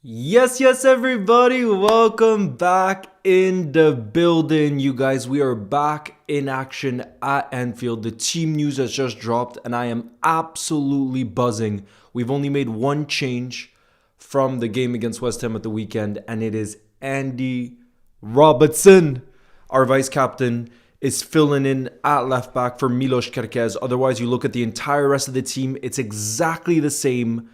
Yes, everybody. Welcome back in the building, you guys. We are back in action at Anfield. The team news has just dropped, and I am absolutely buzzing. We've only made one change from the game against West Ham at the weekend, and it is Andy Robertson, our vice captain, is filling in at left back for Milos Kerkez. Otherwise, you look at the entire rest of the team, it's exactly the same.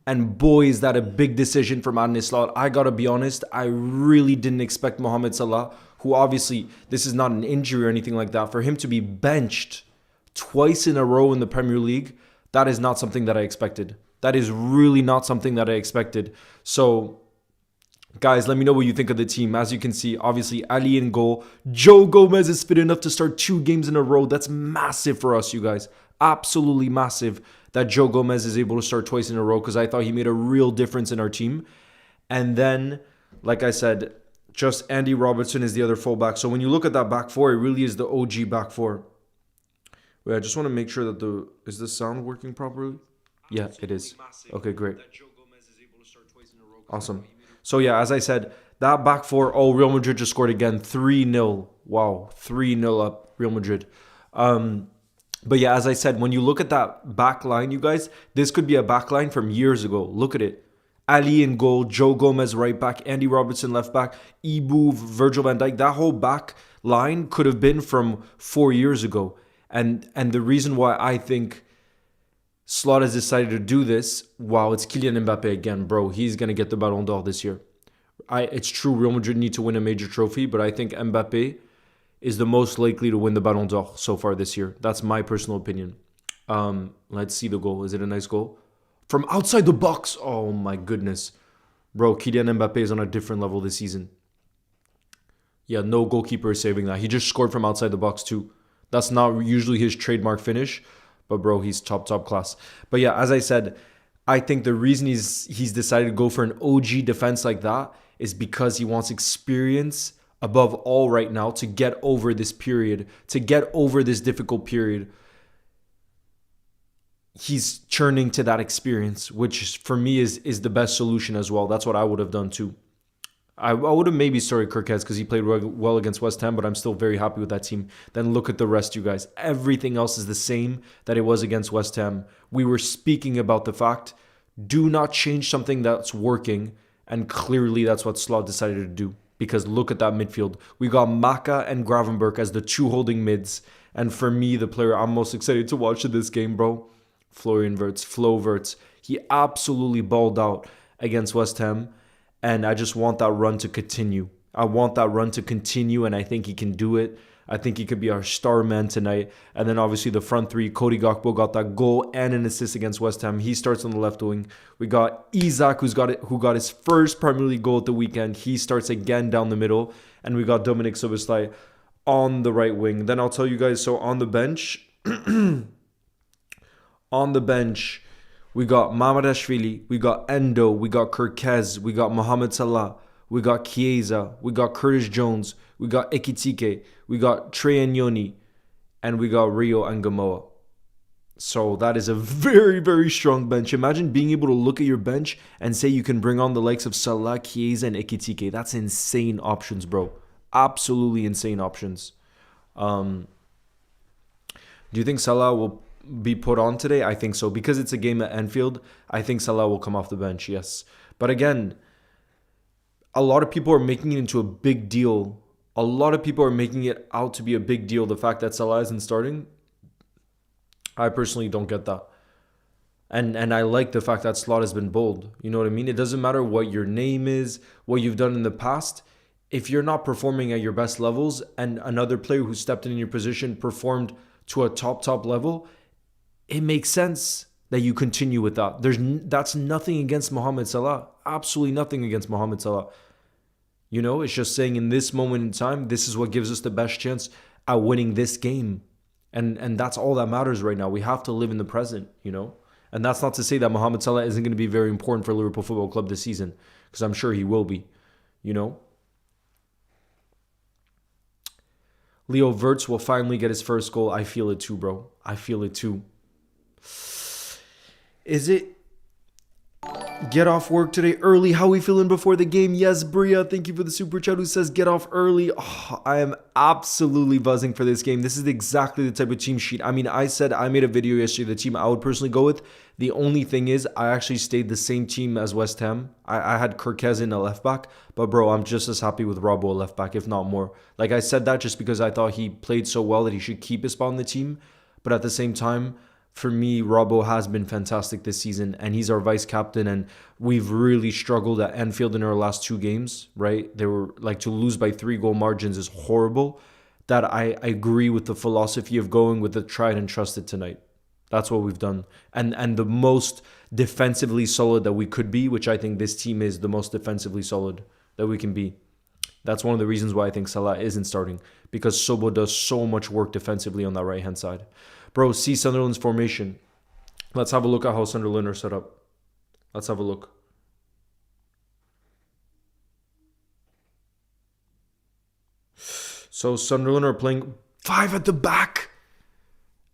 And boy, is that a big decision from Arne Slot. I gotta be honest, I really didn't expect Mohamed Salah, who obviously, this is not an injury or anything like that, for him to be benched twice in a row in the Premier League. That is not something that I expected. That is really not something that I expected. So, guys, let me know what you think of the team. As you can see, obviously, Ali in goal. Joe Gomez is fit enough to start 2 games in a row. That's massive for us, you guys. Absolutely massive that Joe Gomez is able to start twice in a row, because I thought he made a real difference in our team. And then, like I said, just Andy Robertson is the other fullback. So when you look at that back four, it really is the OG back four. Wait, I just want to make sure that is the sound working properly? Yeah, it is. Okay, great. Awesome. So yeah, as I said, that back four, Real Madrid just scored again, 3-0. Wow, 3-0 up, Real Madrid. But yeah, as I said, when you look at that back line, you guys, this could be a back line from years ago. Look at it. Ali in goal, Joe Gomez right back, Andy Robertson left back, Ibu, Virgil van Dijk. That whole back line could have been from 4 years ago. And the reason why I think Slot has decided to do this, wow, it's Kylian Mbappe again, bro. He's going to get the Ballon d'Or this year. It's true, Real Madrid need to win a major trophy, but I think Mbappe is the most likely to win the Ballon d'Or so far this year. That's my personal opinion. Let's see the goal. Is it a nice goal? From outside the box. Oh my goodness. Bro, Kylian Mbappe is on a different level this season. Yeah, no goalkeeper is saving that. He just scored from outside the box too. That's not usually his trademark finish. But bro, he's top class. But yeah, as I said, I think the reason he's decided to go for an OG defense like that is because he wants experience above all right now to get over this period, to get over this difficult period. He's churning to that experience, which for me is the best solution as well. That's what I would have done too. I would have maybe started Kerkez because he played well against West Ham, but I'm still very happy with that team. Then look at the rest, you guys. Everything else is the same that it was against West Ham. We were speaking about the fact, do not change something that's working, and clearly that's what Slot decided to do. Because look at that midfield. We got Maka and Gravenberch as the 2 holding mids. And for me, the player I'm most excited to watch in this game, bro, Flo Wirtz. He absolutely balled out against West Ham. And I just want that run to continue. And I think he can do it. I think he could be our star man tonight. And then obviously the front three, Cody Gakpo got that goal and an assist against West Ham. He starts on the left wing. We got Isak, who got his first Premier League goal at the weekend. He starts again down the middle. And we got Dominic Szoboszlai on the right wing. Then I'll tell you guys, so on the bench, we got Mamadashvili, we got Endo, we got Kerkez, we got Mohamed Salah, we got Chiesa, we got Curtis Jones, we got Ekitike, we got Trey Nyoni, and we got Rio Angamoa. So that is a very, very strong bench. Imagine being able to look at your bench and say you can bring on the likes of Salah, Chiesa, and Ekitike. That's insane options, bro. Absolutely insane options. Do you think Salah will be put on today? I think so. Because it's a game at Anfield, I think Salah will come off the bench, yes. But again, a lot of people are making it into a big deal. A lot of people are making it out to be a big deal, the fact that Salah isn't starting. I personally don't get that. And I like the fact that Slot has been bold. You know what I mean? It doesn't matter what your name is, what you've done in the past. If you're not performing at your best levels and another player who stepped in your position performed to a top level, it makes sense that you continue with that. That's nothing against Mohamed Salah. Absolutely nothing against Mohamed Salah. You know, it's just saying in this moment in time, this is what gives us the best chance at winning this game. And that's all that matters right now. We have to live in the present, you know. And that's not to say that Mohamed Salah isn't going to be very important for Liverpool Football Club this season, because I'm sure he will be, you know. Leo Wirtz will finally get his first goal. I feel it too, bro. I feel it too. Is it Get off work today early. How we feeling before the game? Yes, Bria. Thank you for the super chat who says get off early. Oh, I am absolutely buzzing for this game. This is exactly the type of team sheet. I mean, I said I made a video yesterday, the team I would personally go with. The only thing is I actually stayed the same team as West Ham. I had Kirkez in a left back. But bro, I'm just as happy with Robbo a left back, if not more. Like I said that just because I thought he played so well that he should keep his spot on the team. But at the same time, for me, Robbo has been fantastic this season, and he's our vice captain, and we've really struggled at Anfield in our last 2 games, right? They were like, to lose by 3-goal margins is horrible. That I agree with the philosophy of going with the tried and trusted tonight. That's what we've done. And the most defensively solid that we could be, which I think this team is the most defensively solid that we can be. That's one of the reasons why I think Salah isn't starting, because Sobo does so much work defensively on that right-hand side. Bro, see Sunderland's formation. Let's have a look at how Sunderland are set up. Let's have a look. So Sunderland are playing 5 at the back.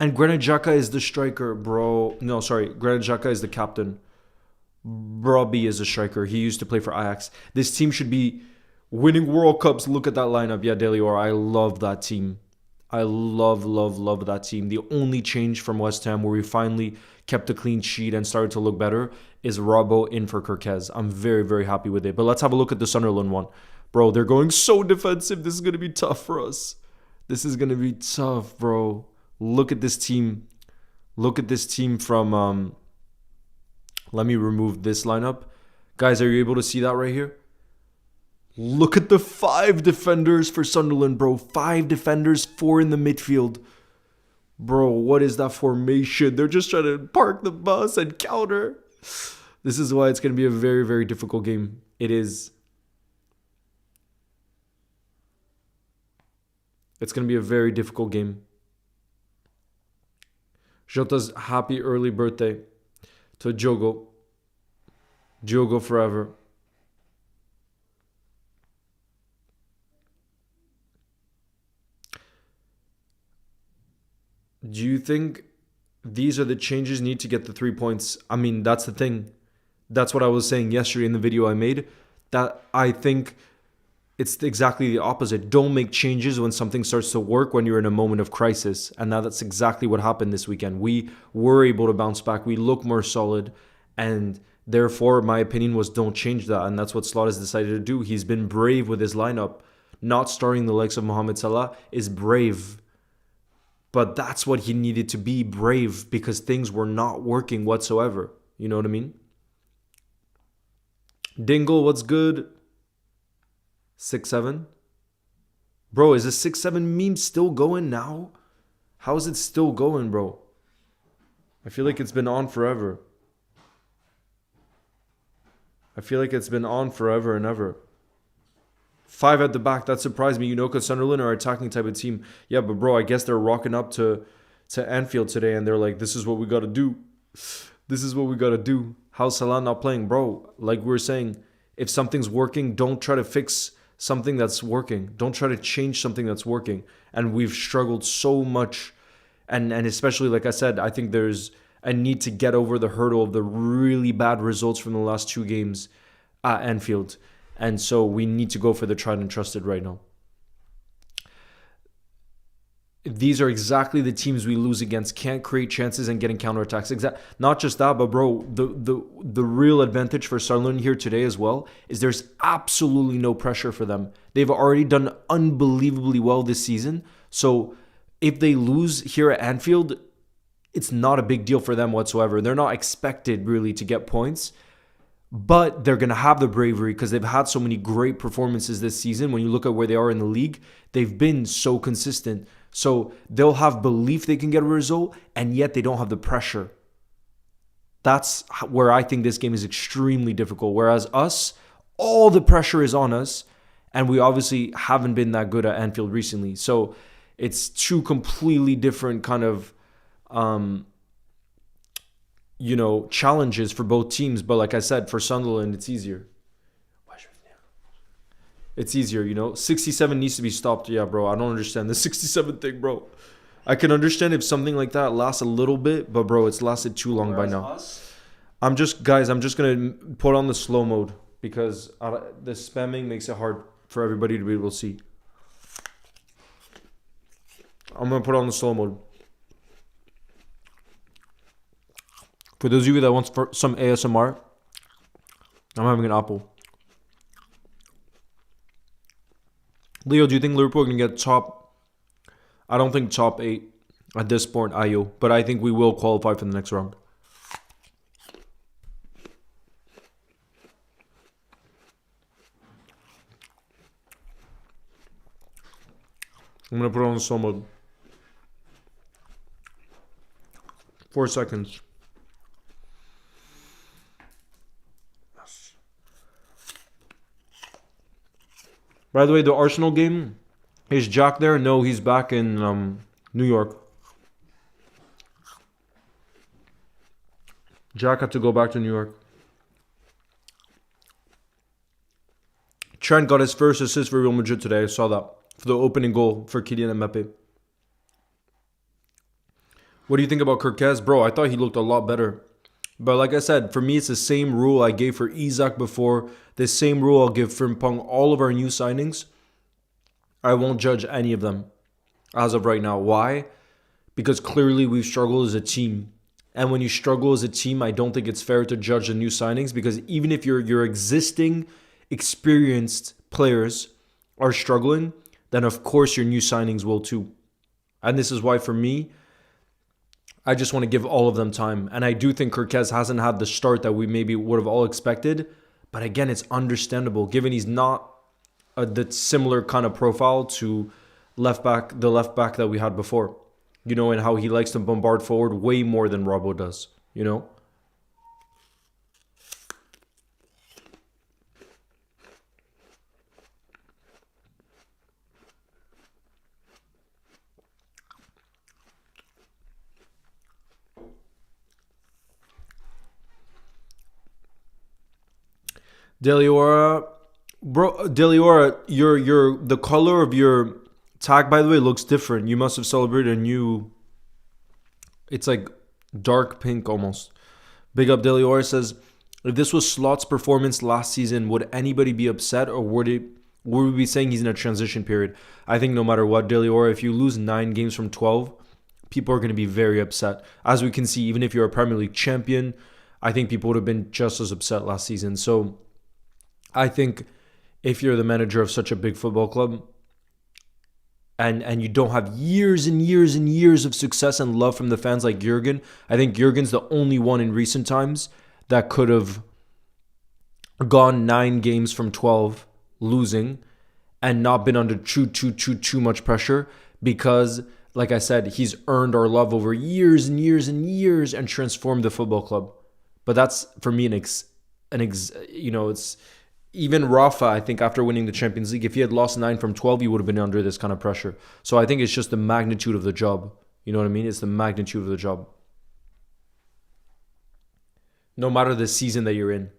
And Granit Xhaka is the striker, bro. No, sorry. Granit Xhaka is the captain. Robbie is a striker. He used to play for Ajax. This team should be winning World Cups. Look at that lineup. Yeah, Delior. I love that team. I love that team. The only change from West Ham where we finally kept a clean sheet and started to look better is Robbo in for Kirkez. I'm very, very happy with it. But let's have a look at the Sunderland one. Bro, they're going so defensive. This is going to be tough for us. This is going to be tough, bro. Look at this team. Look at this team from... let me remove this lineup. Guys, are you able to see that right here? Look at the 5 defenders for Sunderland, bro. 5 defenders, 4 in the midfield. Bro, what is that formation? They're just trying to park the bus and counter. This is why it's going to be a very, very difficult game. It is. It's going to be a very difficult game. Jota's happy early birthday to Jogo. Jogo forever. Do you think these are the changes needed to get the 3 points? I mean, that's the thing. That's what I was saying yesterday in the video I made. That I think it's exactly the opposite. Don't make changes when something starts to work when you're in a moment of crisis. And now that's exactly what happened this weekend. We were able to bounce back. We look more solid. And therefore, my opinion was don't change that. And that's what Slot has decided to do. He's been brave with his lineup. Not starting the likes of Mohamed Salah is brave. But that's what he needed to be, brave, because things were not working whatsoever. You know what I mean? Dingle, what's good? 6-7. Bro, is the 6-7 meme still going now? How is it still going, bro? I feel like it's been on forever. I feel like it's been on forever and ever. 5 at the back, that surprised me. You know, because Sunderland are an attacking type of team. Yeah, but bro, I guess they're rocking up to Anfield today and they're like, this is what we got to do. This is what we got to do. How's Salah not playing? Bro, like we were saying, if something's working, don't try to fix something that's working. Don't try to change something that's working. And we've struggled so much. And especially, like I said, I think there's a need to get over the hurdle of the really bad results from the last 2 games at Anfield. And so we need to go for the tried and trusted right now. These are exactly the teams we lose against. Can't create chances and getting counterattacks. Not just that, but bro, the real advantage for Sunderland here today as well is there's absolutely no pressure for them. They've already done unbelievably well this season. So if they lose here at Anfield, it's not a big deal for them whatsoever. They're not expected really to get points. But they're going to have the bravery because they've had so many great performances this season. When you look at where they are in the league, they've been so consistent. So they'll have belief they can get a result, and yet they don't have the pressure. That's where I think this game is extremely difficult. Whereas us, all the pressure is on us, and we obviously haven't been that good at Anfield recently. So it's 2 completely different kind of... challenges for both teams. But like I said, for Sunderland, it's easier. It's easier, 67 needs to be stopped. Yeah, bro, I don't understand the 67 thing, bro. I can understand if something like that lasts a little bit, but bro, it's lasted too long by now. I'm just gonna put on the slow mode because the spamming makes it hard for everybody to be able to see. I'm gonna put on the slow mode. For those of you that want some ASMR, I'm having an apple. Leo, do you think Liverpool can get top? I don't think top 8 at this point, Ayo, but I think we will qualify for the next round. I'm gonna put it on slow mode. 4 seconds. By the way, the Arsenal game, is Jack there? No, he's back in New York. Jack had to go back to New York. Trent got his first assist for Real Madrid today. I saw that. For the opening goal for Kylian Mbappe. What do you think about Kirkez? Bro, I thought he looked a lot better. But like I said, for me, it's the same rule I gave for Isak before. The same rule I'll give Frimpong. All of our new signings, I won't judge any of them as of right now. Why? Because clearly we've struggled as a team. And when you struggle as a team, I don't think it's fair to judge the new signings because even if your existing experienced players are struggling, then of course your new signings will too. And this is why for me, I just want to give all of them time. And I do think Kirkez hasn't had the start that we maybe would have all expected. But again, it's understandable given he's not the similar kind of profile to the left back that we had before. You know, and how he likes to bombard forward way more than Robbo does, you know? Deliora, bro, Deliora, your the color of your tag, by the way, looks different. You must have celebrated a new. It's like dark pink almost. Big up Deliora says, if this was Slot's performance last season, would anybody be upset or would we be saying he's in a transition period? I think no matter what, Deliora, if you lose 9 games from 12, people are going to be very upset. As we can see, even if you're a Premier League champion, I think people would have been just as upset last season. So I think if you're the manager of such a big football club and you don't have years and years and years of success and love from the fans like Jurgen, I think Jurgen's the only one in recent times that could have gone 9 games from 12 losing and not been under too much pressure because, like I said, he's earned our love over years and years and years and transformed the football club. But that's, for me, it's even Rafa, I think, after winning the Champions League, if he had lost 9 from 12, he would have been under this kind of pressure. So I think it's just the magnitude of the job. You know what I mean? It's the magnitude of the job. No matter the season that you're in.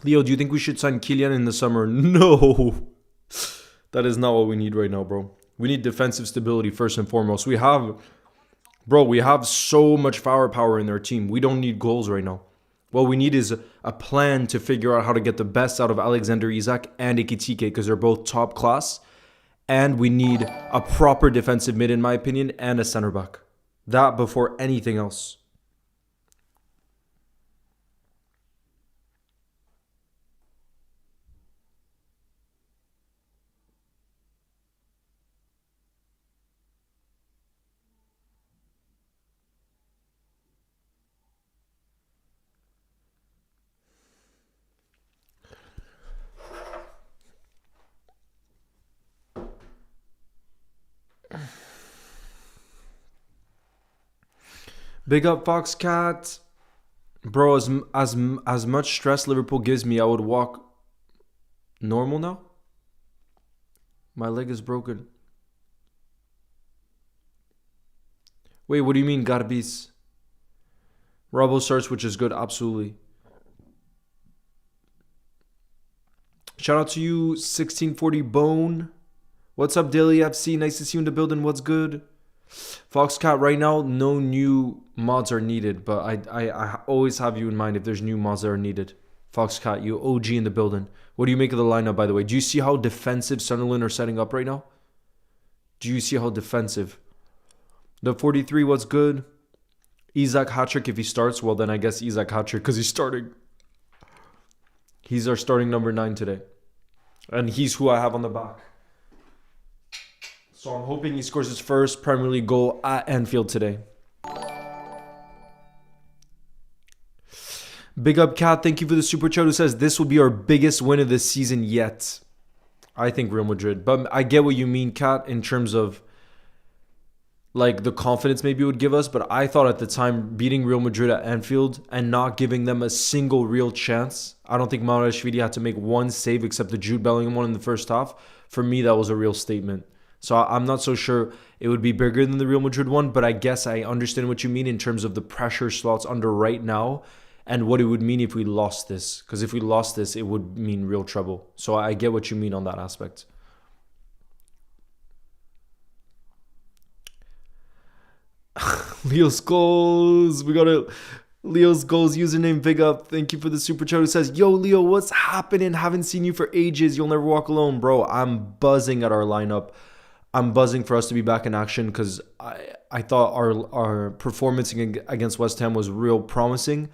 Leo, do you think we should sign Kylian in the summer? No. That is not what we need right now, bro. We need defensive stability first and foremost. We have so much firepower in their team. We don't need goals right now. What we need is a plan to figure out how to get the best out of Alexander Isak and Ekitike because they're both top class. And we need a proper defensive mid, in my opinion, and a center back. That before anything else. Big up Foxcat. Bro, as much stress Liverpool gives me, I would walk normal now. My leg is broken. Wait, what do you mean, Garbis? Robbo starts, which is good, absolutely. Shout out to you, 1640 Bone. What's up, Daily FC? Nice to see you in the building. What's good? Foxcat, right now, no new mods are needed, but I always have you in mind if there's new mods that are needed. Foxcat, you OG in the building. What do you make of the lineup, by the way? Do you see how defensive Sunderland are setting up right now? Do you see how defensive? The 43, what's good? Isak hat-trick if he starts. Well, then I guess Isak hat-trick because he's starting. He's our starting number 9 today. And he's who I have on the back. So I'm hoping he scores his first Premier League goal at Anfield today. Big up Cat, thank you for the super chat, who says this will be our biggest win of the season yet. I think Real Madrid. But I get what you mean, Cat, in terms of like the confidence maybe it would give us. But I thought at the time beating Real Madrid at Anfield and not giving them a single real chance. I don't think Mamadashvili had to make one save except the Jude Bellingham one in the first half. For me, that was a real statement. So I'm not so sure it would be bigger than the Real Madrid one, but I guess I understand what you mean in terms of the pressure slots under right now and what it would mean if we lost this. Because if we lost this, it would mean real trouble. So I get what you mean on that aspect. Leo's goals. We got a Leo's goals username. Big up. Thank you for the super chat who says, yo, Leo, what's happening? Haven't seen you for ages. You'll never walk alone, bro. I'm buzzing at our lineup. I'm buzzing for us to be back in action because I thought our performance against West Ham was real promising.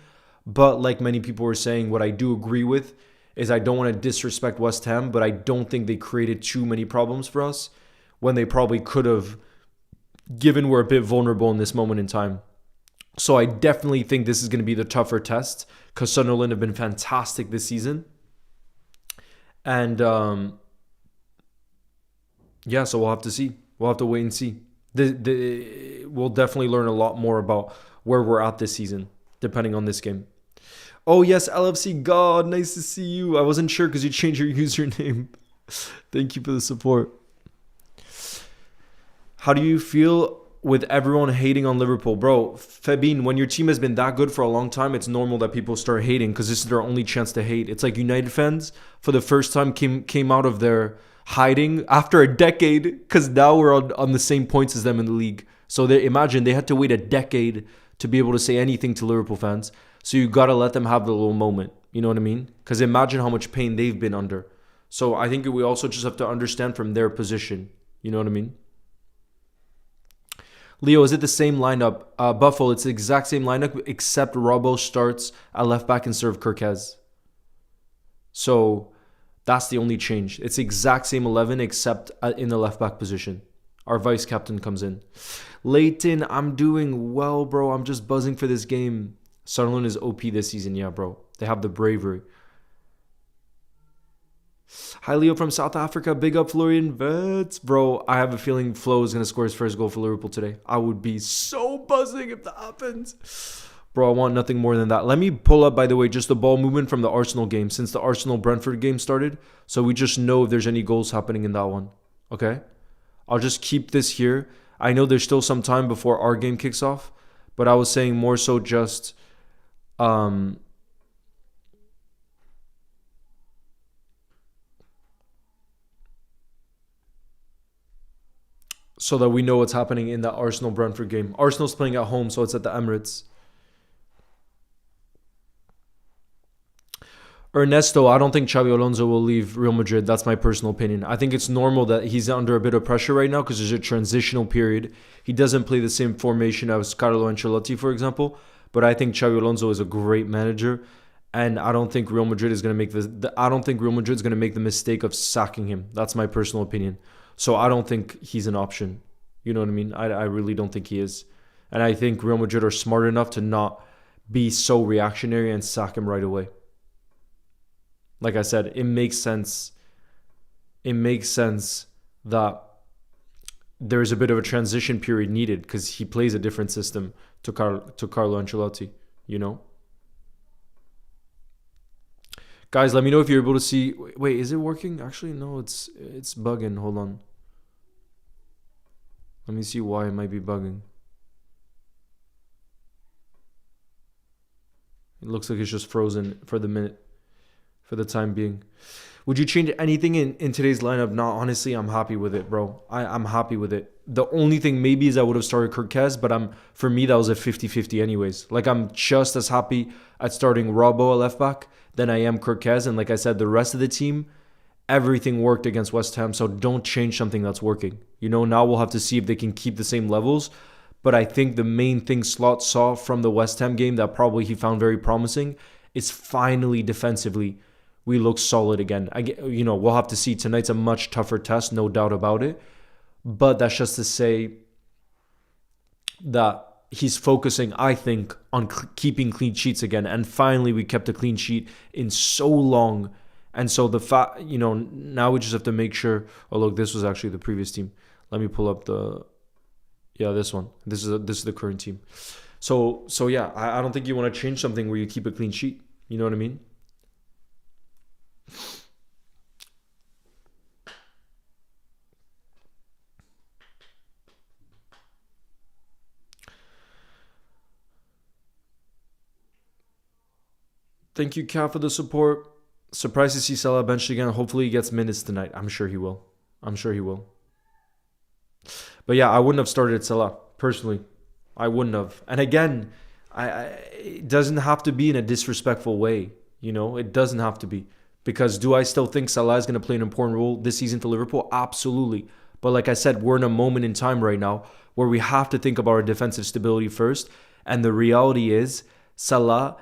But like many people were saying, what I do agree with is I don't want to disrespect West Ham, but I don't think they created too many problems for us when they probably could have, given we're a bit vulnerable in this moment in time. So I definitely think this is going to be the tougher test because Sunderland have been fantastic this season. And yeah, so we'll have to see. We'll have to wait and see. We'll definitely learn a lot more about where we're at this season, depending on this game. Oh, yes, LFC God, nice to see you. I wasn't sure because you changed your username. Thank you for the support. How do you feel with everyone hating on Liverpool? Bro, Fabien, when your team has been that good for a long time, it's normal that people start hating because this is their only chance to hate. It's like United fans, for the first time, came out of their hiding after a decade because now we're on the same points as them in the league. So imagine they had to wait a decade to be able to say anything to Liverpool fans. So you got to let them have the little moment. You know what I mean? Because imagine how much pain they've been under. So I think we also just have to understand from their position. You know what I mean? Leo, is it the same lineup? Buffalo, it's the exact same lineup except Robbo starts at left back instead of Kirkez. So that's the only change. It's the exact same 11 except in the left back position. Our vice captain comes in. Leighton, I'm doing well, bro. I'm just buzzing for this game. Sunderland is OP this season. Yeah, bro. They have the bravery. Hi, Leo from South Africa. Big up, Florian Wirtz. Bro, I have a feeling Flo is going to score his first goal for Liverpool today. I would be so buzzing if that happens. Bro, I want nothing more than that. Let me pull up, by the way, just the ball movement from the Arsenal game since the Arsenal-Brentford game started. So we just know if there's any goals happening in that one. Okay? I'll just keep this here. I know there's still some time before our game kicks off. But I was saying more so just so that we know what's happening in the Arsenal-Brentford game. Arsenal's playing at home, so it's at the Emirates. Ernesto, I don't think Xabi Alonso will leave Real Madrid. That's my personal opinion. I think it's normal that he's under a bit of pressure right now because there's a transitional period. He doesn't play the same formation as Carlo Ancelotti, for example. But I think Xabi Alonso is a great manager, and I don't think Real Madrid is going to make the mistake of sacking him. That's my personal opinion. So I don't think he's an option. You know what I mean? I really don't think he is. And I think Real Madrid are smart enough to not be so reactionary and sack him right away. Like I said, it makes sense. It makes sense that there's a bit of a transition period needed because he plays a different system to Carlo Ancelotti, you know? Guys, let me know if you're able to see. Wait, is it working? Actually, no, it's bugging. Hold on. Let me see why it might be bugging. It looks like it's just frozen for the time being. Would you change anything in today's lineup? No, honestly, I'm happy with it, bro. I'm happy with it. The only thing maybe is I would have started Kirkez, but for me, that was a 50-50 anyways. Like, I'm just as happy at starting Robbo at left back than I am Kirkez. And like I said, the rest of the team, everything worked against West Ham. So don't change something that's working. You know, now we'll have to see if they can keep the same levels. But I think the main thing Slot saw from the West Ham game that probably he found very promising is finally defensively we look solid again. We'll have to see. Tonight's a much tougher test, no doubt about it. But that's just to say that he's focusing, I think, on keeping clean sheets again. And finally, we kept a clean sheet in so long. And so now we just have to make sure. Oh, look, this was actually the previous team. Let me pull up this one. This is the current team. So yeah, I don't think you want to change something where you keep a clean sheet. You know what I mean? Thank you, Kat, for the support. Surprised to see Salah benched again. Hopefully he gets minutes tonight. I'm sure he will. But yeah, I wouldn't have started Salah, personally. I wouldn't have. And again, it doesn't have to be in a disrespectful way. You know, it doesn't have to be. Because do I still think Salah is going to play an important role this season for Liverpool? Absolutely. But like I said, we're in a moment in time right now where we have to think about our defensive stability first. And the reality is, Salah's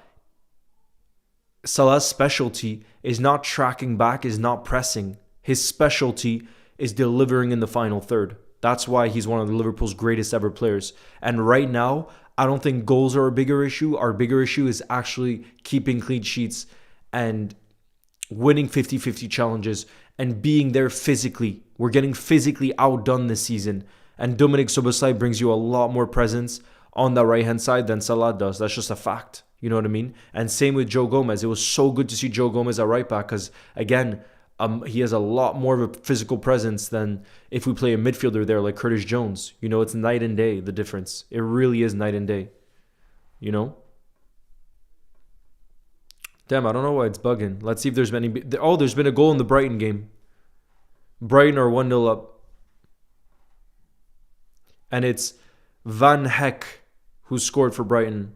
specialty is not tracking back, is not pressing. His specialty is delivering in the final third. That's why he's one of Liverpool's greatest ever players. And right now, I don't think goals are a bigger issue. Our bigger issue is actually keeping clean sheets and winning 50-50 challenges and being there physically. We're getting physically outdone this season. And Dominic Szoboszlai brings you a lot more presence on the right-hand side than Salah does. That's just a fact. You know what I mean? And same with Joe Gomez. It was so good to see Joe Gomez at right back because, again, he has a lot more of a physical presence than if we play a midfielder there like Curtis Jones. You know, it's night and day, the difference. It really is night and day. You know? Damn, I don't know why it's bugging. Let's see if there's any... Oh, there's been a goal in the Brighton game. Brighton are 1-0 up. And it's Van Heck who scored for Brighton.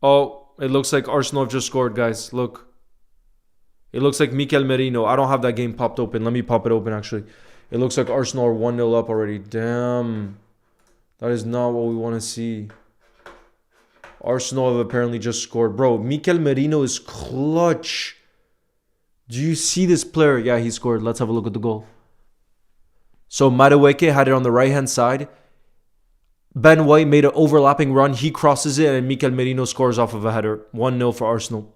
Oh, it looks like Arsenal have just scored, guys. Look. It looks like Mikel Merino. I don't have that game popped open. Let me pop it open, actually. It looks like Arsenal are 1-0 up already. Damn. That is not what we want to see. Arsenal have apparently just scored. Bro, Mikel Merino is clutch. Do you see this player? Yeah, he scored. Let's have a look at the goal. So Madueke had it on the right-hand side. Ben White made an overlapping run. He crosses it and Mikel Merino scores off of a header. 1-0 for Arsenal.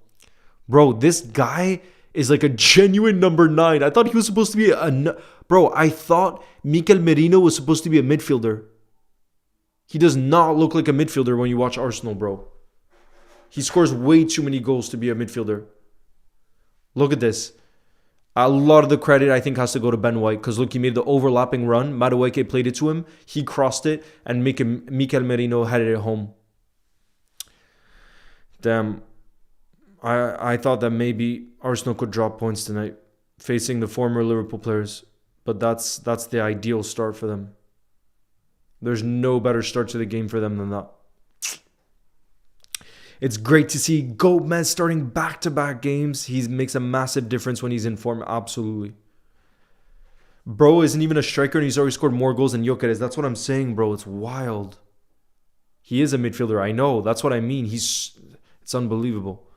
Bro, this guy is like a genuine number 9. I thought he was supposed to be Bro, I thought Mikel Merino was supposed to be a midfielder. He does not look like a midfielder when you watch Arsenal, bro. He scores way too many goals to be a midfielder. Look at this. A lot of the credit, I think, has to go to Ben White. Because look, he made the overlapping run. Madueke played it to him. He crossed it. And Mikel Merino had it at home. Damn. I thought that maybe Arsenal could drop points tonight. Facing the former Liverpool players. But that's the ideal start for them. There's no better start to the game for them than that. It's great to see Gomez starting back-to-back games. He makes a massive difference when he's in form. Absolutely. Bro isn't even a striker and he's already scored more goals than Gyökeres. That's what I'm saying, bro. It's wild. He is a midfielder. I know. That's what I mean. It's unbelievable.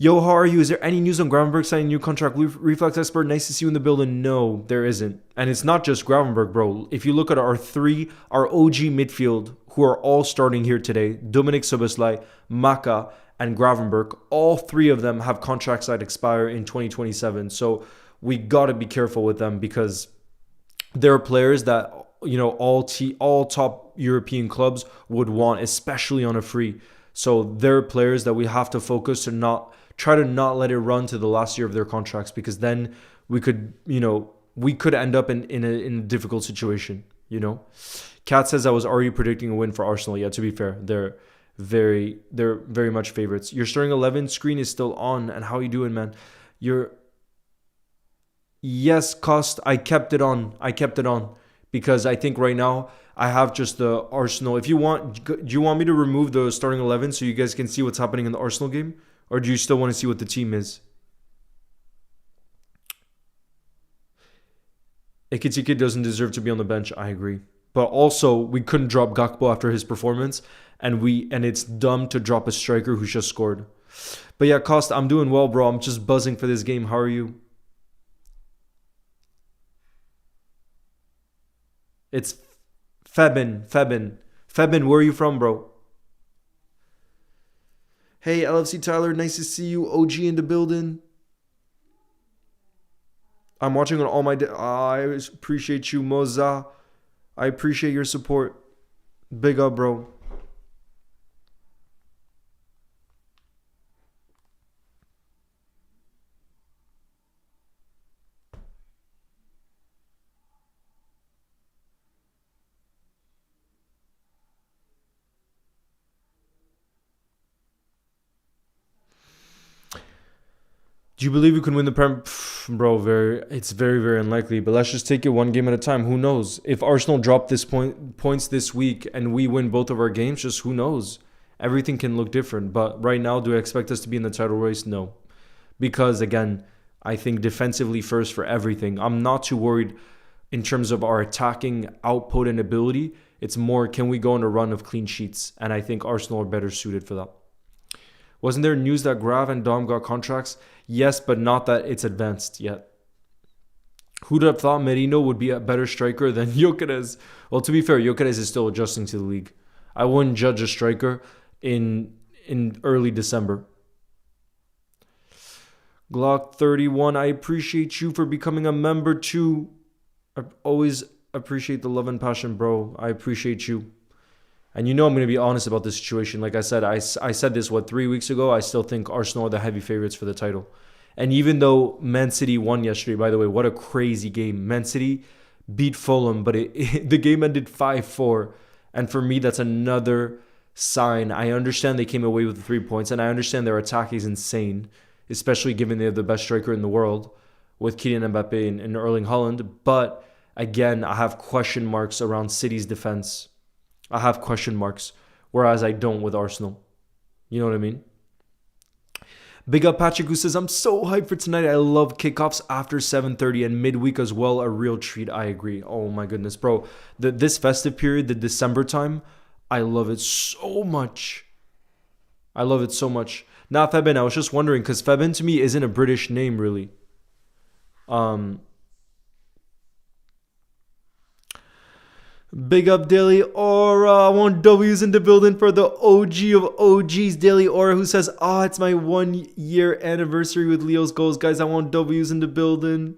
Yo, how are you? Is there any news on Gravenberg signing a new contract? Reflex expert, nice to see you in the building. No, there isn't. And it's not just Gravenberg, bro. If you look at our OG midfield, who are all starting here today, Dominic Szoboszlai, Maka, and Gravenberch. All three of them have contracts that expire in 2027. So we got to be careful with them because there are players that all top European clubs would want, especially on a free. So there are players that we have to focus to not try to not let it run to the last year of their contracts, because then we could end up in a difficult situation. Kat says I was already predicting a win for Arsenal. Yeah, to be fair, they're very much favorites. Your starting 11 screen is still on, and how you doing, man? Yes, Cost. I kept it on because I think right now I have just the Arsenal. If you want, do you want me to remove the starting 11 so you guys can see what's happening in the Arsenal game, or do you still want to see what the team is? Ekitike doesn't deserve to be on the bench. I agree. But also, we couldn't drop Gakpo after his performance, and it's dumb to drop a striker who just scored. But yeah, Costa, I'm doing well, bro. I'm just buzzing for this game. How are you? It's Febin. Febin, where are you from, bro? Hey, LFC Tyler, nice to see you. OG in the building. I'm watching on all my... I appreciate you, Moza. I appreciate your support. Big up, bro. Do you believe you can win the Prem? Bro, it's very, very unlikely. But let's just take it one game at a time. Who knows? If Arsenal drop this points this week and we win both of our games, just who knows? Everything can look different. But right now, do I expect us to be in the title race? No. Because, again, I think defensively first for everything. I'm not too worried in terms of our attacking output and ability. It's more, can we go on a run of clean sheets? And I think Arsenal are better suited for that. Wasn't there news that Grav and Dom got contracts? Yes, but not that it's advanced yet. Who'd have thought Merino would be a better striker than Gyökeres? Well, to be fair, Gyökeres is still adjusting to the league. I wouldn't judge a striker in early December. Glock 31, I appreciate you for becoming a member too. I always appreciate the love and passion, bro. I appreciate you. And I'm going to be honest about the situation. Like I said, I said this, 3 weeks ago? I still think Arsenal are the heavy favorites for the title. And even though Man City won yesterday, by the way, what a crazy game. Man City beat Fulham, but the game ended 5-4. And for me, that's another sign. I understand they came away with the 3 points, and I understand their attack is insane, especially given they have the best striker in the world with Kylian Mbappe and Erling Haaland. But again, I have question marks around City's defense. I have question marks, whereas I don't with Arsenal. You know what I mean? Big up Patrick, who says, I'm so hyped for tonight. I love kickoffs after 7:30 and midweek as well. A real treat. I agree. Oh my goodness, bro. This festive period, the December time, I love it so much. I love it so much. Now, Febin, I was just wondering, because Febin to me isn't a British name, really. Big up Daily Aura. I want W's in the building for the OG of OGs, Daily Aura, who says, it's my 1 year anniversary with Leo's goals. Guys, I want W's in the building.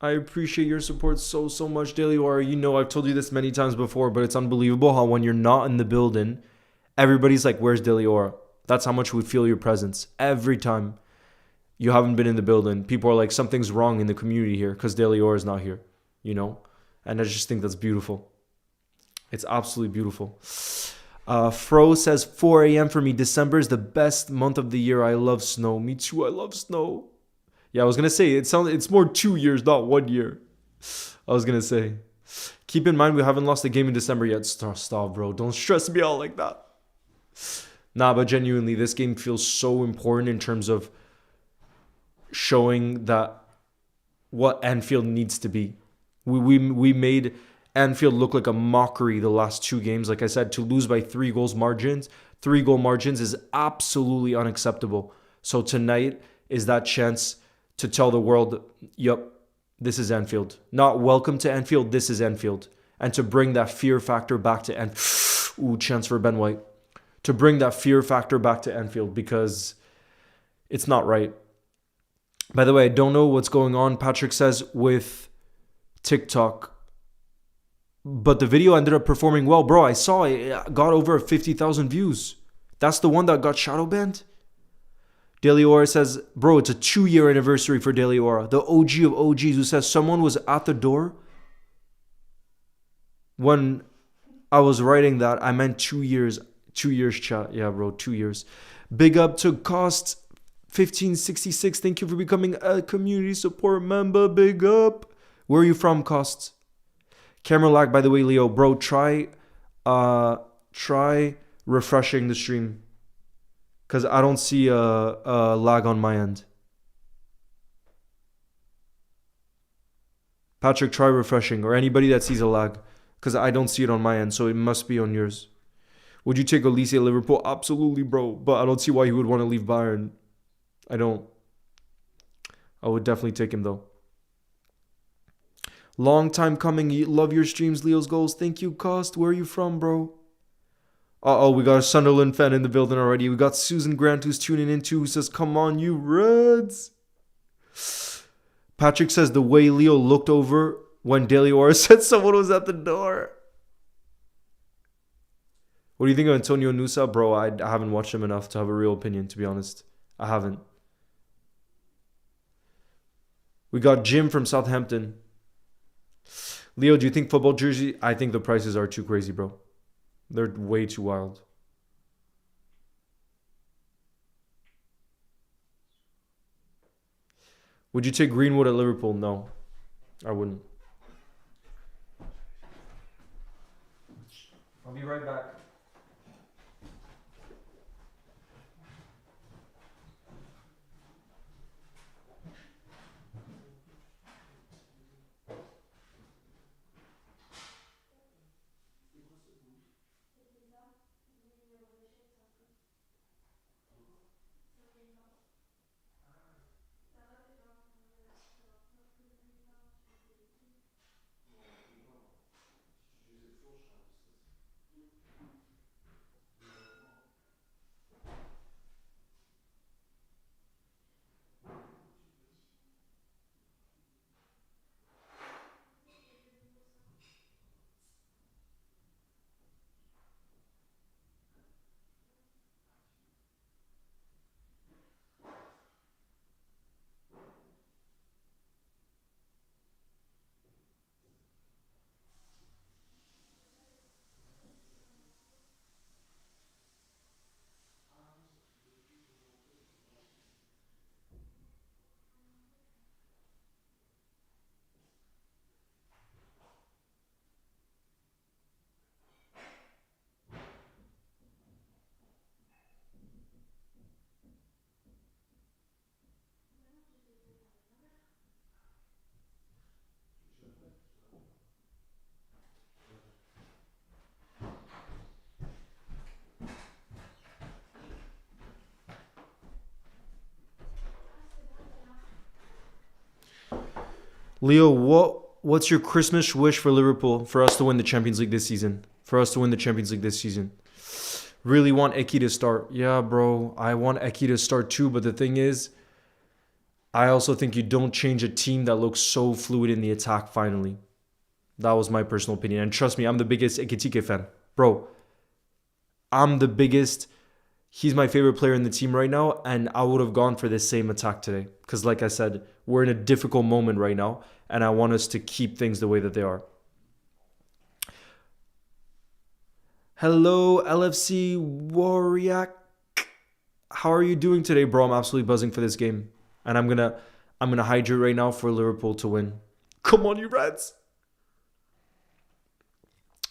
I appreciate your support so much, Daily Aura. I've told you this many times before, but it's unbelievable how when you're not in the building, everybody's like, where's Daily Aura? That's how much we feel your presence. Every time you haven't been in the building, people are like, something's wrong in the community here because Daily Aura is not here, And I just think that's beautiful. It's absolutely beautiful. Fro says 4 a.m. for me. December is the best month of the year. I love snow. Me too. I love snow. Yeah, I was gonna say it's more 2 years, not 1 year. I was gonna say. Keep in mind we haven't lost a game in December yet. Stop, bro. Don't stress me out like that. Nah, but genuinely, this game feels so important in terms of showing that what Anfield needs to be. We made Anfield look like a mockery the last 2 games. Like I said, to lose by 3 goal margins is absolutely unacceptable. So tonight is that chance to tell the world, yep, this is Anfield. Not welcome to Anfield, this is Anfield. And to bring that fear factor back to Anfield. Ooh, chance for Ben White. to bring that fear factor back to Anfield, because it's not right. By the way, I don't know what's going on, Patrick says, with TikTok, but the video ended up performing well. Bro, I saw it got over 50,000 views. That's the one that got shadow banned. Daily Aura says, bro, it's a 2-year anniversary for Daily Aura, the OG of OGs, who says someone was at the door when I was writing that. I meant 2 years. 2 years, chat. Yeah, bro, 2 years. Big up to Cost 1566. Thank you for becoming a community support member. Big up. Where are you from, Cost? Camera lag, by the way, Leo. Bro, try refreshing the stream, because I don't see a lag on my end. Patrick, try refreshing, or anybody that sees a lag, because I don't see it on my end, so it must be on yours. Would you take Olise at Liverpool? Absolutely, bro. But I don't see why he would want to leave Bayern. I don't. I would definitely take him, though. Long time coming. Love your streams, Leo's Goals. Thank you, Cost. Where are you from, bro? Uh-oh, we got a Sunderland fan in the building already. We got Susan Grant who's tuning in too, who says, come on, you Reds. Patrick says the way Leo looked over when Daily Aura said someone was at the door. What do you think of Antonio Nusa? Bro, I haven't watched him enough to have a real opinion, to be honest. I haven't. We got Jim from Southampton. Leo, do you think football jersey? I think the prices are too crazy, bro. They're way too wild. Would you take Greenwood at Liverpool? No, I wouldn't. I'll be right back. Leo, what's your Christmas wish for Liverpool for us to win the Champions League this season? Really want Eki to start. Yeah, bro. I want Eki to start too, but the thing is, I also think you don't change a team that looks so fluid in the attack finally. That was my personal opinion. And trust me, I'm the biggest Ekitike fan. Bro, I'm the biggest. He's my favorite player in the team right now, and I would have gone for this same attack today. Because like I said, we're in a difficult moment right now, and I want us to keep things the way that they are. Hello, LFC Warriak. How are you doing today, bro? I'm absolutely buzzing for this game. And I'm gonna hydrate right now for Liverpool to win. Come on, you Reds.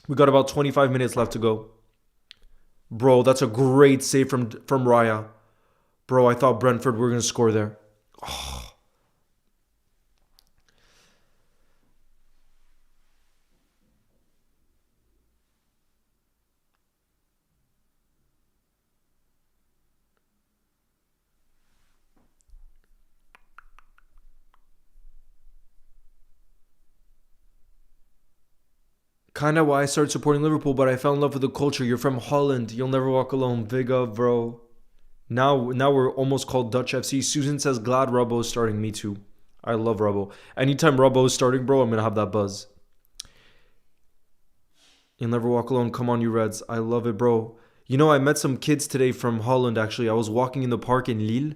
We got about 25 minutes left to go. Bro, that's a great save from Raya. Bro, I thought Brentford were going to score there. Oh. Kind of why I started supporting Liverpool, but I fell in love with the culture. You're from Holland. You'll never walk alone. Big up, bro. Now we're almost called Dutch FC. Susan says glad Robbo is starting. Me too. I love Robbo. Anytime Robbo is starting, bro, I'm gonna have that buzz. You'll never walk alone. Come on, you Reds. I love it, bro. You know, I met some kids today from Holland, actually. I was walking in the park in Lille,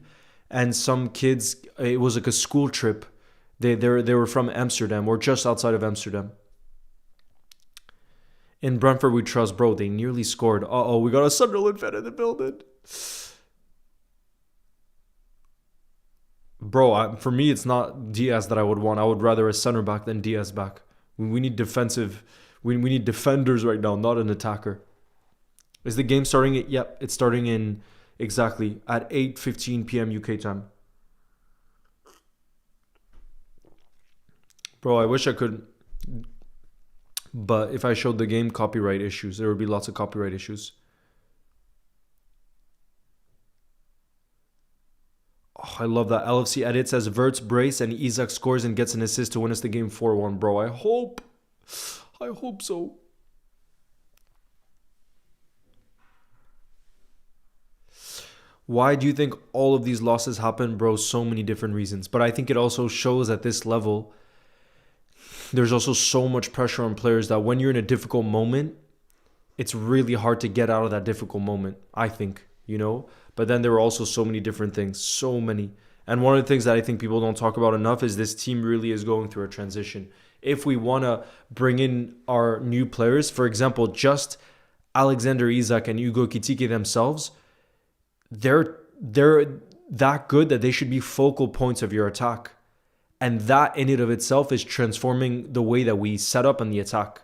and some kids, it was like a school trip. They were from Amsterdam, or just outside of Amsterdam. In Brentford, we trust, bro. They nearly scored. Uh-oh, we got a Sunderland fan in the building. Bro, for me, it's not Diaz that I would want. I would rather a center back than Diaz back. We need defensive. We need defenders right now, not an attacker. Is the game starting? Yep, it's starting in exactly at 8:15 p.m. UK time. Bro, I wish I could. But if I showed the game, copyright issues. There would be lots of copyright issues. Oh, I love that. LFC edit says Wirtz brace and Isak scores and gets an assist to win us the game 4-1. Bro, I hope so. Why do you think all of these losses happen, bro? So many different reasons. But I think it also shows at this level, there's also so much pressure on players that when you're in a difficult moment, it's really hard to get out of that difficult moment, I think, you know? But then there are also so many different things, so many. And one of the things that I think people don't talk about enough is this team really is going through a transition. If we want to bring in our new players, for example, just Alexander Isak and Hugo Ekitike themselves, they're that good that they should be focal points of your attack. And that in and of itself is transforming the way that we set up on the attack,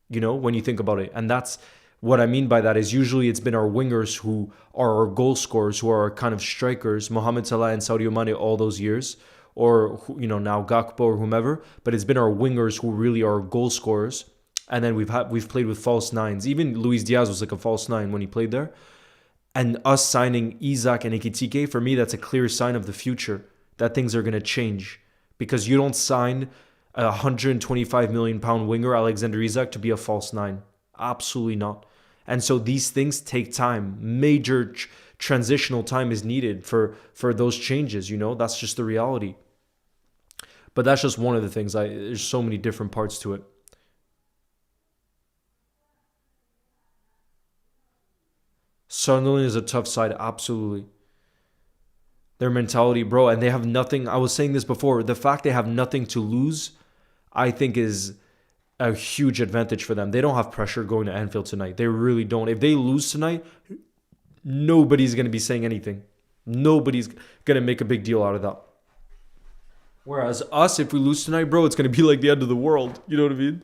you know, when you think about it. And that's what I mean by that is usually it's been our wingers who are our goal scorers, who are our kind of strikers, Mohamed Salah and Sadio Mane all those years, or, you know, now Gakpo or whomever. But it's been our wingers who really are goal scorers. And then we've played with false nines. Even Luis Diaz was like a false nine when he played there. And us signing Isak and Ekitike, for me, that's a clear sign of the future, that things are going to change. Because you don't sign a £125 million winger, Alexander Isak, to be a false nine. Absolutely not. And so these things take time. Major transitional time is needed for those changes, you know? That's just the reality. But that's just one of the things. There's so many different parts to it. Sunderland is a tough side, absolutely. Their mentality, bro, and they have nothing. I was saying this before. The fact they have nothing to lose, I think, is a huge advantage for them. They don't have pressure going to Anfield tonight. They really don't. If they lose tonight, nobody's going to be saying anything. Nobody's going to make a big deal out of that. Whereas us, if we lose tonight, bro, it's going to be like the end of the world. You know what I mean?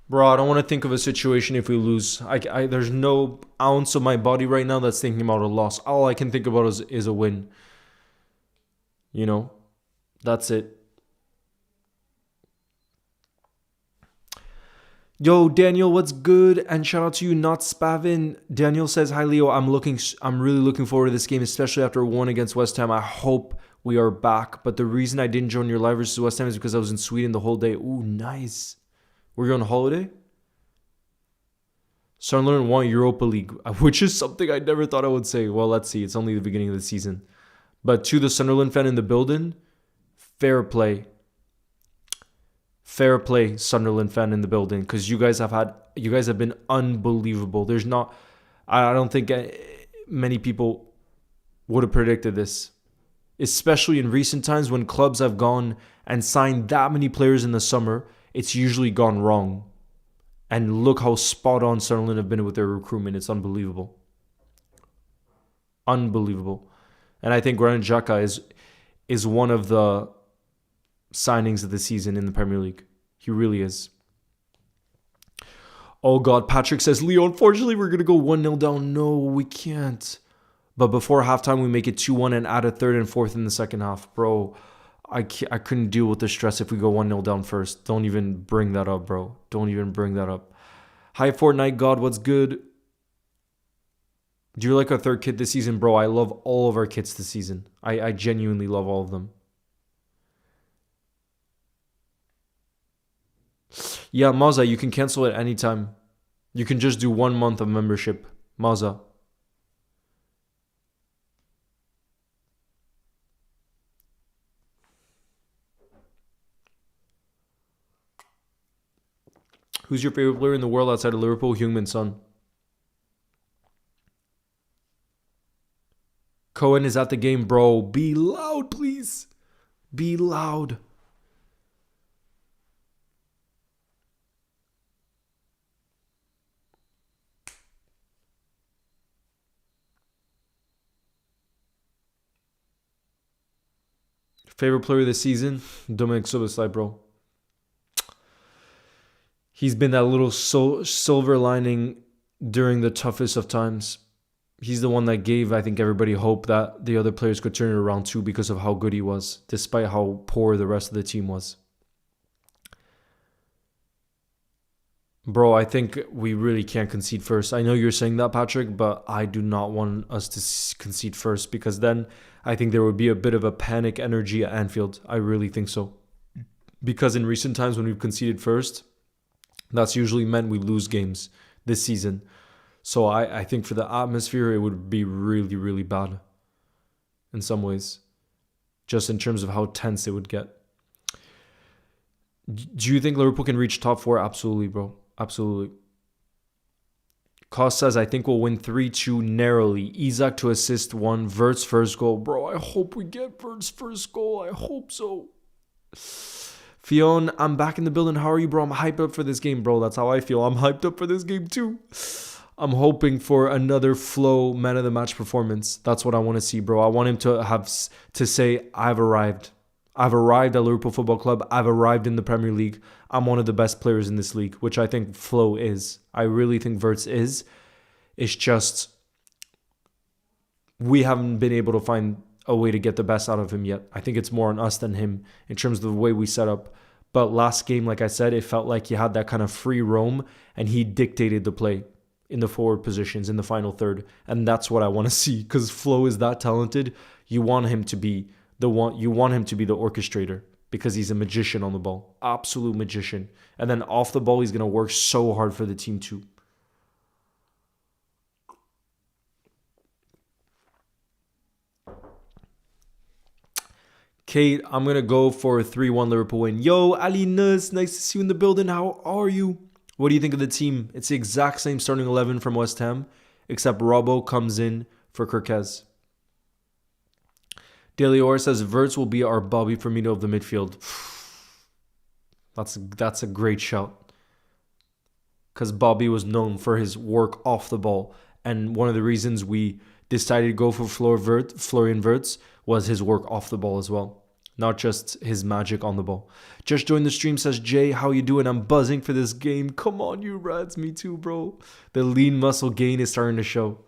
Bro, I don't want to think of a situation if we lose. There's no ounce of my body right now that's thinking about a loss. All I can think about is a win. You know? That's it. Yo, Daniel, what's good? And shout out to you, not Spavin. Daniel says, hi, Leo. I'm really looking forward to this game, especially after a win against West Ham. I hope we are back. But the reason I didn't join your live versus West Ham is because I was in Sweden the whole day. Ooh, nice. Were you on holiday? Sunderland won Europa League, which is something I never thought I would say. Well, let's see. It's only the beginning of the season. But to the Sunderland fan in the building, fair play. Fair play, Sunderland fan in the building, because you guys have been unbelievable. I don't think many people would have predicted this, especially in recent times when clubs have gone and signed that many players in the summer. It's usually gone wrong. And look how spot on Sunderland have been with their recruitment. It's unbelievable. Unbelievable. And I think Granit Xhaka is one of the signings of the season in the Premier League. He really is. Oh God, Patrick says, Leo, unfortunately, we're going to go 1-0 down. No, we can't. But before halftime, we make it 2-1 and add a third and fourth in the second half. Bro, I couldn't deal with the stress if we go 1-0 down first. Don't even bring that up, bro. Don't even bring that up. Hi, Fortnite God, what's good? Do you like our third kit this season? Bro, I love all of our kits this season. I genuinely love all of them. Yeah, Maza, you can cancel at any time. You can just do 1 month of membership. Maza. Who's your favorite player in the world outside of Liverpool? Heung-min Son. Cohen is at the game, bro. Be loud, please. Be loud. Favorite player this season? Dominic Szoboszlai, bro. He's been that little silver lining during the toughest of times. He's the one that gave, I think, everybody hope that the other players could turn it around too because of how good he was, despite how poor the rest of the team was. Bro, I think we really can't concede first. I know you're saying that, Patrick, but I do not want us to concede first because then I think there would be a bit of a panic energy at Anfield. I really think so. Because in recent times when we've conceded first, that's usually meant we lose games this season. So I think for the atmosphere, it would be really, really bad in some ways. Just in terms of how tense it would get. Do you think Liverpool can reach top 4? Absolutely, bro. Absolutely. Koss says, I think we'll win 3-2 narrowly. Isak to assist 1. Wirtz first goal. Bro, I hope we get Wirtz first goal. I hope so. Fionn, I'm back in the building. How are you, bro? I'm hyped up for this game, bro. That's how I feel. I'm hyped up for this game, too. I'm hoping for another Flo man of the match performance. That's what I want to see, bro. I want him to have to say, I've arrived. I've arrived at Liverpool Football Club. I've arrived in the Premier League. I'm one of the best players in this league, which I think Flo is. I really think Wirtz is. It's just we haven't been able to find a way to get the best out of him yet. I think it's more on us than him in terms of the way we set up. But last game, like I said, it felt like he had that kind of free roam and he dictated the play in the forward positions in the final third. And that's what I want to see because Flo is that talented. You want him to be the one. You want him to be the orchestrator because he's a magician on the ball. Absolute magician. And then off the ball, he's going to work so hard for the team too. Kate, I'm going to go for a 3-1 Liverpool win. Yo, Ali Nus, nice to see you in the building. How are you? What do you think of the team? It's the exact same starting 11 from West Ham, except Robbo comes in for Kirkez. Daily Or says Wirtz will be our Bobby Firmino of the midfield. That's a great shout. Because Bobby was known for his work off the ball. And one of the reasons we decided to go for Florian Wirtz was his work off the ball as well. Not just his magic on the ball. Just joined the stream, says Jay. How you doing? I'm buzzing for this game. Come on, you rats. Me too, bro. The lean muscle gain is starting to show.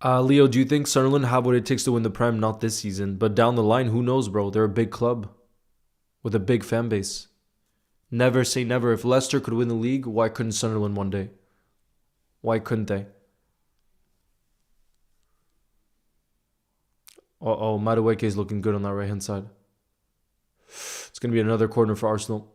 Leo, do you think Sunderland have what it takes to win the Prem? Not this season, but down the line, who knows, bro? They're a big club with a big fan base. Never say never. If Leicester could win the league, why couldn't Sunderland one day? Why couldn't they? Uh-oh, Madueke is looking good on that right-hand side. It's going to be another corner for Arsenal.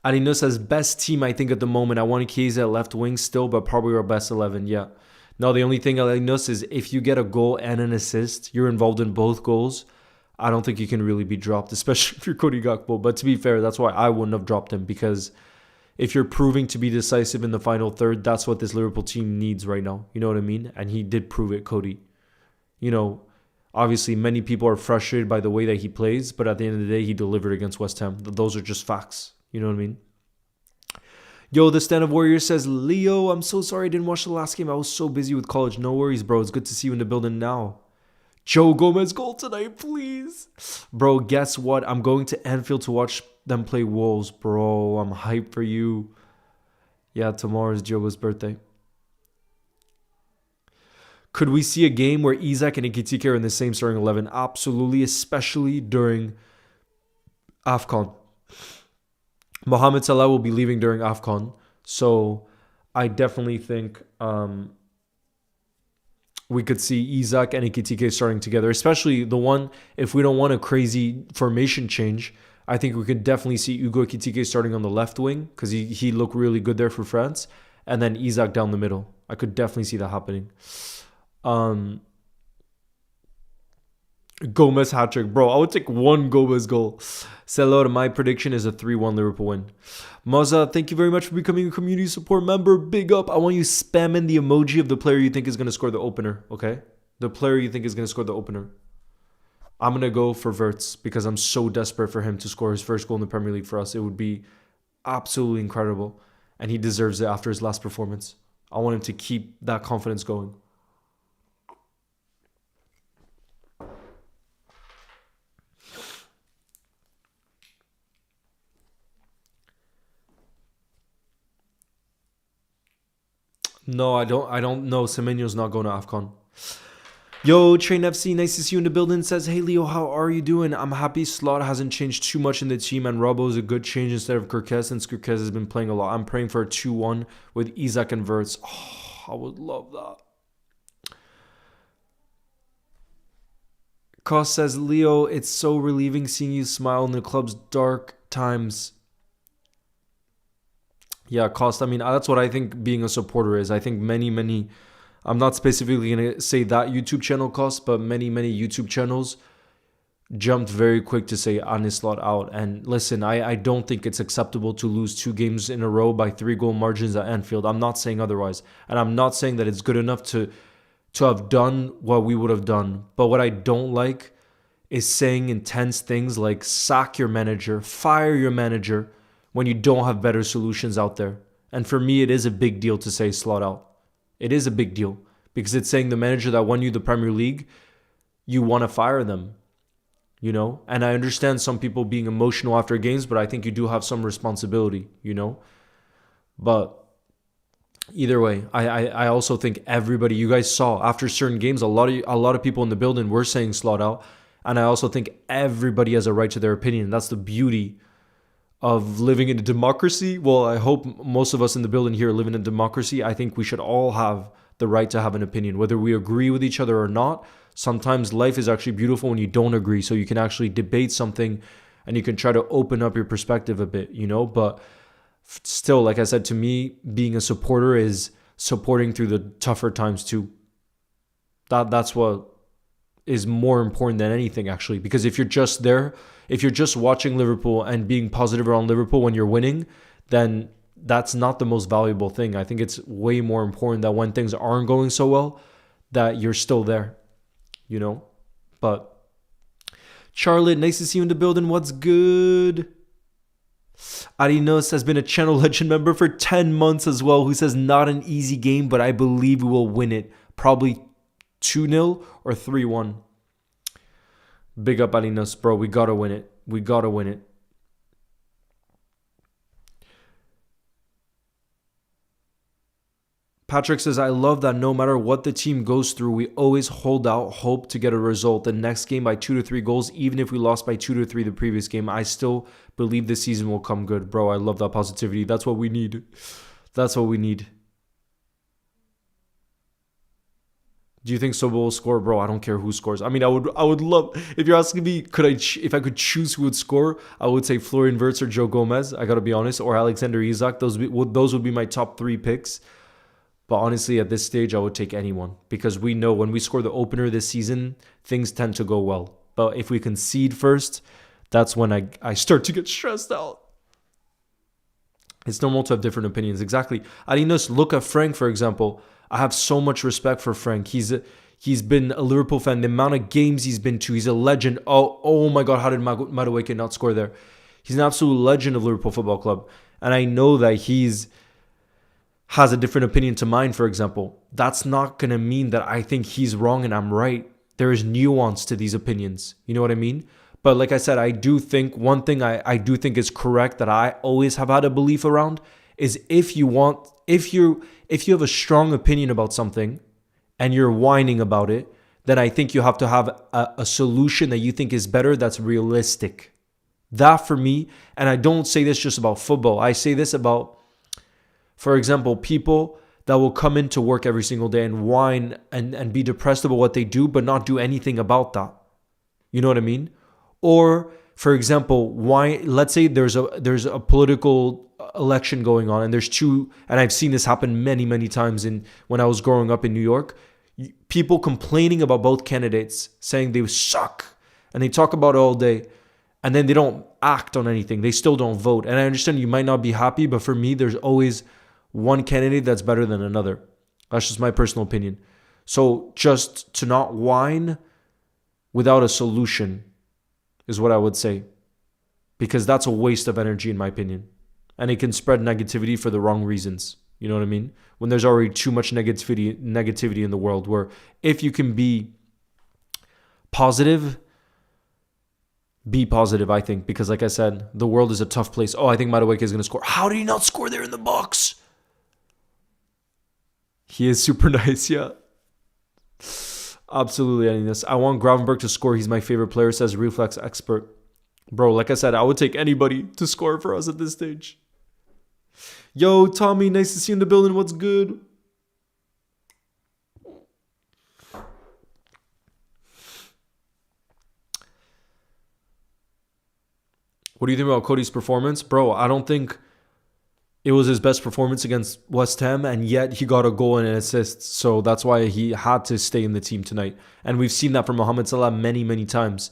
Arino says, best team I think at the moment. I want Chiesa at left wing still, but probably our best 11, yeah. No, the only thing Arino is if you get a goal and an assist, you're involved in both goals. I don't think you can really be dropped, especially if you're Cody Gakpo. But to be fair, that's why I wouldn't have dropped him, because if you're proving to be decisive in the final third, that's what this Liverpool team needs right now. You know what I mean? And he did prove it, Cody. You know, obviously many people are frustrated by the way that he plays, but at the end of the day, he delivered against West Ham. Those are just facts. You know what I mean? Yo, the Stand of Warrior says, Leo, I'm so sorry I didn't watch the last game. I was so busy with college. No worries, bro. It's good to see you in the building now. Joe Gomez goal tonight, please. Bro, guess what? I'm going to Anfield to watch them play Wolves, bro. I'm hyped for you. Yeah, tomorrow is Joe's birthday. Could we see a game where Isak and Ekitike are in the same starting 11? Absolutely, especially during AFCON. Mohamed Salah will be leaving during AFCON. So I definitely think we could see Isak and Ekitike starting together, especially the one, if we don't want a crazy formation change, I think we could definitely see Hugo Ekitike starting on the left wing because he looked really good there for France, and then Isak down the middle. I could definitely see that happening. Gomez hat-trick. Bro, I would take one Gomez goal. Say hello to my prediction is a 3-1 Liverpool win. Maza, thank you very much for becoming a community support member. Big up. I want you spamming the emoji of the player you think is going to score the opener, okay? The player you think is going to score the opener. I'm going to go for Wirtz because I'm so desperate for him to score his first goal in the Premier League for us. It would be absolutely incredible. And he deserves it after his last performance. I want him to keep that confidence going. No, I don't know. Semenyo's not going to AFCON. Yo, Train FC, nice to see you in the building. Says, hey Leo, how are you doing? I'm happy Slot hasn't changed too much in the team and Robbo is a good change instead of Kirkes since Kirkes has been playing a lot. I'm praying for a 2-1 with Isak and Wirtz. Oh, I would love that. Koss says, Leo, it's so relieving seeing you smile in the club's dark times. Yeah, Cost. I mean, that's what I think being a supporter is. I think many, I'm not specifically going to say that YouTube channel, Cost, but many YouTube channels jumped very quick to say Anislot out. And listen, I don't think it's acceptable to lose 2 games in a row by 3-goal margins at Anfield. I'm not saying otherwise. And I'm not saying that it's good enough to have done what we would have done. But what I don't like is saying intense things like sack your manager, fire your manager, when you don't have better solutions out there. And for me, it is a big deal to say Slot out. It is a big deal because it's saying the manager that won you the Premier League, you want to fire them, you know? And I understand some people being emotional after games, but I think you do have some responsibility, you know? But either way, I also think everybody, you guys saw after certain games, a lot of people in the building were saying Slot out. And I also think everybody has a right to their opinion. That's the beauty of living in a democracy. Well, I hope most of us in the building here live in a democracy. I think we should all have the right to have an opinion, whether we agree with each other or not. Sometimes life is actually beautiful when you don't agree, so you can actually debate something and you can try to open up your perspective a bit, you know? But still, like I said, to me, being a supporter is supporting through the tougher times too. That's what is more important than anything, actually, because if you're just there, if you're just watching Liverpool and being positive around Liverpool when you're winning, then that's not the most valuable thing. I think it's way more important that when things aren't going so well, that you're still there, you know? But Charlotte, nice to see you in the building. What's good? Arinos has been a channel legend member for 10 months as well, who says not an easy game, but I believe we will win it. Probably 2-0 or 3-1. Big up Alinas, bro. We gotta win it. We gotta win it. Patrick says, I love that no matter what the team goes through, we always hold out hope to get a result. The next game by 2 to 3 goals, even if we lost by 2 to 3 the previous game, I still believe this season will come good. Bro, I love that positivity. That's what we need. That's what we need. Do you think Sobo will score? Bro, I don't care who scores. I mean, I would love, if you're asking me, if I could choose who would score, I would say Florian Wirtz or Joe Gomez, I gotta be honest, or Alexander Isak. Those would be my top 3 picks. But honestly, at this stage, I would take anyone because we know when we score the opener this season, things tend to go well. But if we concede first, that's when I start to get stressed out. It's normal to have different opinions. Exactly. Arinos, look at Frank, for example. I have so much respect for Frank. He's been a Liverpool fan. The amount of games he's been to, he's a legend. Oh my God, how did Madueke not score there? He's an absolute legend of Liverpool Football Club. And I know that he's has a different opinion to mine, for example, that's not going to mean that I think he's wrong and I'm right. There is nuance to these opinions. You know what I mean? But like I said, I do think one thing I do think is correct that I always have had a belief around is if you have a strong opinion about something and you're whining about it, then I think you have to have a solution that you think is better that's realistic. That for me, and I don't say this just about football. I say this about, for example, people that will come into work every single day and whine and be depressed about what they do, but not do anything about that. You know what I mean? Or, for example, let's say there's a political election going on and there's two, and I've seen this happen many, many times when I was growing up in New York, people complaining about both candidates, saying they suck, and they talk about it all day, and then they don't act on anything. They still don't vote. And I understand you might not be happy, but for me, there's always one candidate that's better than another. That's just my personal opinion. So just to not whine without a solution is what I would say, because that's a waste of energy in my opinion, and it can spread negativity for the wrong reasons. You know what I mean? When there's already too much negativity in the world, where if you can be positive, I think, because like I said, the world is a tough place. Oh, I think Madueke is going to score. How did he not score there in the box? He is super nice, yeah. Absolutely, Anis. I want Gravenberg to score. He's my favorite player, says Reflex Expert. Bro, like I said, I would take anybody to score for us at this stage. Yo, Tommy, nice to see you in the building. What's good? What do you think about Cody's performance? Bro, I don't think it was his best performance against West Ham, and yet he got a goal and an assist. So that's why he had to stay in the team tonight. And we've seen that from Mohamed Salah many, many times.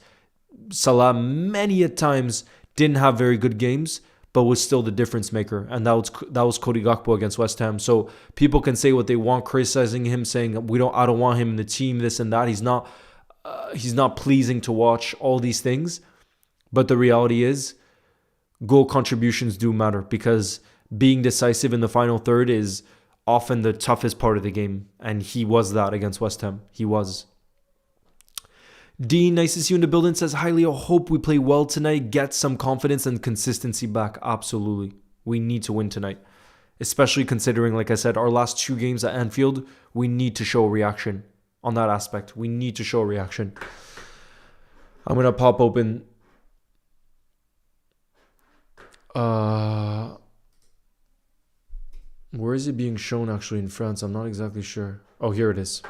Salah many a times didn't have very good games, but was still the difference maker. And that was Cody Gakpo against West Ham. So people can say what they want, criticizing him, saying I don't want him in the team, this and that. He's not pleasing to watch, all these things. But the reality is, goal contributions do matter, because being decisive in the final third is often the toughest part of the game. And he was that against West Ham. He was. Dean, nice to see you in the building, says, hi Leo, hope we play well tonight, get some confidence and consistency back. Absolutely. We need to win tonight. Especially considering, like I said, our last 2 games at Anfield, we need to show a reaction on that aspect. We need to show a reaction. I'm going to pop open... Where is it being shown actually in France? I'm not exactly sure. Oh, here it is.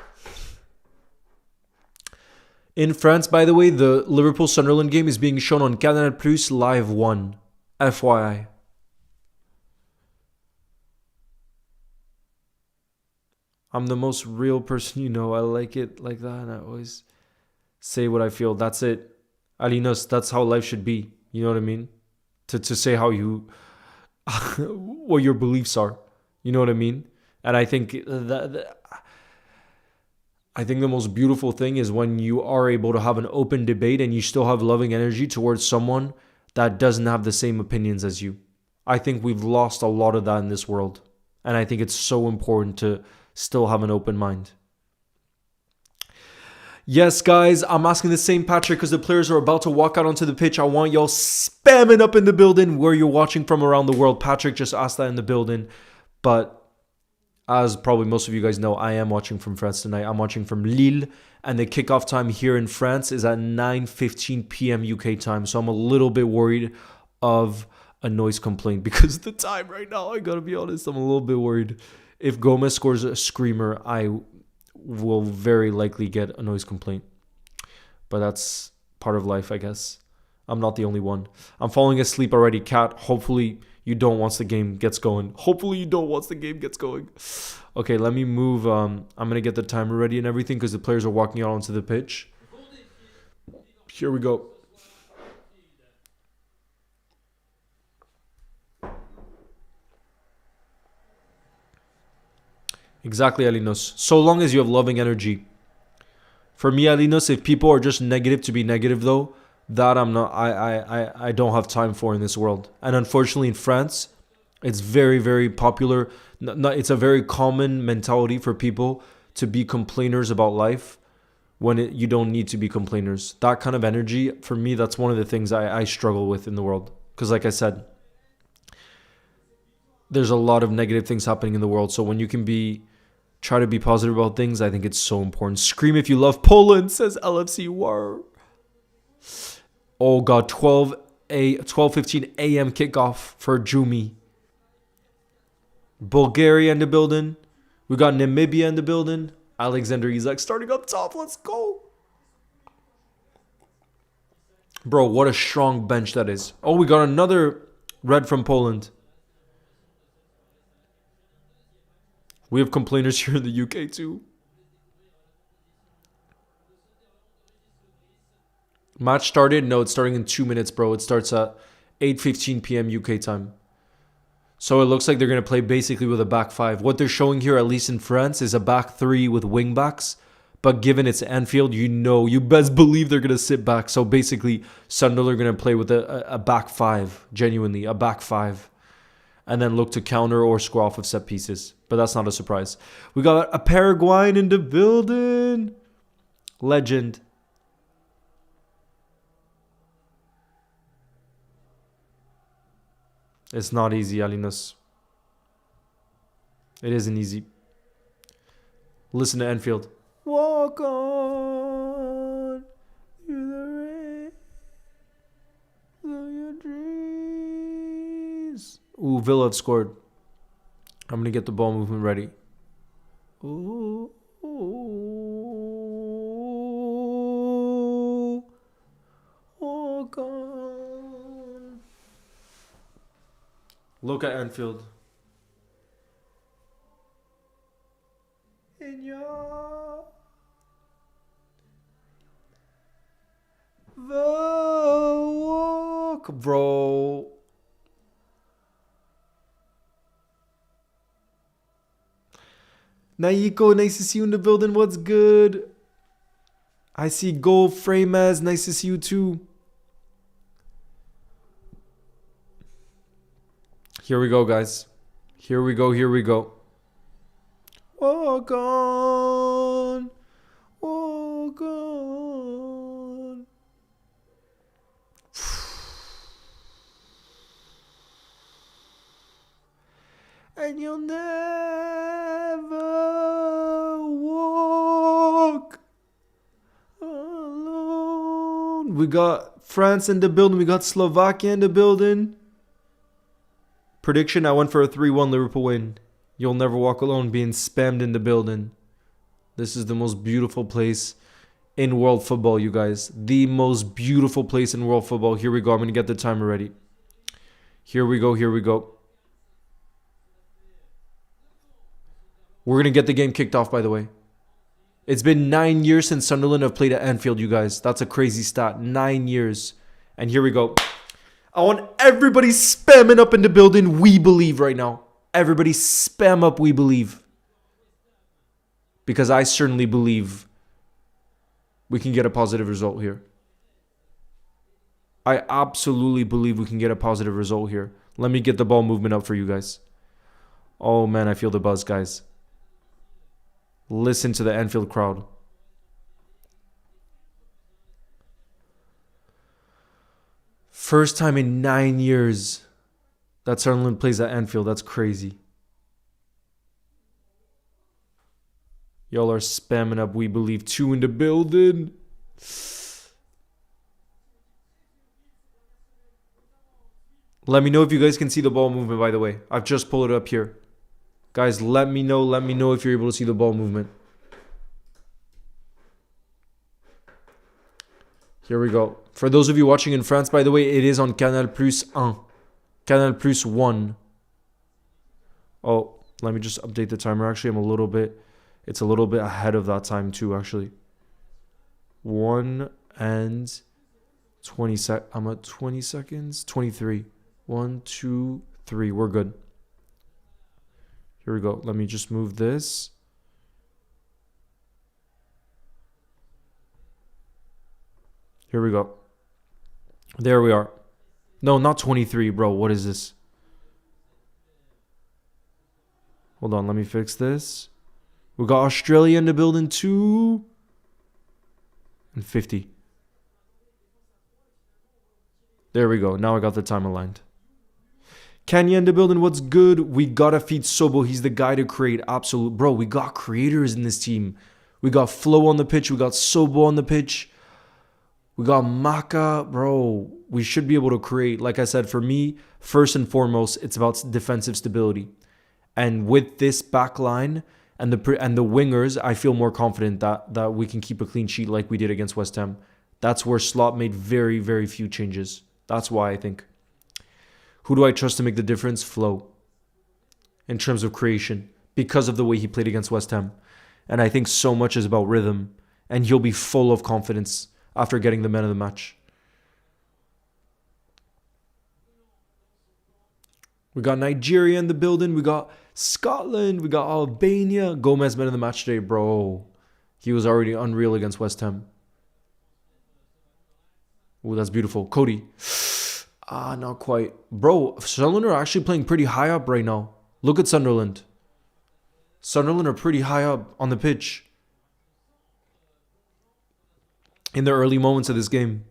In France, by the way, the Liverpool Sunderland game is being shown on Canal Plus Live 1. FYI. I'm the most real person you know. I like it like that, and I always say what I feel. That's it. Alinos, that's how life should be. You know what I mean? To say how you... what your beliefs are. You know what I mean? And I think I think the most beautiful thing is when you are able to have an open debate and you still have loving energy towards someone that doesn't have the same opinions as you. I think we've lost a lot of that in this world. And I think it's so important to still have an open mind. Yes, guys, I'm asking the same, Patrick, because the players are about to walk out onto the pitch. I want y'all spamming up in the building where you're watching from around the world. Patrick just asked that in the building. But as probably most of you guys know, I am watching from France tonight. I'm watching from Lille, and the kickoff time here in France is at 9:15 p.m. UK time. So I'm a little bit worried of a noise complaint because of the time right now. I gotta be honest, I'm a little bit worried. If Gomez scores a screamer, I will very likely get a noise complaint. But that's part of life, I guess. I'm not the only one. I'm falling asleep already, Kat. Hopefully you don't once the game gets going. Okay, let me move. I'm going to get the timer ready and everything because the players are walking out onto the pitch. Here we go. Exactly, Alinos. So long as you have loving energy. For me, Alinos, if people are just negative to be negative, though, that I don't have time for in this world. And unfortunately, in France, It's very, very popular. It's a very common mentality for people to be complainers about life when you don't need to be complainers. That kind of energy, for me, that's one of the things I struggle with in the world. Because like I said, there's a lot of negative things happening in the world. So when you can try to be positive about things, I think it's so important. Scream if you love Poland, says LFC War. Oh God, 12:15 a.m. kickoff for Jumi. Bulgaria in the building. We got Namibia in the building. Alexander Isak starting up top. Let's go. Bro, what a strong bench that is. Oh, we got another red from Poland. We have complainers here in the UK too. Match started? No, it's starting in 2 minutes, bro. It starts at 8:15 p.m. UK time. So it looks like they're going to play basically with a back five. What they're showing here, at least in France, is a back three with wing backs. But given it's Anfield, you best believe they're going to sit back. So basically, Sunderland are going to play with a back five. Genuinely, a back five. And then look to counter or score off of set pieces. But that's not a surprise. We got a Paraguayan in the building. Legend. It's not easy, Alinas. It isn't easy. Listen to Anfield. Walk on through the rain of your dreams. Ooh, Villa have scored. I'm going to get the ball movement ready. Ooh. Walk on. Look at Anfield. In your walk, bro. Naiko, nice to see you in the building. What's good? I see Gold Framez. Nice to see you too. Here we go, guys. Here we go. Walk on. Walk on. And you'll never walk alone. We got France in the building. We got Slovakia in the building. Prediction, I went for a 3-1 Liverpool win. You'll never walk alone, being spammed in the building. This is the most beautiful place in world football, you guys. The most beautiful place in world football. Here we go. I'm going to get the timer ready. Here we go. We're going to get the game kicked off, by the way. It's been 9 years since Sunderland have played at Anfield, you guys. That's a crazy stat. 9 years. And here we go. I want everybody spamming up in the building. We believe right now. Everybody spam up we believe. Because I certainly believe we can get a positive result here. I absolutely believe we can get a positive result here. Let me get the ball movement up for you guys. Oh man, I feel the buzz, guys. Listen to the Anfield crowd. First time in 9 years that Sunderland plays at Anfield. That's crazy. Y'all are spamming up we believe 2 in the building. Let me know if you guys can see the ball movement, by the way. I've just pulled it up here. Guys, let me know if you're able to see the ball movement. Here we go. For those of you watching in France, by the way, it is on Canal Plus 1. Canal Plus 1. Oh, let me just update the timer. Actually, it's a little bit ahead of that time too, actually. 1 and 20 I'm at 20 seconds. 23. 1, 2, 3. We're good. Here we go. Let me just move this. Here we go. There we are. No, not 23, bro. What is this? Hold on, let me fix this. We got Australia in the building too. And 50. There we go. Now I got the time aligned. Kenya in the building. What's good? We gotta feed Sobo. He's the guy to create. Absolute. Bro, we got creators in this team. We got Flo on the pitch. We got Sobo on the pitch. We got Maka. Bro, we should be able to create. Like I said, for me, first and foremost, it's about defensive stability. And with this back line and the wingers, I feel more confident that we can keep a clean sheet like we did against West Ham. That's where Slot made very, very few changes. That's why I think. Who do I trust to make the difference? Flo. In terms of creation. Because of the way he played against West Ham. And I think so much is about rhythm. And he'll be full of confidence after getting the man of the match. We got Nigeria in the building. We got Scotland. We got Albania. Gomez man of the match today, bro. He was already unreal against West Ham. Oh, that's beautiful. Cody. Not quite. Bro, Sunderland are actually playing pretty high up right now. Look at Sunderland. Sunderland are pretty high up on the pitch. In the early moments of this game.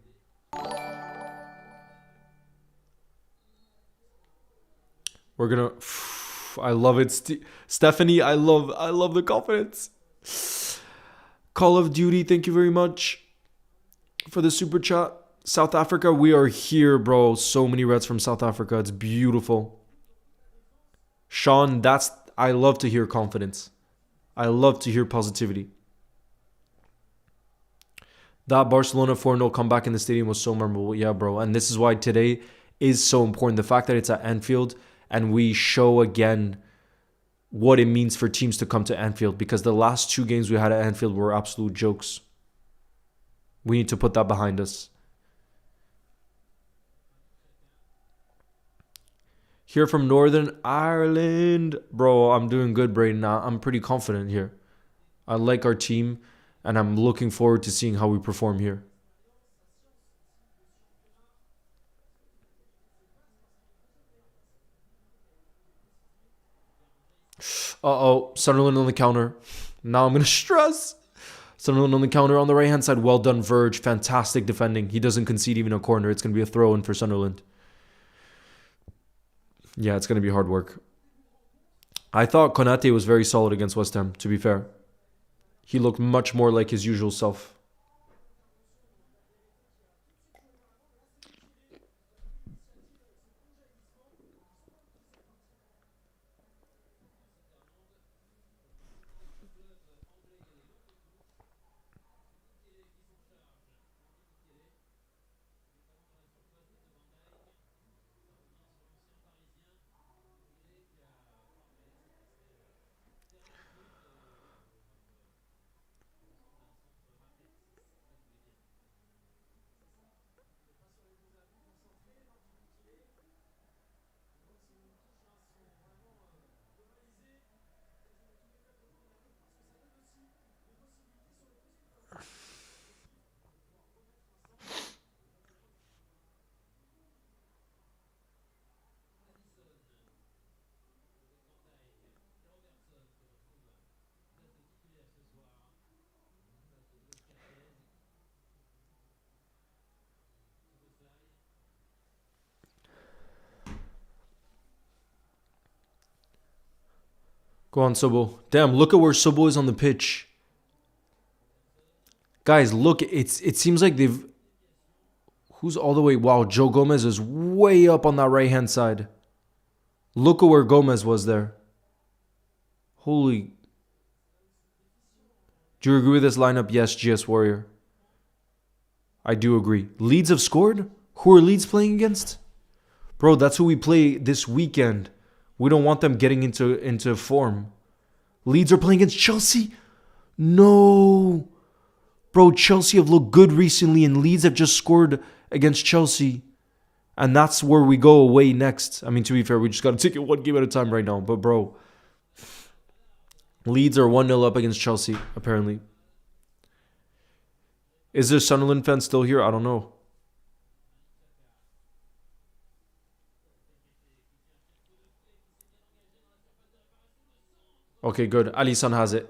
We're gonna... I love it. Stephanie, I love the confidence. Call of Duty, thank you very much for the super chat. South Africa, we are here, bro. So many reds from South Africa. It's beautiful. Sean, I love to hear confidence. I love to hear positivity. That Barcelona 4-0 comeback in the stadium was so memorable. Yeah, bro. And this is why today is so important. The fact that it's at Anfield and we show again what it means for teams to come to Anfield. Because the last 2 games we had at Anfield were absolute jokes. We need to put that behind us. Here from Northern Ireland. Bro, I'm doing good, Braden. I'm pretty confident here. I like our team, and I'm looking forward to seeing how we perform here. Uh-oh, Sunderland on the counter. Now I'm going to stress. Sunderland on the counter on the right-hand side. Well done, Verge. Fantastic defending. He doesn't concede even a corner. It's going to be a throw-in for Sunderland. Yeah, it's going to be hard work. I thought Konate was very solid against West Ham, to be fair. He looked much more like his usual self. Go on, Sobo. Damn, look at where Sobo is on the pitch. Guys, look, it seems like they've... Who's all the way... Wow, Joe Gomez is way up on that right-hand side. Look at where Gomez was there. Holy... Do you agree with this lineup? Yes, GS Warrior. I do agree. Leeds have scored? Who are Leeds playing against? Bro, that's who we play this weekend. We don't want them getting into form. Leeds are playing against Chelsea? No. Bro, Chelsea have looked good recently and Leeds have just scored against Chelsea. And that's where we go away next. I mean, to be fair, we just got to take it one game at a time right now. But bro, Leeds are 1-0 up against Chelsea, apparently. Is there Sunderland fans still here? I don't know. Okay, good. Alisson has it.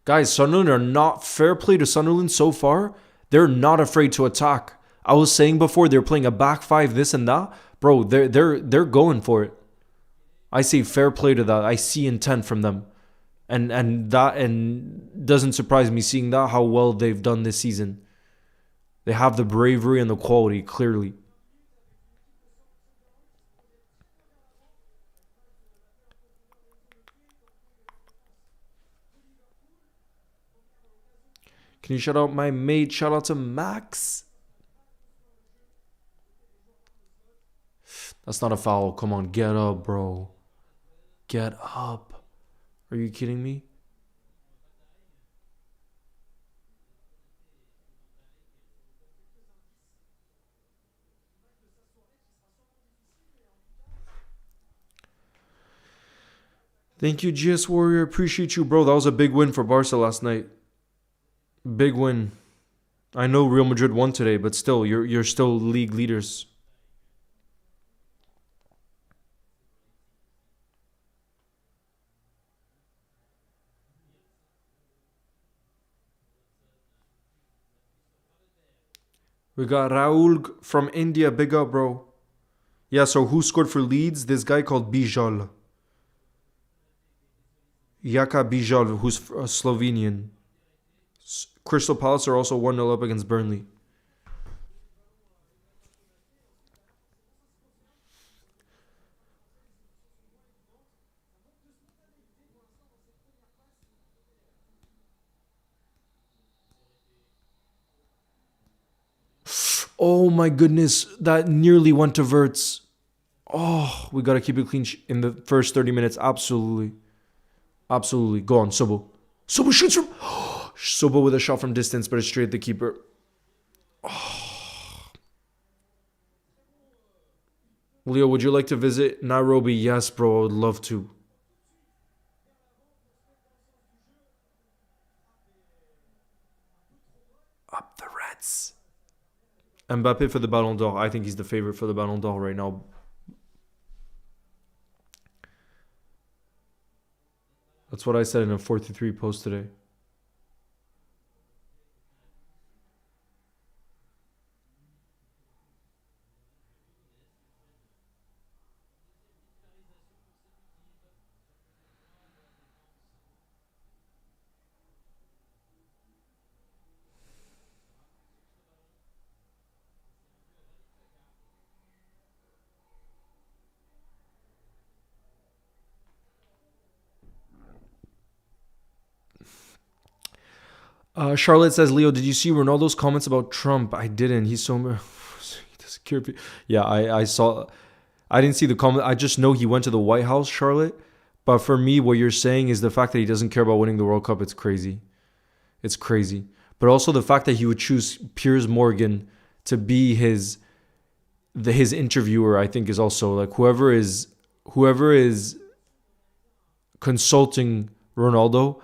Guys, Sunderland are not fair play to Sunderland so far. They're not afraid to attack. I was saying before they're playing a back five, this and that. Bro, they're going for it. I say fair play to that. I see intent from them. And doesn't surprise me seeing that how well they've done this season. They have the bravery and the quality, clearly. Can you shout out my mate? Shout out to Max. That's not a foul. Come on, get up, bro. Get up. Are you kidding me? Thank you, GS Warrior. Appreciate you, bro. That was a big win for Barca last night. Big win. I know Real Madrid won today, but still, you're still league leaders. We got Raul from India. Big up, bro. Yeah, so who scored for Leeds? This guy called Bijol. Jaka Bijol, who's Slovenian. Crystal Palace are also 1-0 up against Burnley. Oh my goodness, that nearly went to Wirtz. Oh, we got to keep it clean in the first 30 minutes. Absolutely. Absolutely. Go on, Sobo. Sobo shoots from... Sobo with a shot from distance, but it's straight at the keeper. Oh. Leo, would you like to visit Nairobi? Yes, bro. I would love to. Up the Reds. Mbappe for the Ballon d'Or. I think he's the favorite for the Ballon d'Or right now. That's what I said in a 43 post today. Charlotte says, Leo, did you see Ronaldo's comments about Trump? I didn't. He's so... Yeah, I saw... I didn't see the comment. I just know he went to the White House, Charlotte. But for me, what you're saying is the fact that he doesn't care about winning the World Cup. It's crazy. It's crazy. But also the fact that he would choose Piers Morgan to be his interviewer, I think is also like whoever is consulting Ronaldo,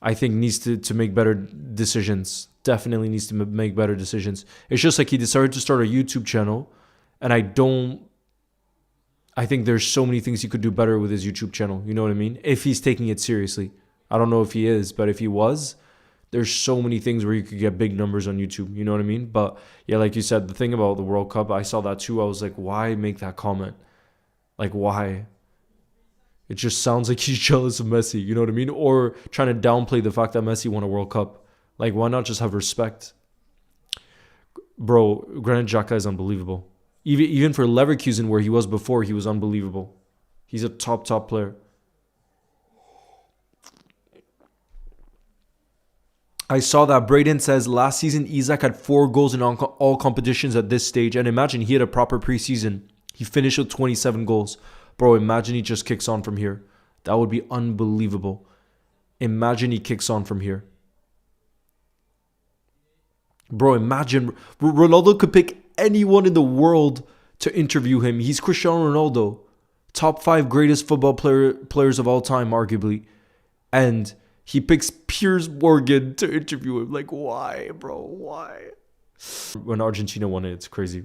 I think needs to make better decisions. Definitely needs to make better decisions. It's just like he decided to start a YouTube channel, and I think there's so many things he could do better with his YouTube channel. You know what I mean? If he's taking it seriously. I don't know if he is, but if he was, there's so many things where you could get big numbers on YouTube. You know what I mean? But yeah, like you said, the thing about the World Cup, I saw that too. I was like, why make that comment? Like, why? It just sounds like he's jealous of Messi, you know what I mean? Or trying to downplay the fact that Messi won a World Cup. Like, why not just have respect? Bro, Granit Xhaka is unbelievable. Even for Leverkusen, where he was before, he was unbelievable. He's a top player. I saw that Braden says last season Isak had 4 goals in all competitions at this stage. And imagine he had a proper preseason. He finished with 27 goals. Bro, imagine he just kicks on from here. That would be unbelievable. Imagine he kicks on from here. Bro, imagine Ronaldo could pick anyone in the world to interview him. He's Cristiano Ronaldo. Top 5 greatest football players of all time, arguably. And he picks Piers Morgan to interview him. Like, why, bro? Why? When Argentina won it, it's crazy.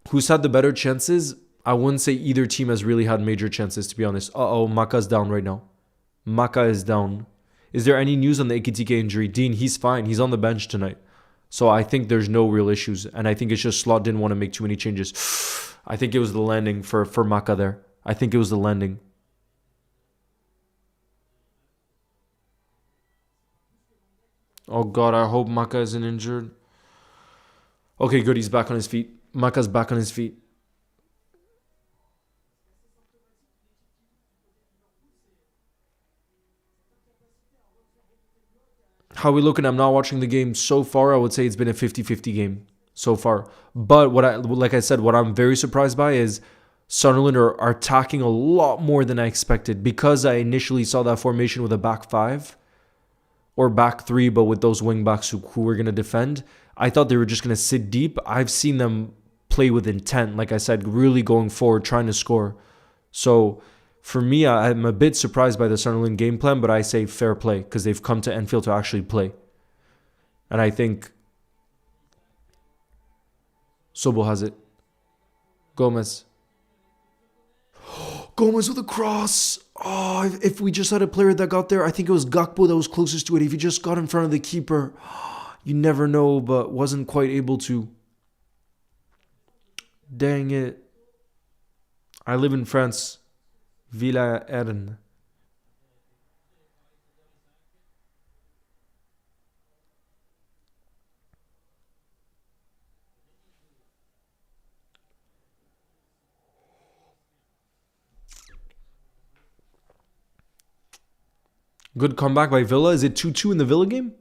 Who's had the better chances? I wouldn't say either team has really had major chances, to be honest. Maka's down right now. Maka is down. Is there any news on the Ekitike injury? Dean, he's fine. He's on the bench tonight. So I think there's no real issues. And I think it's just Slot didn't want to make too many changes. I think it was the landing for Maka there. I think it was the landing. Oh, God, I hope Maka isn't injured. Okay, good. He's back on his feet. Maka's back on his feet. How are we looking? I'm not watching the game. So far, I would say it's been a 50-50 game so far. But like I said, what I'm very surprised by is Sunderland are attacking a lot more than I expected, because I initially saw that formation with a back five or back three, but with those wing backs who were going to defend. I thought they were just going to sit deep. I've seen them play with intent, like I said, really going forward, trying to score. So for me, I'm a bit surprised by the Sunderland game plan, but I say fair play, because they've come to Anfield to actually play. And I think Sobel has it. Gomez. Gomez with a cross. Oh, if we just had a player that got there, I think it was Gakpo that was closest to it. If he just got in front of the keeper, you never know, but wasn't quite able to. Dang it. I live in France. Villa Eren. Good comeback by Villa. Is it 2-2 in the Villa game?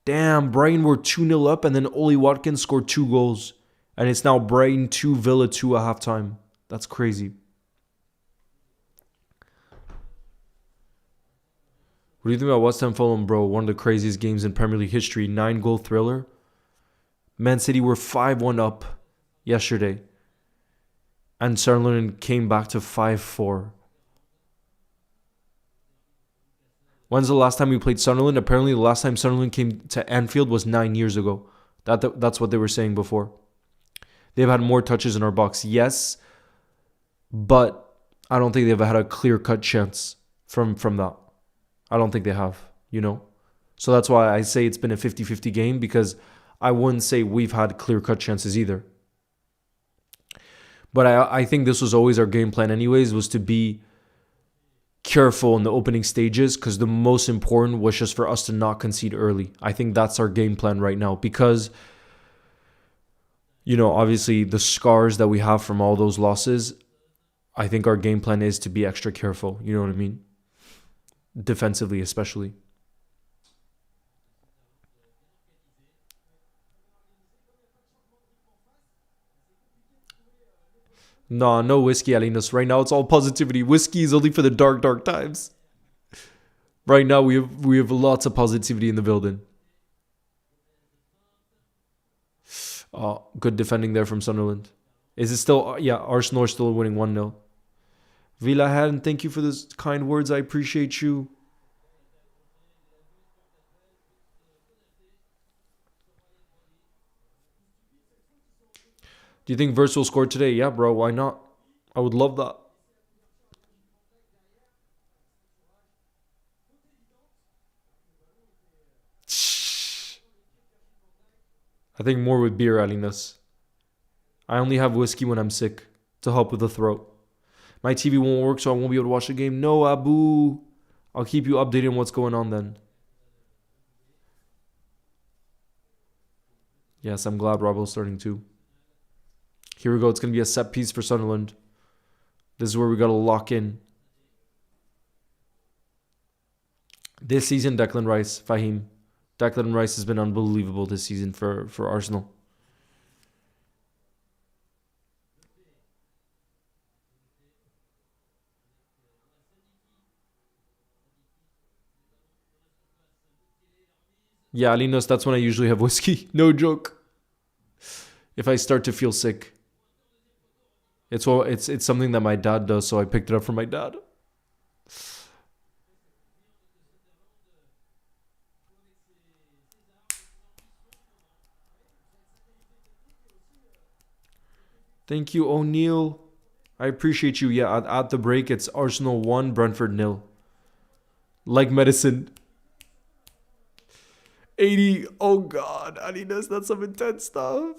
Damn, Brighton were 2-0 up, and then Oli Watkins scored 2 goals. And it's now Brighton 2, Villa 2 at halftime. That's crazy. What do you think about West Ham Fulham, bro? One of the craziest games in Premier League history. 9-goal thriller. Man City were 5-1 up yesterday. And Sunderland came back to 5-4. When's the last time we played Sunderland? Apparently the last time Sunderland came to Anfield was 9 years ago. That's what they were saying before. They've had more touches in our box, yes, but I don't think they've had a clear-cut chance from that. I don't think they have, you know? So that's why I say it's been a 50-50 game, because I wouldn't say we've had clear-cut chances either. But I think this was always our game plan anyways, was to be careful in the opening stages, because the most important was just for us to not concede early. I think that's our game plan right now, because, you know, obviously the scars that we have from all those losses, I think our game plan is to be extra careful. You know what I mean? Defensively, especially. Nah, no whiskey, Alinas. Right now, it's all positivity. Whiskey is only for the dark, dark times. Right now, we have lots of positivity in the building. Good defending there from Sunderland. Is it still... yeah, Arsenal are still winning 1-0. Villa Hadden, thank you for those kind words. I appreciate you. Do you think Wirtz will score today? Yeah, bro. Why not? I would love that. I think more with beer, Alinas. I only have whiskey when I'm sick to help with the throat. My TV won't work, so I won't be able to watch the game. No, Abu. I'll keep you updated on what's going on then. Yes, I'm glad Robbo's starting too. Here we go. It's going to be a set piece for Sunderland. This is where we got to lock in. This season, Declan Rice, Fahim. Declan Rice has been unbelievable this season for Arsenal. Yeah, Alinos, that's when I usually have whiskey. No joke. If I start to feel sick. It's something that my dad does, so I picked it up from my dad. Thank you, O'Neill. I appreciate you. Yeah, at the break, it's Arsenal 1, Brentford 0. Like medicine. 80. Oh, God. Adidas, that's some intense stuff.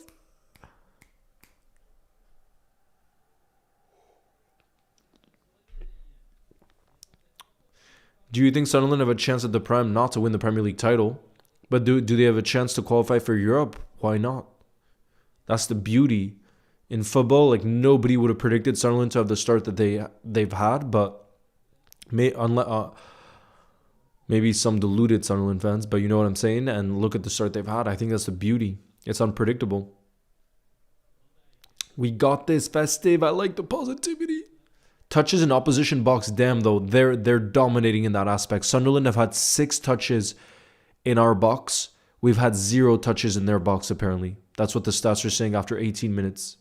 Do you think Sunderland have a chance at the Prem not to win the Premier League title? But do they have a chance to qualify for Europe? Why not? That's the beauty. In football, like nobody would have predicted Sunderland to have the start that they've had, but maybe some deluded Sunderland fans, but you know what I'm saying? And look at the start they've had. I think that's the beauty. It's unpredictable. We got this, Festive. I like the positivity. Touches in opposition box, damn though, they're dominating in that aspect. Sunderland have had 6 touches in our box. We've had 0 touches in their box, apparently. That's what the stats are saying after 18 minutes.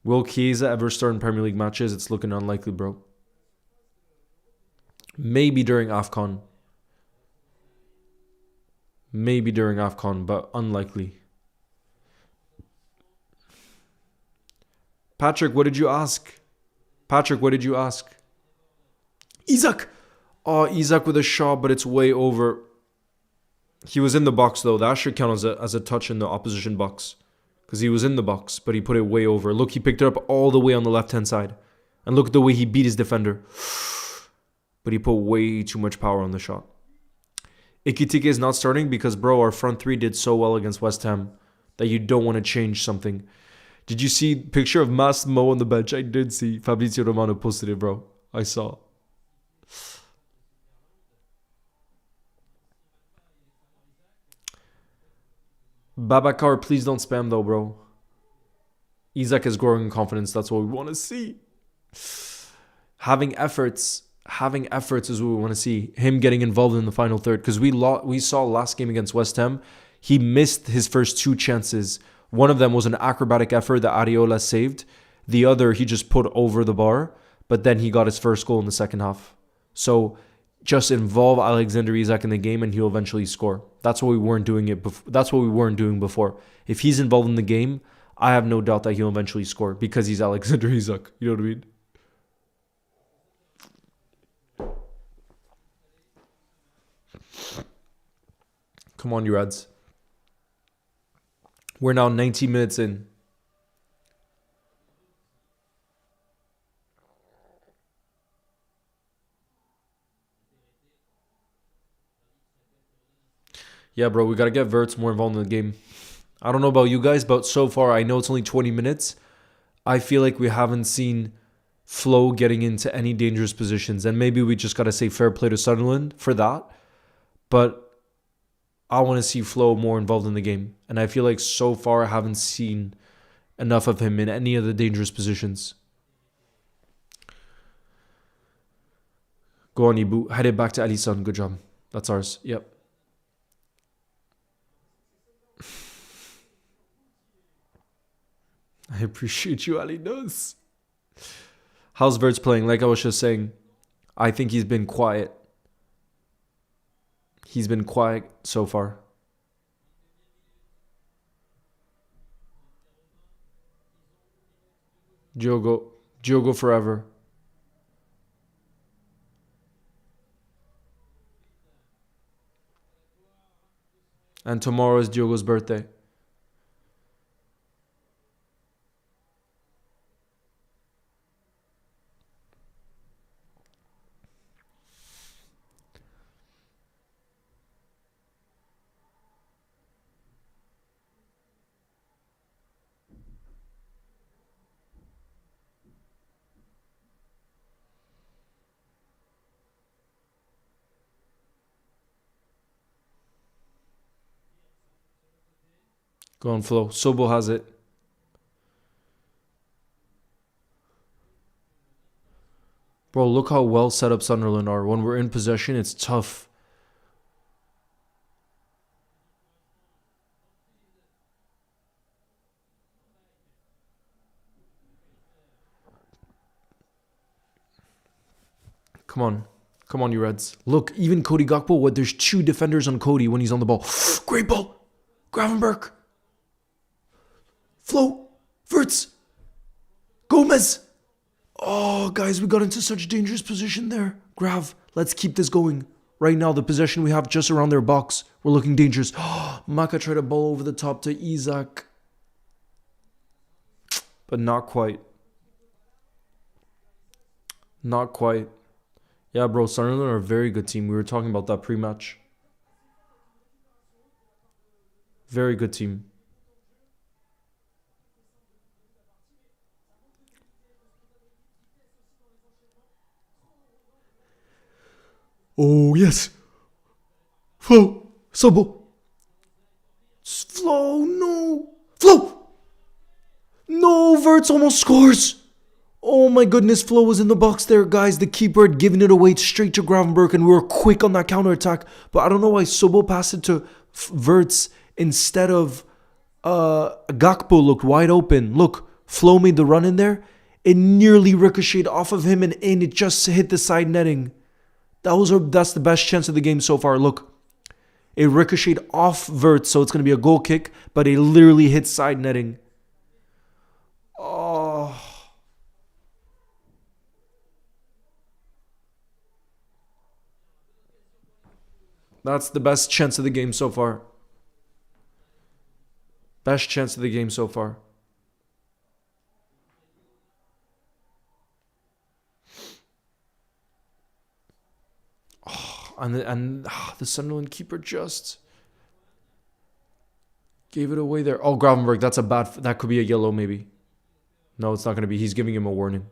Will Chiesa ever start in Premier League matches? It's looking unlikely, bro. Maybe during AFCON. But unlikely. Patrick, what did you ask? Isak! Oh, Isak with a shot, but it's way over. He was in the box, though. That should count as a touch in the opposition box. Because he was in the box, but he put it way over. Look, he picked it up all the way on the left-hand side. And look at the way he beat his defender. But he put way too much power on the shot. Ekitike is not starting because, bro, our front 3 did so well against West Ham that you don't want to change something. Did you see picture of Massimo on the bench? I did see. Fabrizio Romano posted it, bro. I saw. Babacar, please don't spam though, bro. Isak is growing in confidence. That's what we want to see. Having efforts is what we want to see. Him getting involved in the final third. Because we saw last game against West Ham, he missed his first 2 chances. One of them was an acrobatic effort that Areola saved. The other, he just put over the bar. But then he got his first goal in the second half. So just involve Alexander Isak in the game and he'll eventually score. That's what we weren't doing before. If he's involved in the game, I have no doubt that he'll eventually score because he's Alexander Isak. You know what I mean? Come on, you Reds. We're now 19 minutes in. Yeah, bro, we got to get Wirtz more involved in the game. I don't know about you guys, but so far, I know it's only 20 minutes. I feel like we haven't seen Flo getting into any dangerous positions. And maybe we just got to say fair play to Sunderland for that. But I want to see Flo more involved in the game. And I feel like so far, I haven't seen enough of him in any of the dangerous positions. Go on, Ibu. Head it back to Alisson. Good job. That's ours. Yep. I appreciate you, Ali knows. How's Wirtz playing? Like I was just saying, I think he's been quiet. He's been quiet so far. Diogo forever. And tomorrow is Diogo's birthday. Go on, Flo. Sobo has it. Bro, look how well set up Sunderland are. When we're in possession, it's tough. Come on. Come on, you Reds. Look, even Cody Gakpo, there's 2 defenders on Cody when he's on the ball. Great ball. Gravenberg. Flo. Wirtz. Gomez. Oh, guys, we got into such a dangerous position there. Grav, let's keep this going. Right now, the possession we have just around their box. We're looking dangerous. Maka tried a ball over the top to Isak. But not quite. Not quite. Yeah, bro, Sunderland are a very good team. We were talking about that pre-match. Very good team. Oh, yes. Flo. Sobo. Flo, no. Flo. No, Wirtz almost scores. Oh my goodness, Flo was in the box there, guys. The keeper had given it away straight to Gravenberch, and we were quick on that counter-attack. But I don't know why Sobo passed it to Wirtz instead of Gakpo looked wide open. Look, Flo made the run in there. It nearly ricocheted off of him and in. It just hit the side netting. That's the best chance of the game so far. Look, it ricocheted off Wirtz, so it's going to be a goal kick, but it literally hit side netting. Oh. That's the best chance of the game so far. Best chance of the game so far. And the Sunderland keeper just gave it away there. Oh, Gravenberch, that's a bad... That could be a yellow, maybe. No, it's not going to be. He's giving him a warning.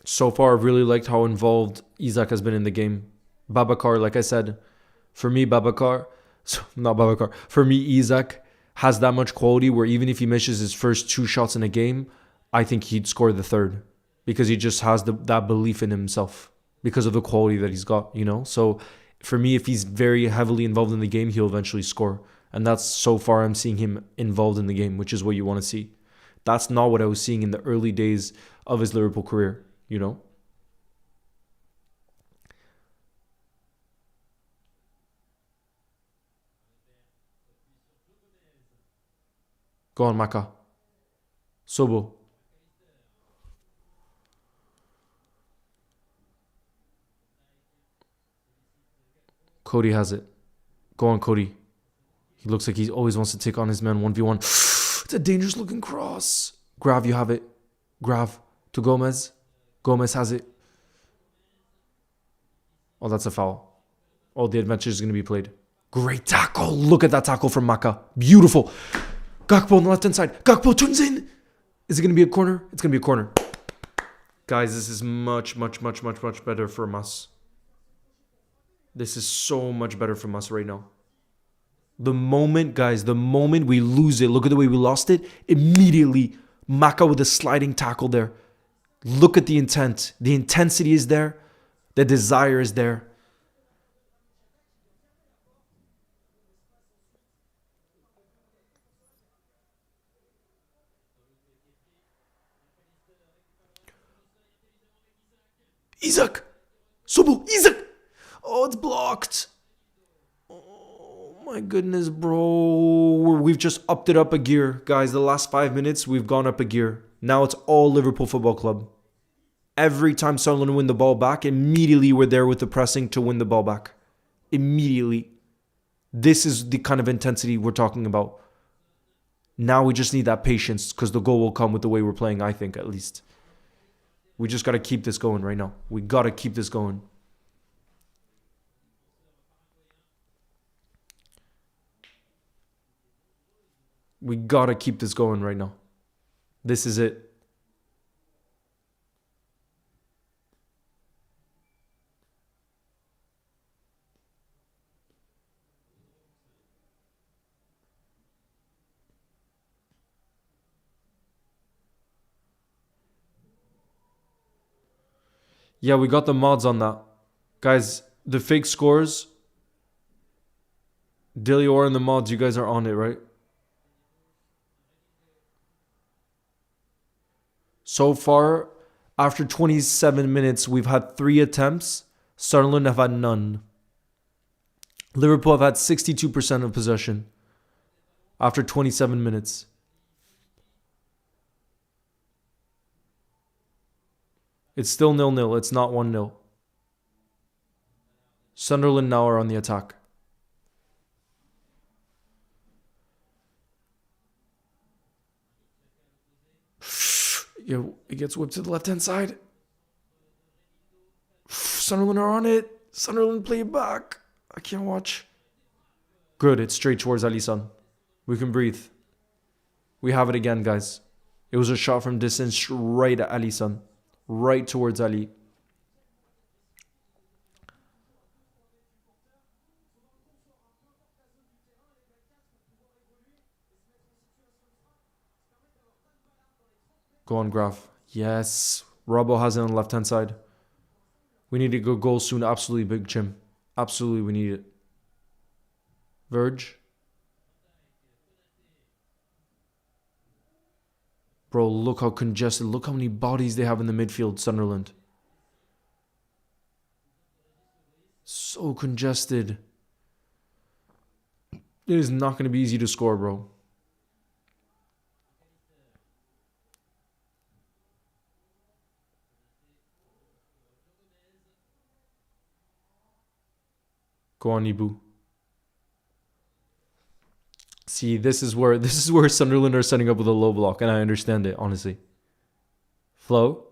So far, I've really liked how involved Isak has been in the game. Babacar, like I said, for me, For me, Isak has that much quality where even if he misses his first 2 shots in a game, I think he'd score the third because he just has that belief in himself because of the quality that he's got, you know? So for me, if he's very heavily involved in the game, he'll eventually score. And that's so far I'm seeing him involved in the game, which is what you want to see. That's not what I was seeing in the early days of his Liverpool career, you know? Go on, Maka. Sobo. Cody has it. Go on, Cody. He looks like he always wants to take on his man 1v1. It's a dangerous looking cross. Grav, you have it. Grav to Gomez. Gomez has it. Oh, that's a foul. Oh, the advantage is going to be played. Great tackle. Look at that tackle from Maka. Beautiful. Gakpo on the left-hand side. Gakpo turns in. Is it going to be a corner? It's going to be a corner. Guys, this is much better from us. This is so much better from us right now. The moment we lose it, look at the way we lost it, immediately Maka with a sliding tackle there. Look at the intent. The intensity is there. The desire is there. Isak! Sobo! Isak! Oh, it's blocked. Oh my goodness, bro. We've just upped it up a gear. Guys, the last 5 minutes, we've gone up a gear. Now it's all Liverpool Football Club. Every time Sunderland win the ball back, immediately we're there with the pressing to win the ball back. Immediately. This is the kind of intensity we're talking about. Now we just need that patience because the goal will come with the way we're playing, I think, at least. We just got to keep this going right now. We got to keep this going. We got to keep this going right now. This is it. Yeah, we got the mods on that. Guys, the fake scores. Dilior and the mods, you guys are on it, right? So far, after 27 minutes, we've had 3 attempts. Sunderland have had none. Liverpool have had 62% of possession after 27 minutes. It's still 0-0. It's not 1-0. Sunderland now are on the attack. It gets whipped to the left-hand side. Sunderland are on it. Sunderland play it back. I can't watch. Good. It's straight towards Alisson. We can breathe. We have it again, guys. It was a shot from distance right at Alisson. Right towards Ali. Go on, Graf. Yes. Robbo has it on the left-hand side. We need a good goal soon. Absolutely, Big Chim. Absolutely, we need it. Verge. Bro, look how congested. Look how many bodies they have in the midfield, Sunderland. So congested. It is not going to be easy to score, bro. Go on, Ibu. See, this is where Sunderland are setting up with a low block, and I understand it, honestly. Flo.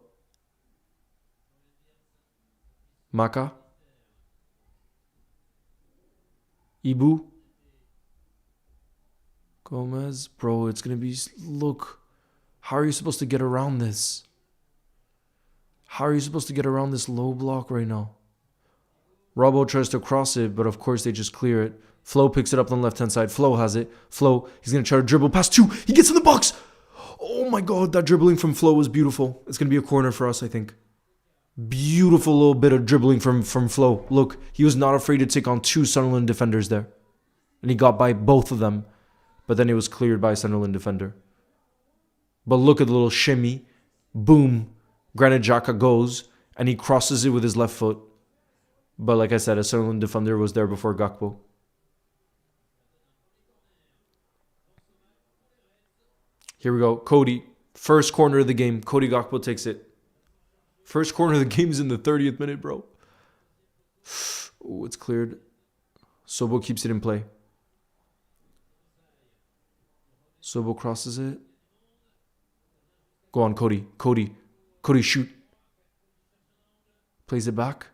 Maka. Ibu. Gomez. Bro, it's going to be... Look. How are you supposed to get around this? How are you supposed to get around this low block right now? Robbo tries to cross it, but of course they just clear it. Flo picks it up on the left-hand side. Flo has it. Flo, he's going to try to dribble past two. He gets in the box. Oh my God, that dribbling from Flo was beautiful. It's going to be a corner for us, I think. Beautiful little bit of dribbling from Flo. Look, he was not afraid to take on two Sunderland defenders there. And he got by both of them. But then it was cleared by a Sunderland defender. But look at the little shimmy. Boom. Granit Xhaka goes. And he crosses it with his left foot. But like I said, a Sunderland defender was there before Gakpo. Here we go. Cody. First corner of the game. Cody Gakpo takes it. First corner of the game is in the 30th minute, bro. Oh, it's cleared. Sobo keeps it in play. Sobo crosses it. Go on, Cody. Cody, shoot. Plays it back.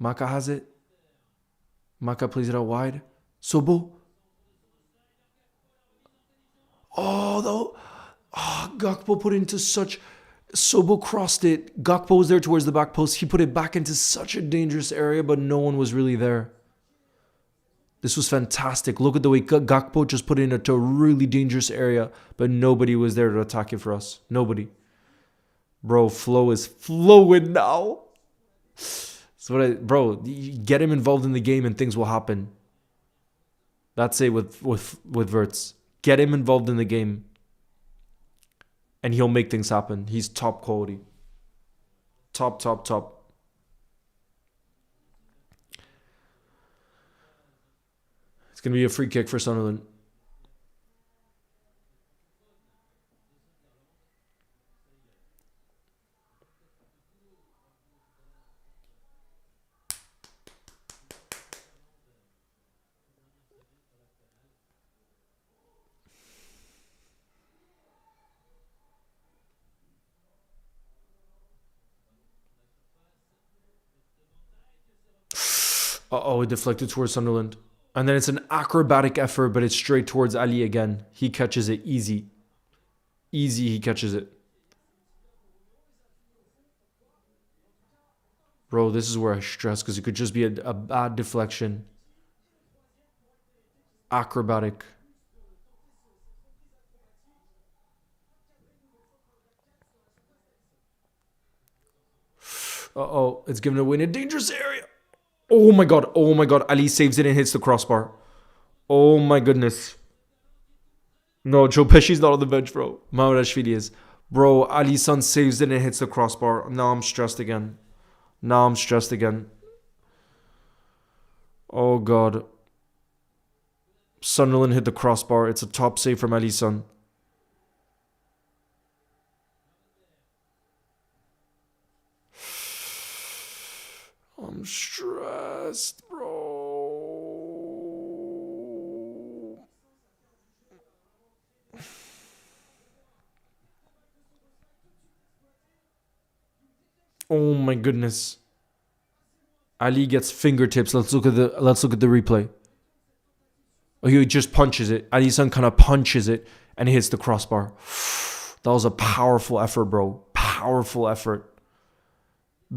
Maka has it. Maka plays it out wide. Sobo. Gakpo put it into such... Sobo crossed it. Gakpo was there towards the back post. He put it back into such a dangerous area, but no one was really there. This was fantastic. Look at the way Gakpo just put it into a really dangerous area, but nobody was there to attack it for us. Nobody. Bro, Flo is flowing now. Bro, get him involved in the game and things will happen. That's it with Wirtz. Get him involved in the game and he'll make things happen. He's top quality. Top. It's going to be a free kick for Sunderland. It deflected towards Sunderland. And then it's an acrobatic effort, but it's straight towards Ali again. He catches it easy. He catches it. Bro, this is where I stress, because it could just be a bad deflection. Acrobatic. It's given away in a dangerous area. Oh my god. Ali saves it and hits the crossbar. Oh my goodness. No, Joe Pesci's not on the bench, bro. Mamadashvili is. Bro, Alisson saves it and hits the crossbar. Now I'm stressed again. Oh, God. Sunderland hit the crossbar. It's a top save from Alisson. I'm stressed, bro. Oh my goodness. Ali gets fingertips. Let's look at the replay. Oh, he just punches it. Alisson kind of punches it and hits the crossbar. That was a powerful effort, bro. Powerful effort.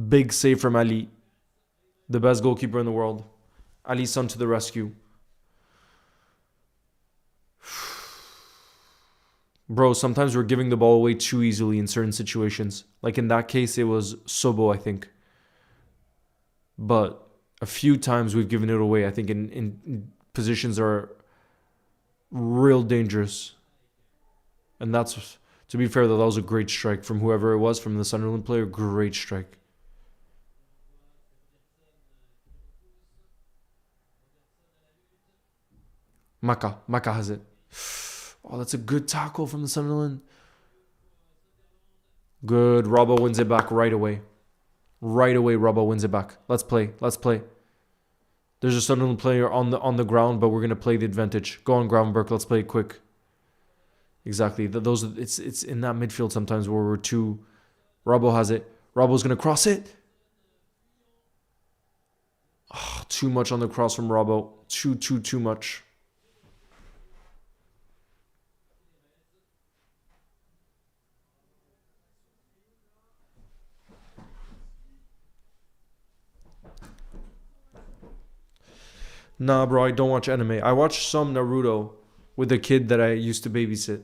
Big save from Ali. The best goalkeeper in the world. Alisson to the rescue. Bro, sometimes we're giving the ball away too easily in certain situations. Like in that case, it was Sobo, I think. But a few times we've given it away, I think, in positions that are real dangerous. And that's, to be fair, though, that was a great strike from whoever it was, from the Sunderland player. Great strike. Maka has it. Oh, that's a good tackle from the Sunderland. Good. Robbo wins it back right away. Right away, Robbo wins it back. Let's play. There's a Sunderland player on the ground, but we're gonna play the advantage. Go on, Gravenberg. Let's play it quick. Exactly. It's in that midfield sometimes where we're too. Robbo has it. Robbo's gonna cross it. Oh, too much on the cross from Robbo. Too much. Nah, bro, I don't watch anime. I watch some Naruto with a kid that I used to babysit,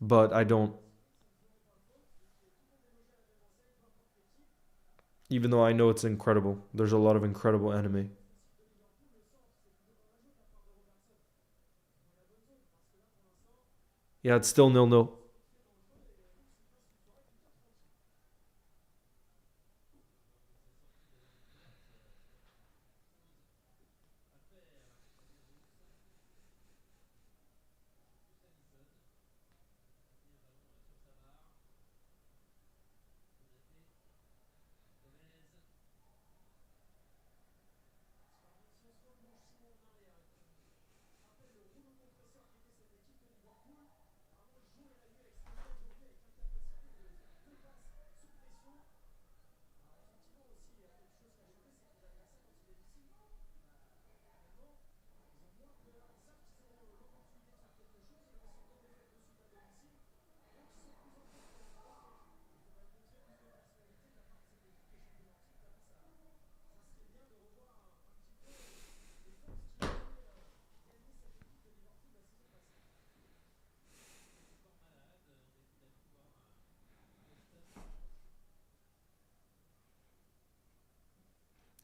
but I don't. Even though I know it's incredible. There's a lot of incredible anime. Yeah, it's still 0-0.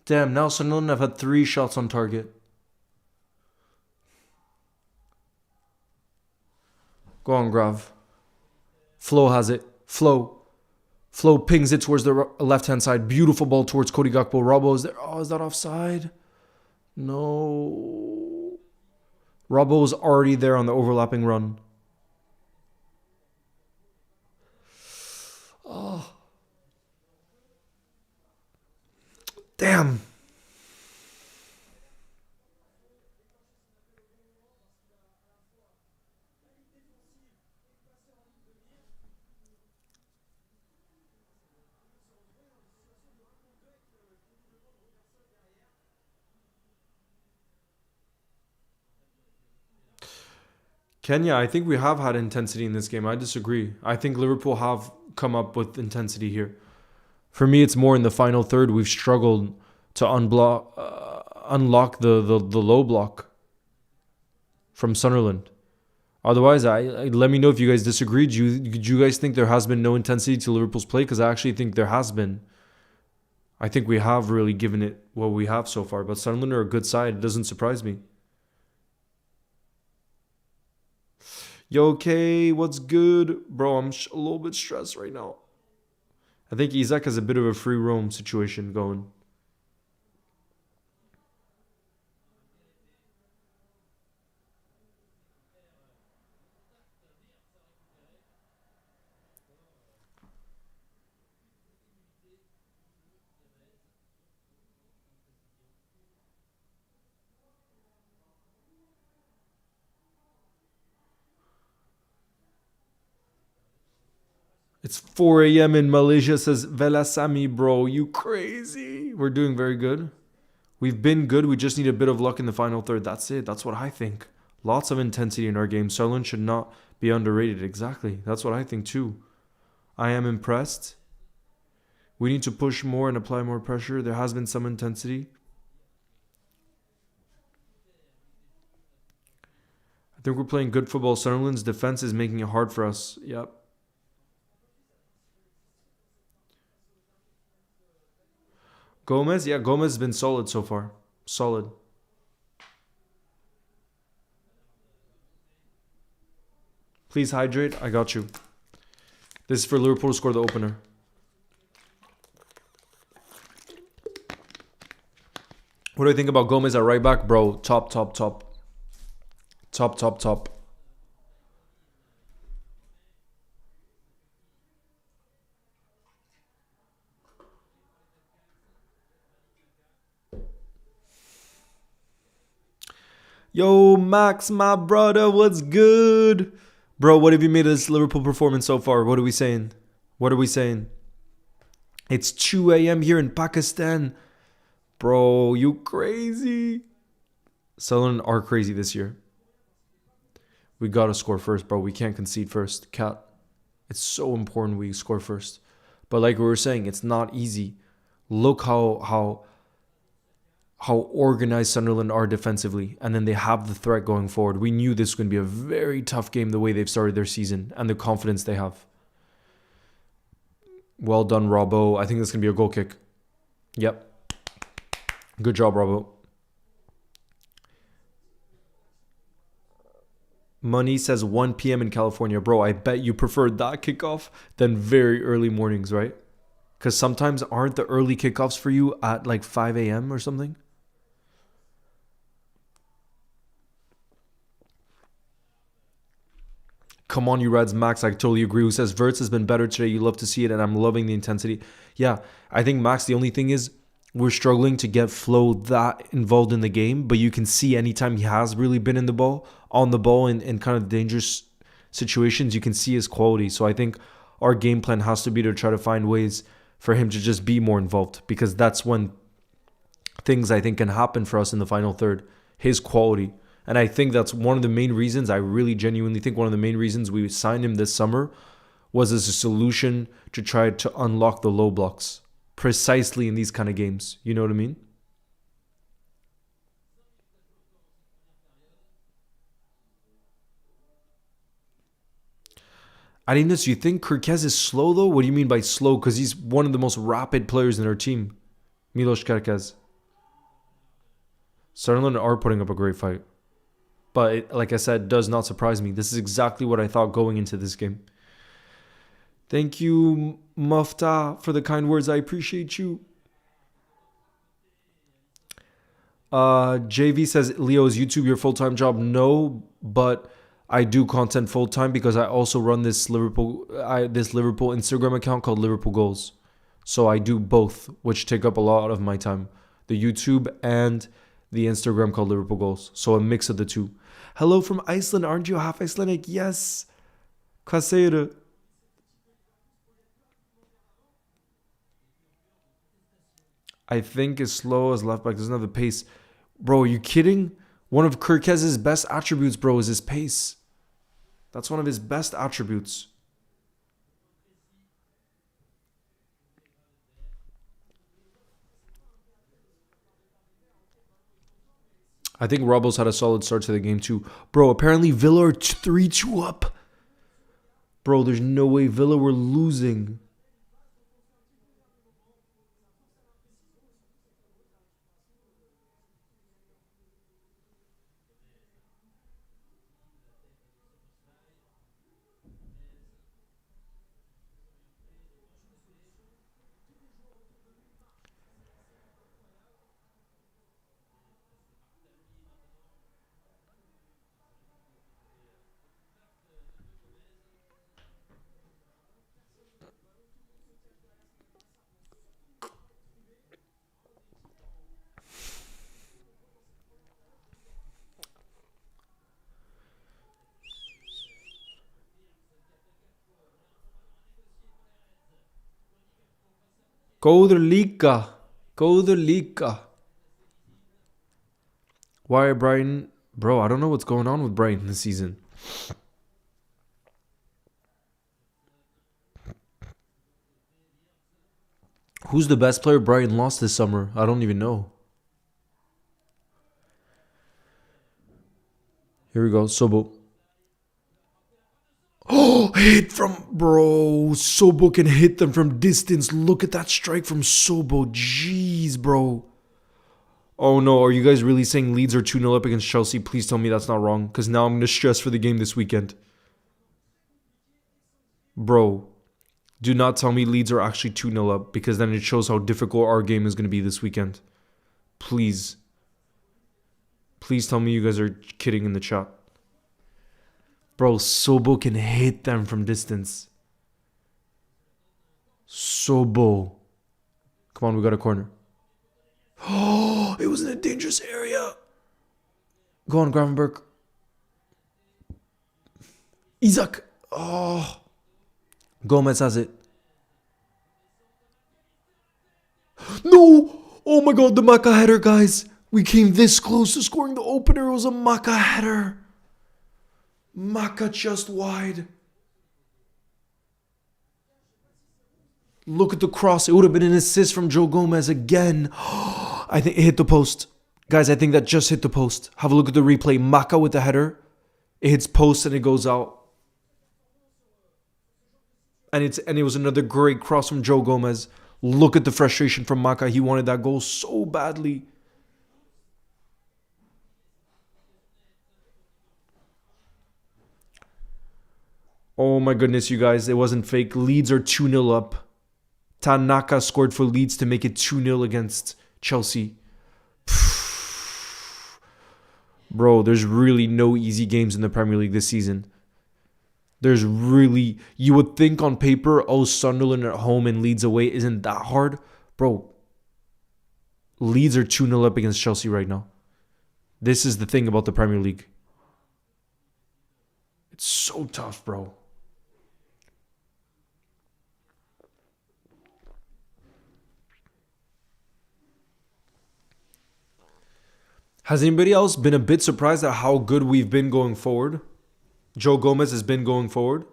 Damn, now Sunderland have had 3 shots on target. Go on, Grav. Flo has it. Flo pings it towards the left-hand side. Beautiful ball towards Cody Gakpo. Robbo is there. Oh, is that offside? No. Robbo is already there on the overlapping run. Oh. Damn. Kenya, I think we have had intensity in this game. I disagree. I think Liverpool have come up with intensity here. For me, it's more in the final third. We've struggled to unlock the low block from Sunderland. Otherwise, let me know if you guys disagree. Do you guys think there has been no intensity to Liverpool's play? Because I actually think there has been. I think we have really given it what we have so far. But Sunderland are a good side. It doesn't surprise me. Yo, okay, what's good? Bro, I'm a little bit stressed right now. I think Isaac has a bit of a free roam situation going. It's 4 a.m. in Malaysia, says Velasami, bro. You crazy. We're doing very good. We've been good. We just need a bit of luck in the final third. That's it. That's what I think. Lots of intensity in our game. Sunderland should not be underrated. Exactly. That's what I think too. I am impressed. We need to push more and apply more pressure. There has been some intensity. I think we're playing good football. Sunderland's defense is making it hard for us. Yep. Gomez? Yeah, Gomez has been solid so far. Solid. Please hydrate. I got you. This is for Liverpool to score the opener. What do I think about Gomez at right back? Bro, top, top, top. Top, top, top. Yo, Max, my brother, what's good? Bro, what have you made of this Liverpool performance so far? What are we saying? What are we saying? It's 2 a.m. here in Pakistan. Bro, you crazy. Sunderland are crazy this year. We gotta score first, bro. We can't concede first. Cat. It's so important we score first. But like we were saying, it's not easy. Look how organized Sunderland are defensively, and then they have the threat going forward. We knew this was going to be a very tough game the way they've started their season and the confidence they have. Well done, Robbo. I think this is going to be a goal kick. Yep. Good job, Robbo. Money says 1 p.m. in California. Bro, I bet you prefer that kickoff than very early mornings, right? Because sometimes aren't the early kickoffs for you at like 5 a.m. or something? Come on, you Reds, Max. I totally agree. Who says Wirtz has been better today? You love to see it, and I'm loving the intensity. Yeah, I think, Max, the only thing is we're struggling to get Flo that involved in the game, but you can see anytime he has really been on the ball in kind of dangerous situations, you can see his quality. So I think our game plan has to be to try to find ways for him to just be more involved, because that's when things I think can happen for us in the final third. His quality. And I think that's one of the main reasons, I really genuinely think one of the main reasons we signed him this summer was as a solution to try to unlock the low blocks precisely in these kind of games. You know what I mean? Arenas, you think Kirkez is slow though? What do you mean by slow? Because he's one of the most rapid players in our team. Milos Kerkez. Sunderland are putting up a great fight. But like I said, does not surprise me. This is exactly what I thought going into this game. Thank you, Mufta, for the kind words. I appreciate you. JV says, Leo, is YouTube your full-time job? No, but I do content full-time because I also run this Liverpool Instagram account called Liverpool Goals. So I do both, which take up a lot of my time. The YouTube and the Instagram called Liverpool Goals. So a mix of the two. Hello from Iceland. Aren't you half Icelandic? Yes. Kaseira. I think as slow as left back doesn't have the pace. Bro, are you kidding? One of Kirkez's best attributes, bro, is his pace. That's one of his best attributes. I think Robbo's had a solid start to the game too. Bro, apparently Villa are 3-2 up. Bro, there's no way Villa were losing. Go the Liga. Go the Liga. Why are Brighton... Bro, I don't know what's going on with Brighton this season. Who's the best player Brighton lost this summer? I don't even know. Here we go. Sobo. Oh, hit from... Bro, Sobo can hit them from distance. Look at that strike from Sobo. Jeez, bro. Oh, no. Are you guys really saying Leeds are 2-0 up against Chelsea? Please tell me that's not wrong. Because now I'm going to stress for the game this weekend. Bro, do not tell me Leeds are actually 2-0 up. Because then it shows how difficult our game is going to be this weekend. Please. Please tell me you guys are kidding in the chat. Bro, Sobo can hit them from distance. Sobo. Come on, we got a corner. Oh, it was in a dangerous area. Go on, Gravenberg. Isaac. Oh. Gomez has it. No. Oh my god, the Maka header, guys. We came this close to scoring the opener. It was a Maka header. Maka just wide. Look at the cross. It would have been an assist from Joe Gomez again. I think it hit the post. Guys, I think that just hit the post. Have a look at the replay. Maka with the header. It hits post and it goes out. And it was another great cross from Joe Gomez. Look at the frustration from Maka. He wanted that goal so badly. Oh my goodness, you guys. It wasn't fake. Leeds are 2-0 up. Tanaka scored for Leeds to make it 2-0 against Chelsea. Bro, there's really no easy games in the Premier League this season. There's really... You would think on paper, oh, Sunderland at home and Leeds away isn't that hard. Bro, Leeds are 2-0 up against Chelsea right now. This is the thing about the Premier League. It's so tough, bro. Has anybody else been a bit surprised at how good we've been going forward? Joe Gomez has been going forward.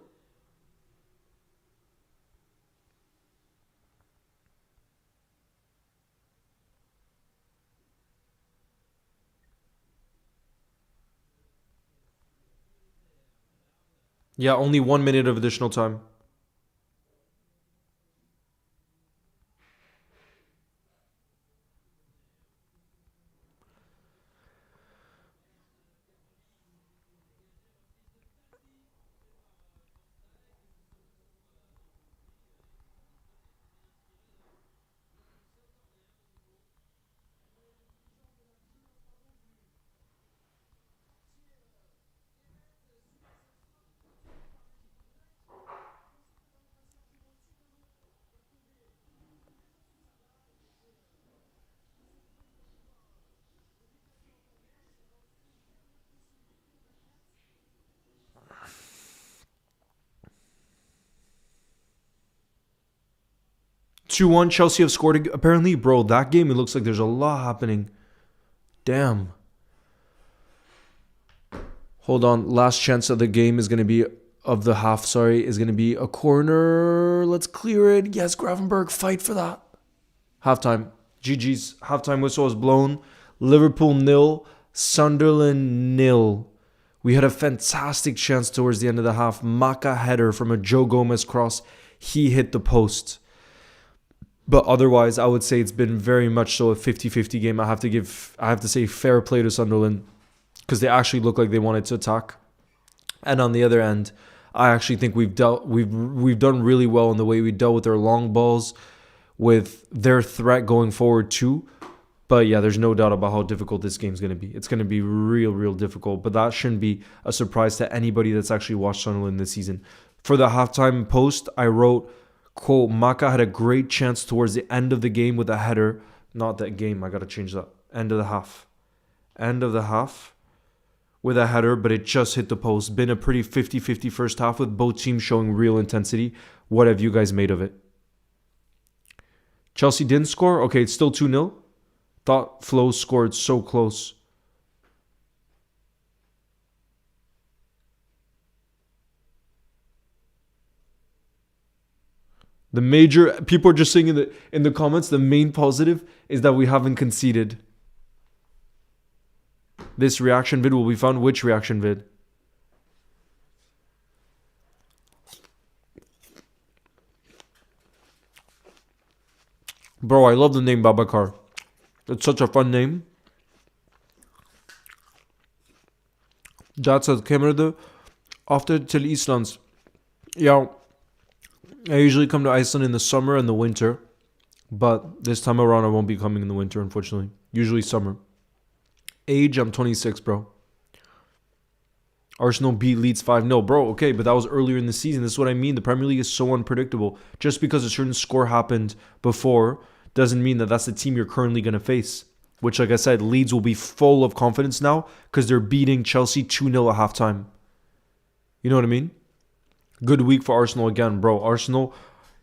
Yeah, only 1 minute of additional time. Two-one, Chelsea have scored. Apparently, bro, that game, it looks like there's a lot happening. Damn. Hold on. Last chance of the game is going to be, of the half, sorry, is going to be a corner. Let's clear it. Yes, Gravenberg, fight for that. Halftime. GG's. Halftime whistle is blown. Liverpool 0, Sunderland 0. We had a fantastic chance towards the end of the half. Maka header from a Joe Gomez cross. He hit the post. But otherwise, I would say it's been very much so a 50-50 game. I have to say fair play to Sunderland because they actually look like they wanted to attack. And on the other end, I actually think we've done really well in the way we dealt with their long balls, with their threat going forward too. But yeah, there's no doubt about how difficult this game's going to be. It's going to be real difficult. But that shouldn't be a surprise to anybody that's actually watched Sunderland this season. For the halftime post, I wrote, quote, Maka had a great chance towards the end of the game with a header. Not that game, I got to change that. End of the half. End of the half with a header, but it just hit the post. Been a pretty 50-50 first half with both teams showing real intensity. What have you guys made of it? Chelsea didn't score? Okay, it's still 2-0. Thought Flo scored so close. The major people are just saying in the comments, the main positive is that we haven't conceded. This reaction vid will be fun. Which reaction vid? Bro, I love the name Babacar. It's such a fun name. That's a camera after till Iceland. Yeah, I usually come to Iceland in the summer and the winter, but this time around I won't be coming in the winter, unfortunately. Usually summer. Age, I'm 26, bro. Arsenal beat Leeds 5-0. Bro, okay, but that was earlier in the season. This is what I mean. The Premier League is so unpredictable. Just because a certain score happened before doesn't mean that that's the team you're currently going to face. Which, like I said, Leeds will be full of confidence now because they're beating Chelsea 2-0 at halftime. You know what I mean? Good week for Arsenal again, bro. Arsenal,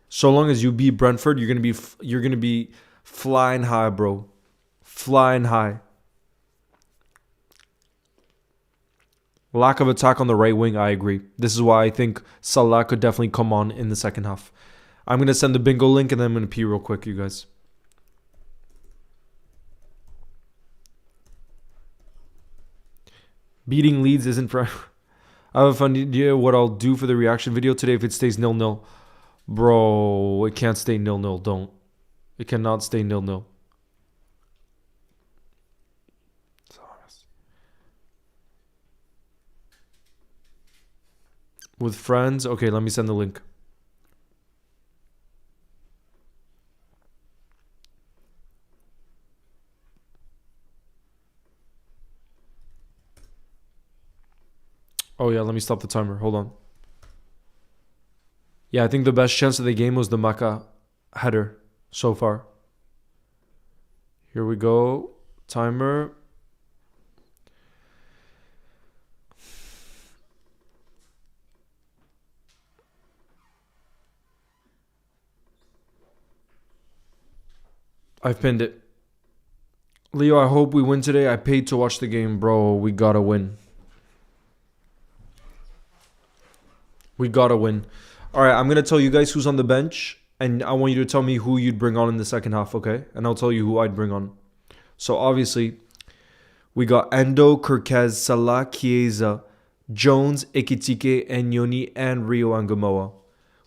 so long as you beat Brentford, you're gonna be flying high, bro. Flying high. Lack of attack on the right wing, I agree. This is why I think Salah could definitely come on in the second half. I'm gonna send the bingo link and then I'm gonna pee real quick, you guys. Beating Leeds isn't for... I have a fun idea what I'll do for the reaction video today if it stays 0-0. Bro, it can't stay 0-0. Don't. It cannot stay 0-0. With friends? Okay, let me send the link. Oh yeah, let me stop the timer. Hold on. Yeah, I think the best chance of the game was the Maka header so far. Here we go. Timer. I've pinned it. Leo, I hope we win today. I paid to watch the game, bro. We gotta win. We gotta win. All right, I'm going to tell you guys who's on the bench, and I want you to tell me who you'd bring on in the second half, okay? And I'll tell you who I'd bring on. So, obviously, we got Endo, Kirkez, Salah, Chiesa, Jones, Ekitike, Enyoni, and Rio Angumoa.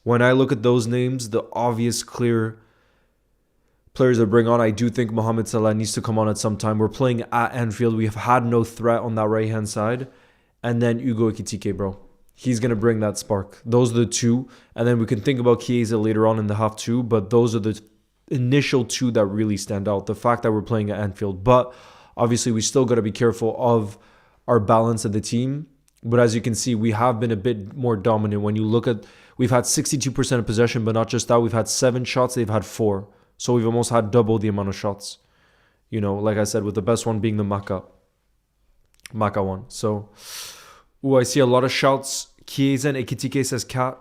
When I look at those names, the obvious clear players to bring on, I do think Mohamed Salah needs to come on at some time. We're playing at Anfield. We have had no threat on that right-hand side. And then Hugo Ekitike, bro. He's going to bring that spark. Those are the two. And then we can think about Chiesa later on in the half too. But those are the initial two that really stand out. The fact that we're playing at Anfield. But obviously, we still got to be careful of our balance of the team. But as you can see, we have been a bit more dominant. When you look at, we've had 62% of possession. But not just that, we've had 7 shots. They've had 4. So we've almost had double the amount of shots. You know, like I said, with the best one being the Maka one. So, I see a lot of shouts. Chiesa and Ekitike says cat.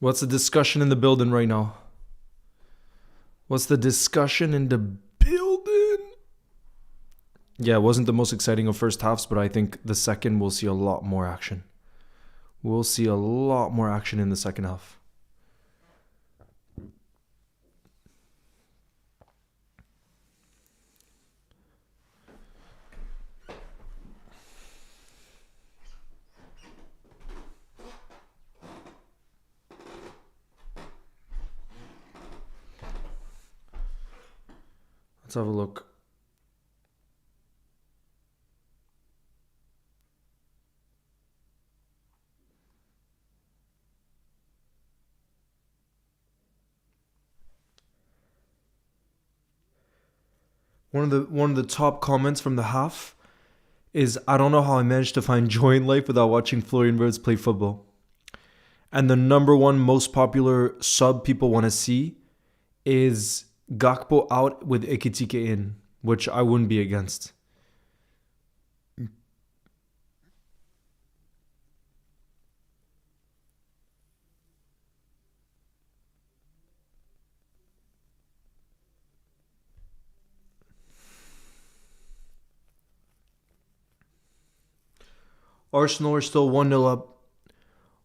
What's the discussion in the building right now? What's the discussion in the building? Yeah, it wasn't the most exciting of first halves, but I think the second we'll see a lot more action. We'll see a lot more action in the second half. Let's have a look. One of the top comments from the half is, I don't know how I managed to find joy in life without watching Florian Wirtz play football. And the number one most popular sub people want to see is Gakpo out with Ekitike in, which I wouldn't be against. Arsenal are still 1-0 up.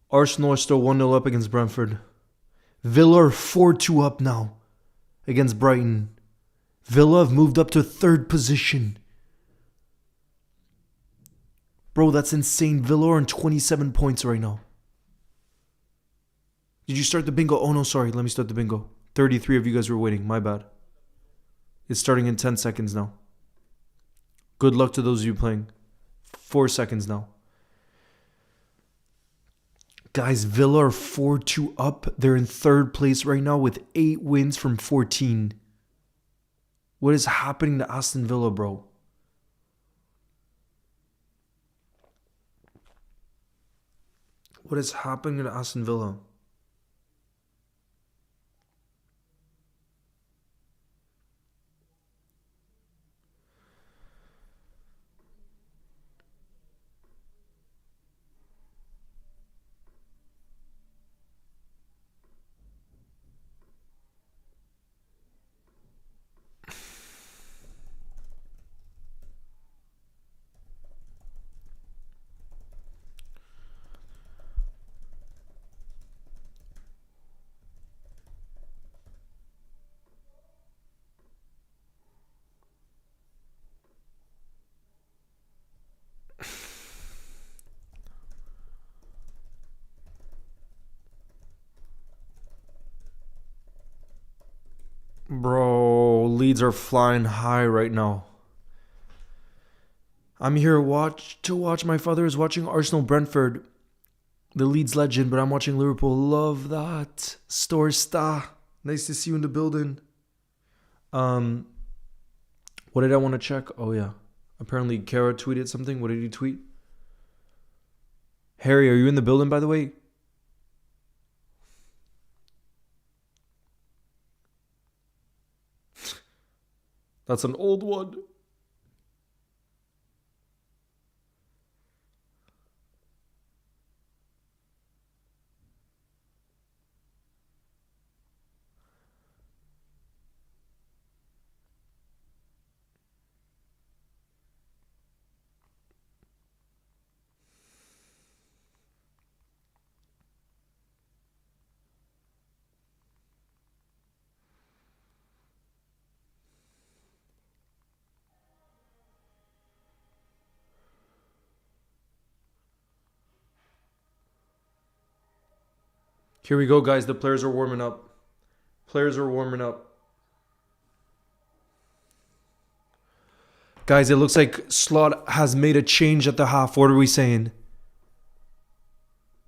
Arsenal are still 1-0 up against Brentford. Villa are 4-2 up now against Brighton. Villa have moved up to third position. Bro, that's insane. Villa are on 27 points right now. Did you start the bingo? Oh no, sorry. Let me start the bingo. 33 of you guys were waiting. My bad. It's starting in 10 seconds now. Good luck to those of you playing. 4 seconds now. Guys, Villa are 4-2 up. They're in third place right now with 8 wins from 14. What is happening to Aston Villa, bro? What is happening to Aston Villa? Bro, Leeds are flying high right now. I'm here to watch. My father is watching Arsenal Brentford, the Leeds legend, but I'm watching Liverpool. Love that. Storsta. Nice to see you in the building. What did I want to check? Oh yeah. Apparently Kara tweeted something. What did he tweet? Harry, are you in the building, by the way? That's an old one. Here we go, guys. The players are warming up. Players are warming up. Guys, it looks like Slot has made a change at the half. What are we saying?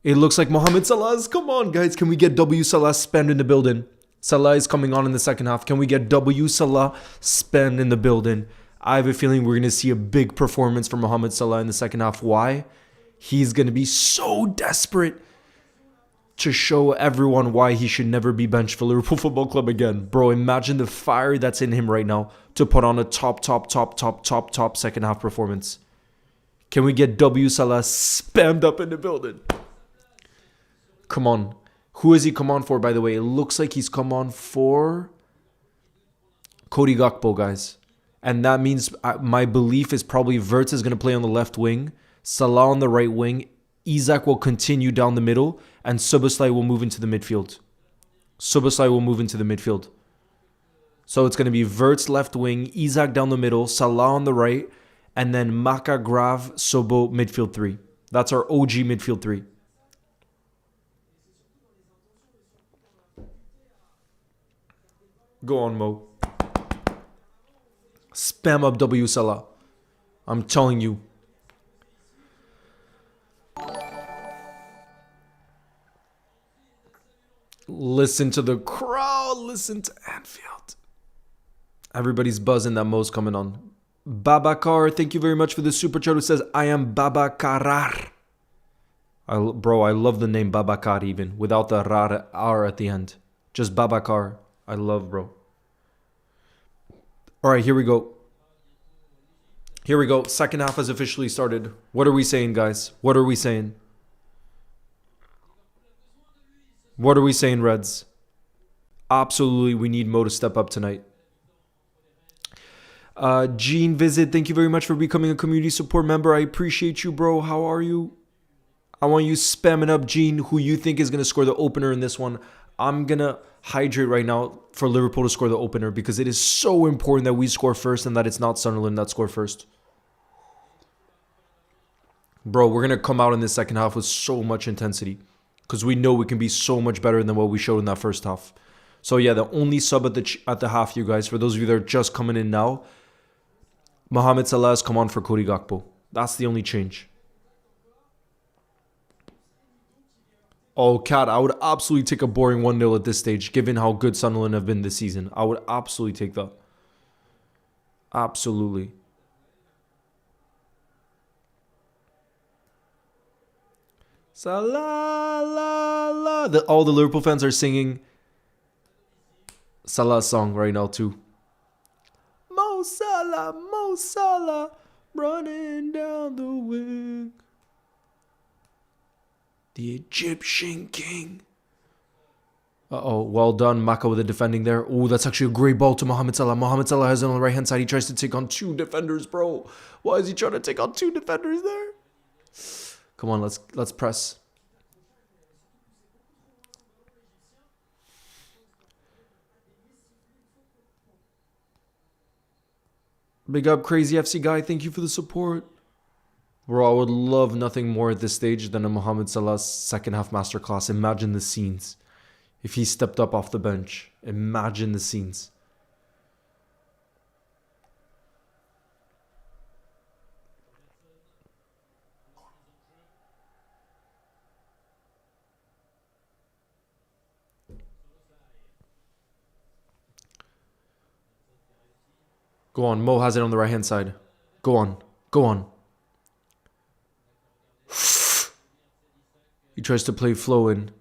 It looks like Mohamed Salah's. Come on, guys. Can we get W Salah spend in the building? Salah is coming on in the second half. Can we get W Salah spend in the building? I have a feeling we're going to see a big performance from Mohamed Salah in the second half. Why? He's going to be so desperate to show everyone why he should never be benched for Liverpool Football Club again. Bro, imagine the fire that's in him right now to put on a top second half performance. Can we get W Salah spammed up in the building? Come on. Who has he come on for, by the way? It looks like he's come on for Cody Gakpo, guys. And that means my belief is probably Wirtz is going to play on the left wing, Salah on the right wing, Isak will continue down the middle, and Szoboszlai will move into the midfield. So it's going to be Wirtz left wing, Isak down the middle, Salah on the right, and then Maka, Grav, Sobo midfield 3. That's our OG midfield 3. Go on, Mo. Spam up W Salah. I'm telling you. Listen to the crowd. Listen to Anfield. Everybody's buzzing that Mo's coming on. Babakar, thank you very much for the super chat who says, I am Babakarar. Bro, I love the name Babakar even, without the R at the end. Just Babakar. I love, bro. All right, here we go. Second half has officially started. What are we saying, guys? What are we saying, Reds? Absolutely, we need Mo to step up tonight. Gene Visit, thank you very much for becoming a community support member. I appreciate you, bro. How are you? I want you spamming up, Gene, who you think is going to score the opener in this one. I'm going to hydrate right now for Liverpool to score the opener because it is so important that we score first and that it's not Sunderland that score first. Bro, we're going to come out in this second half with so much intensity because we know we can be so much better than what we showed in that first half. So yeah, the only sub at the half, you guys, for those of you that are just coming in now, Mohamed Salah has come on for Cody Gakpo. That's the only change. Oh, Cat, I would absolutely take a boring 1-0 at this stage, given how good Sunderland have been this season. I would absolutely take that. Absolutely. Salah, la, la. All the Liverpool fans are singing Salah's song right now too. Mo Salah, running down the wing. The Egyptian king. Uh-oh, well done, Maka with the defending there. Oh, that's actually a great ball to Mohamed Salah. Mohamed Salah has it on the right-hand side. He tries to take on 2 defenders, bro. Why is he trying to take on 2 defenders there? Come on, let's press. Big up, Crazy FC guy. Thank you for the support. Bro, I would love nothing more at this stage than a Mohamed Salah's second half masterclass. Imagine the scenes. If he stepped up off the bench. Imagine the scenes. Go on, Mo has it on the right-hand side. Go on. He tries to play flow in.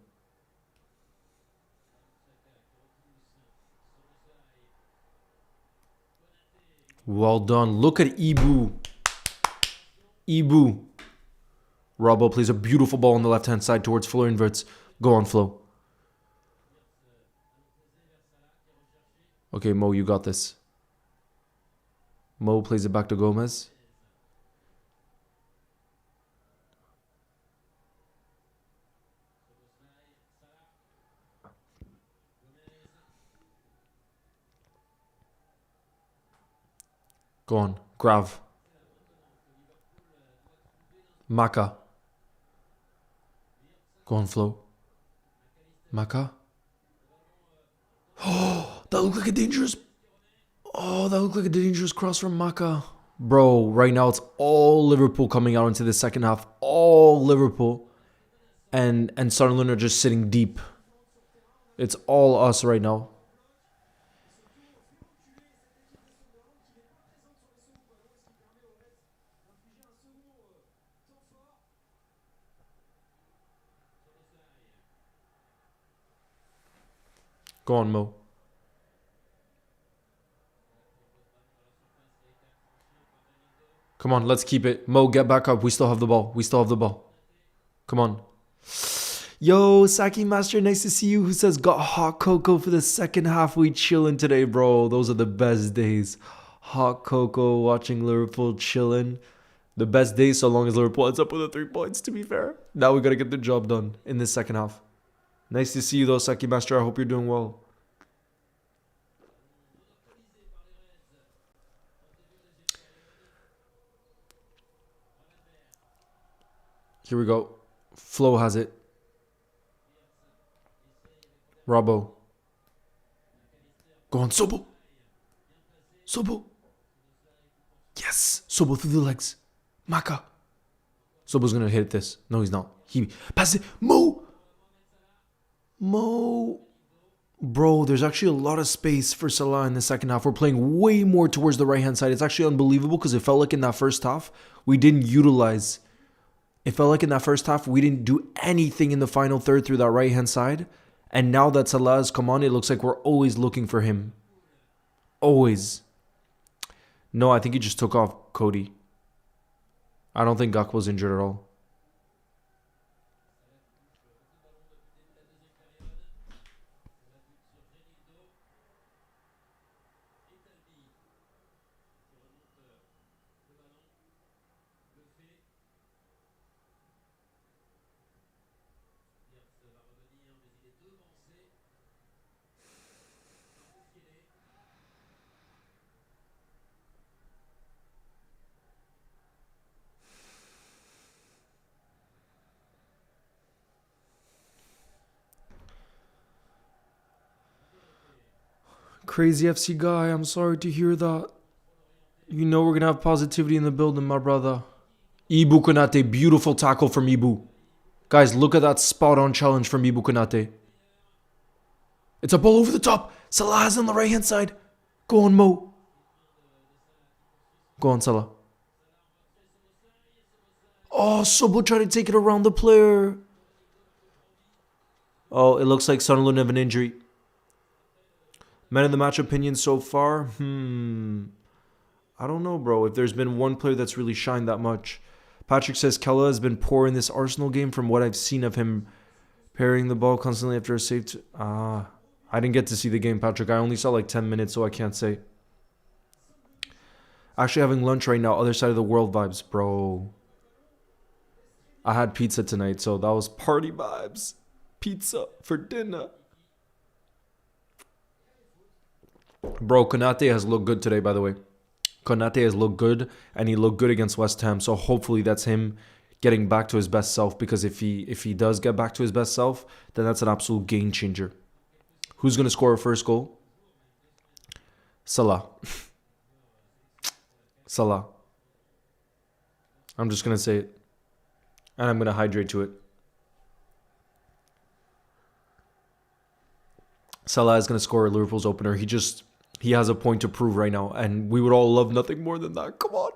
Well done. Look at Ibu. Robbo plays a beautiful ball on the left-hand side towards Flo and Wirtz. Go on, Flo. Okay, Mo, you got this. Mo plays it back to Gomez. Go on, Grav. Maka. Go on, Flo. Maka. Oh, that looked like a dangerous... Oh, that looked like a dangerous cross from Maka. Bro, right now it's all Liverpool coming out into the second half. All Liverpool. And Sunderland are just sitting deep. It's all us right now. Go on, Mo. Come on, let's keep it. Mo, get back up. We still have the ball. Come on. Yo, Saki Master, nice to see you. Who says got hot cocoa for the second half? We chilling today, bro. Those are the best days. Hot cocoa, watching Liverpool chilling. The best days so long as Liverpool ends up with the 3 points, to be fair. Now we got to get the job done in this second half. Nice to see you though, Saki Master. I hope you're doing well. Here we go. Flo has it. Robbo. Go on, Sobo. Sobo. Yes. Sobo through the legs. Maka. Sobo's going to hit this. No, he's not. He passes it. Mo. Bro, there's actually a lot of space for Salah in the second half. We're playing way more towards the right-hand side. It's actually unbelievable because it felt like in that first half, we didn't utilize. It felt like in that first half, we didn't do anything in the final third through that right-hand side. And now that Salah has come on, it looks like we're always looking for him. Always. No, I think he just took off Cody. I don't think Gakpo's injured at all. Crazy FC guy, I'm sorry to hear that. You know we're going to have positivity in the building, my brother. Ibu Konate, beautiful tackle from Ibu. Guys, look at that spot-on challenge from Ibu Konate. It's a ball over the top. Salah's on the right-hand side. Go on, Mo. Go on, Salah. Oh, Sobo tried to take it around the player. Oh, it looks like Sunderland have an injury. Man of the match opinion so far? I don't know, bro. If there's been one player that's really shined that much. Patrick says Kella has been poor in this Arsenal game from what I've seen of him parrying the ball constantly after a save. I didn't get to see the game, Patrick. I only saw like 10 minutes, so I can't say. Actually having lunch right now. Other side of the world vibes, bro. I had pizza tonight, so that was party vibes. Pizza for dinner. Bro, Konate has looked good today, by the way. Konate has looked good, and he looked good against West Ham. So hopefully that's him getting back to his best self. Because if he does get back to his best self, then that's an absolute game changer. Who's going to score a first goal? Salah. Salah. I'm just going to say it. And I'm going to hydrate to it. Salah is going to score Liverpool's opener. He has a point to prove right now. And we would all love nothing more than that. Come on.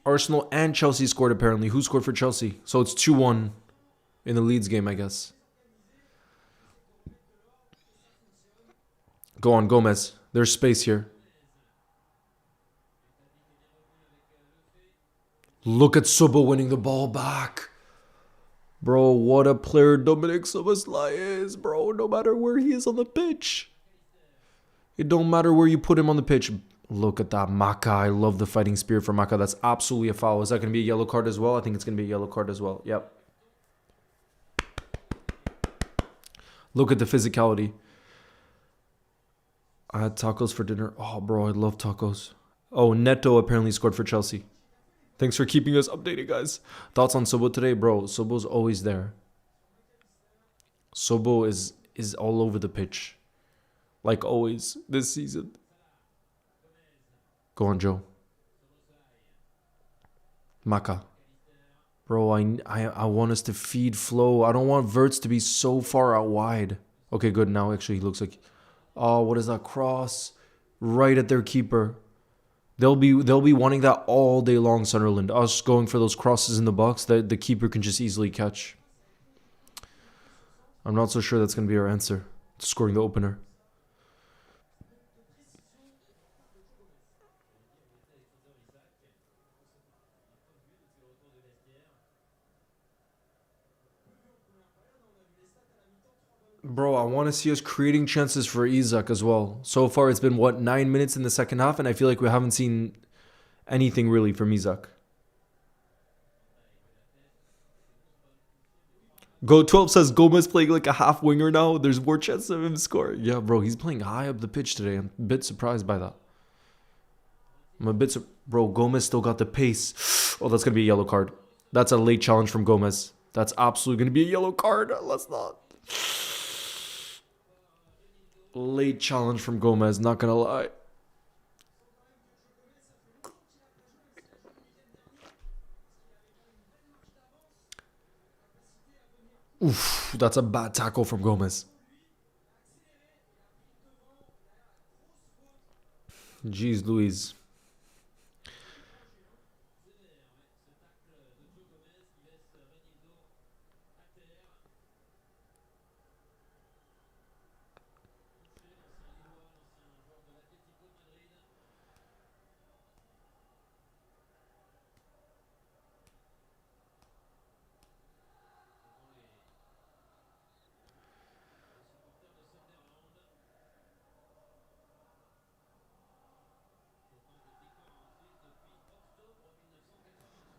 Arsenal and Chelsea scored apparently. Who scored for Chelsea? So it's 2-1 in the Leeds game, I guess. Go on, Gomez. There's space here. Look at Subo winning the ball back. Bro, what a player Dominic Szoboszlai is, bro. No matter where he is on the pitch. It don't matter where you put him on the pitch. Look at that Maka. I love the fighting spirit for Maka. That's absolutely a foul. Is that going to be a yellow card as well? I think it's going to be a yellow card as well. Yep. Look at the physicality. I had tacos for dinner. Oh, bro, I love tacos. Oh, Neto apparently scored for Chelsea. Thanks for keeping us updated, guys. Thoughts on Sobo today? Bro, Sobo's always there. Sobo is all over the pitch. Like always this season. Go on, Joe. Maka. Bro, I want us to feed Flo. I don't want Wirtz to be so far out wide. Okay, good. Now actually he looks like... Oh, what is that cross? Right at their keeper. They'll be wanting that all day long, Sunderland. Us going for those crosses in the box that the keeper can just easily catch. I'm not so sure that's going to be our answer. Scoring the opener. Bro, I want to see us creating chances for Isak as well. So far, it's been, 9 minutes in the second half, and I feel like we haven't seen anything really from Isak. Go 12 says Gomez playing like a half winger now. There's more chances of him scoring. Yeah, bro, he's playing high up the pitch today. I'm a bit surprised by that. Bro, Gomez still got the pace. Oh, that's going to be a yellow card. That's a late challenge from Gomez. That's absolutely going to be a yellow card. Let's not. Late challenge from Gomez, not going to lie. Oof, that's a bad tackle from Gomez. Jeez Louise.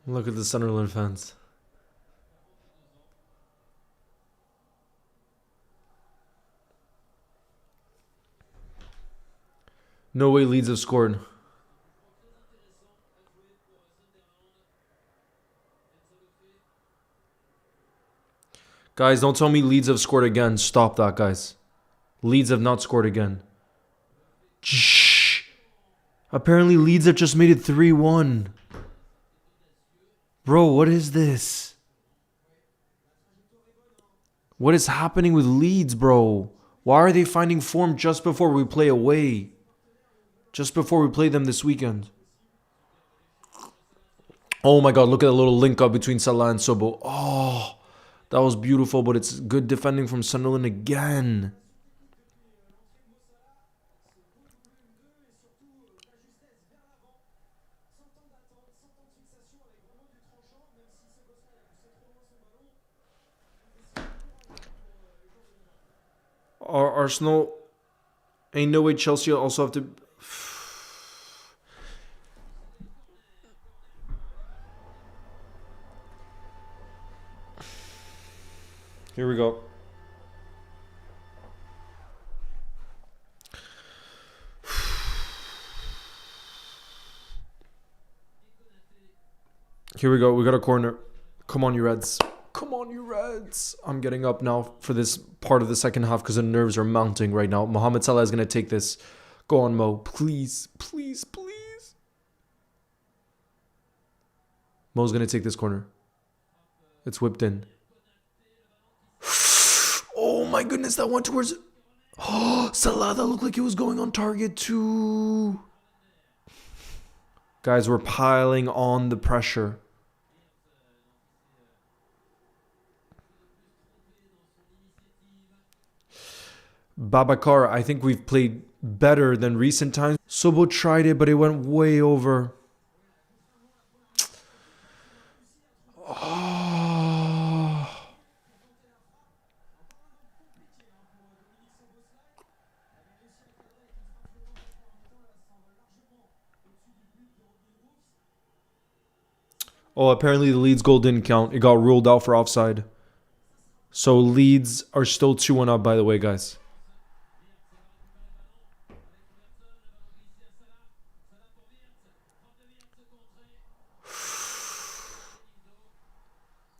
Look at the Sunderland fans. No way Leeds have scored. Guys, don't tell me Leeds have scored again. Stop that, guys. Leeds have not scored again. Shh. Apparently Leeds have just made it 3-1. Bro, what is this? What is happening with Leeds, bro? Why are they finding form just before we play away? Just before we play them this weekend. Oh my god, look at that little link up between Salah and Sobo. Oh, that was beautiful, but it's good defending from Sunderland again. Arsenal, ain't no way Chelsea also have to... Here we go. Here we go. We got a corner. Come on, you Reds. Come on, you Reds. I'm getting up now for this part of the second half because the nerves are mounting right now. Mohamed Salah is going to take this. Go on, Mo. Please, please, please. Mo's going to take this corner. It's whipped in. Oh my goodness, that went towards... Oh, Salah, that looked like it was going on target too. Guys, we're piling on the pressure. Babacar, I think we've played better than recent times. Sobo tried it, but it went way over. Oh. Oh, apparently the Leeds goal didn't count. It got ruled out for offside. So Leeds are still 2-1 up, by the way, guys.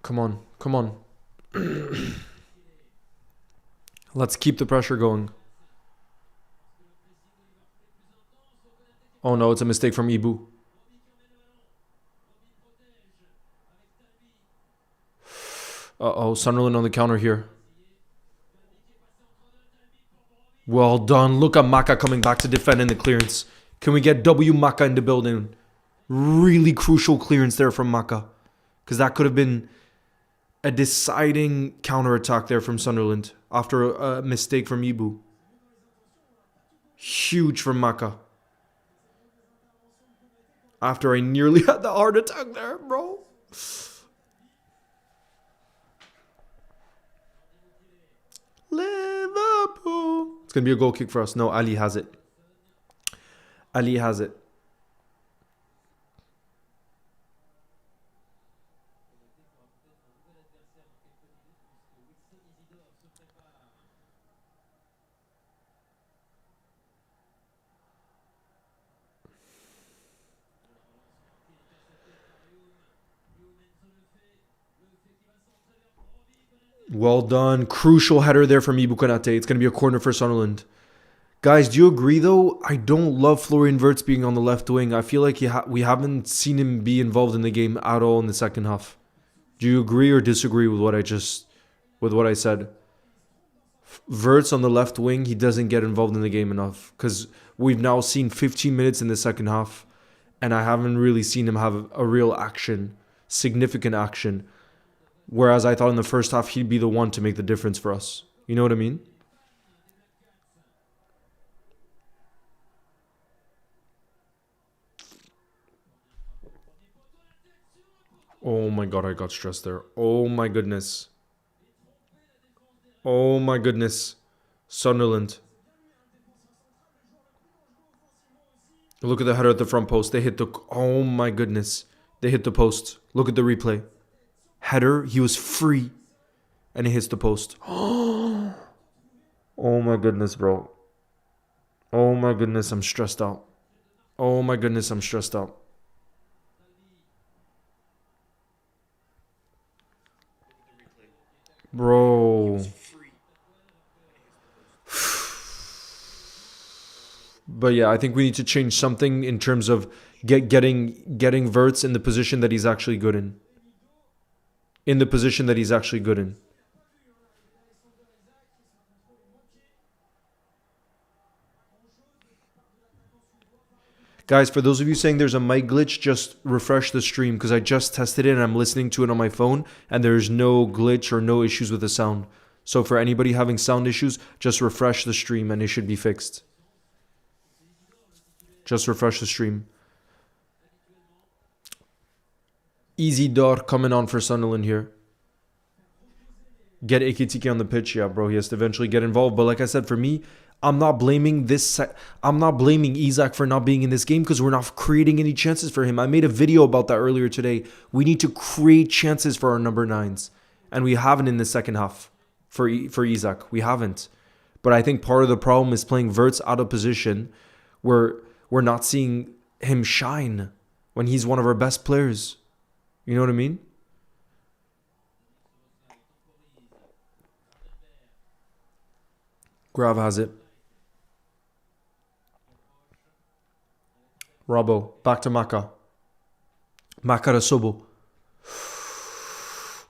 Come on, come on. Let's keep the pressure going. Oh no, it's a mistake from Ibu. Uh-oh, Sunderland on the counter here. Well done. Look at Maka coming back to defend in the clearance. Can we get W Maka in the building? Really crucial clearance there from Maka. Because that could have been a deciding counter-attack there from Sunderland after a mistake from Ibu. Huge from Maka. After I nearly had the heart attack there, bro. Liverpool. It's going to be a goal kick for us. No, Ali has it. Ali has it. Well done. Crucial header there from Ibu Konate. It's going to be a corner for Sunderland. Guys, do you agree though? I don't love Florian Wirtz being on the left wing. I feel like we haven't seen him be involved in the game at all in the second half. Do you agree or disagree with what I said? Wirtz on the left wing, he doesn't get involved in the game enough because we've now seen 15 minutes in the second half and I haven't really seen him have a real action, significant action. Whereas I thought in the first half he'd be the one to make the difference for us. You know what I mean? Oh my god, I got stressed there. Oh my goodness. Oh my goodness. Sunderland. Look at the header at the front post. They hit the... Oh my goodness. They hit the post. Look at the replay. Header, he was free. And he hits the post. Oh my goodness, bro. Oh my goodness, I'm stressed out. Oh my goodness, I'm stressed out. Bro. But yeah, I think we need to change something in terms of getting Wirtz in the position that he's actually good in. In the position that he's actually good in. Guys, for those of you saying there's a mic glitch, just refresh the stream because I just tested it and I'm listening to it on my phone and there's no glitch or no issues with the sound. So for anybody having sound issues, just refresh the stream and it should be fixed. Just refresh the stream. Easy Dor coming on for Sunderland here. Get Ekitike on the pitch. Yeah, bro, he has to eventually get involved. But like I said, for me, I'm not blaming Isak for not being in this game because we're not creating any chances for him. I made a video about that earlier today. We need to create chances for our number 9s. And we haven't in the second half for Isak. We haven't. But I think part of the problem is playing Wirtz out of position where we're not seeing him shine when he's one of our best players. You know what I mean? Grav has it. Robbo. Back to Maka. Maka to Sobo.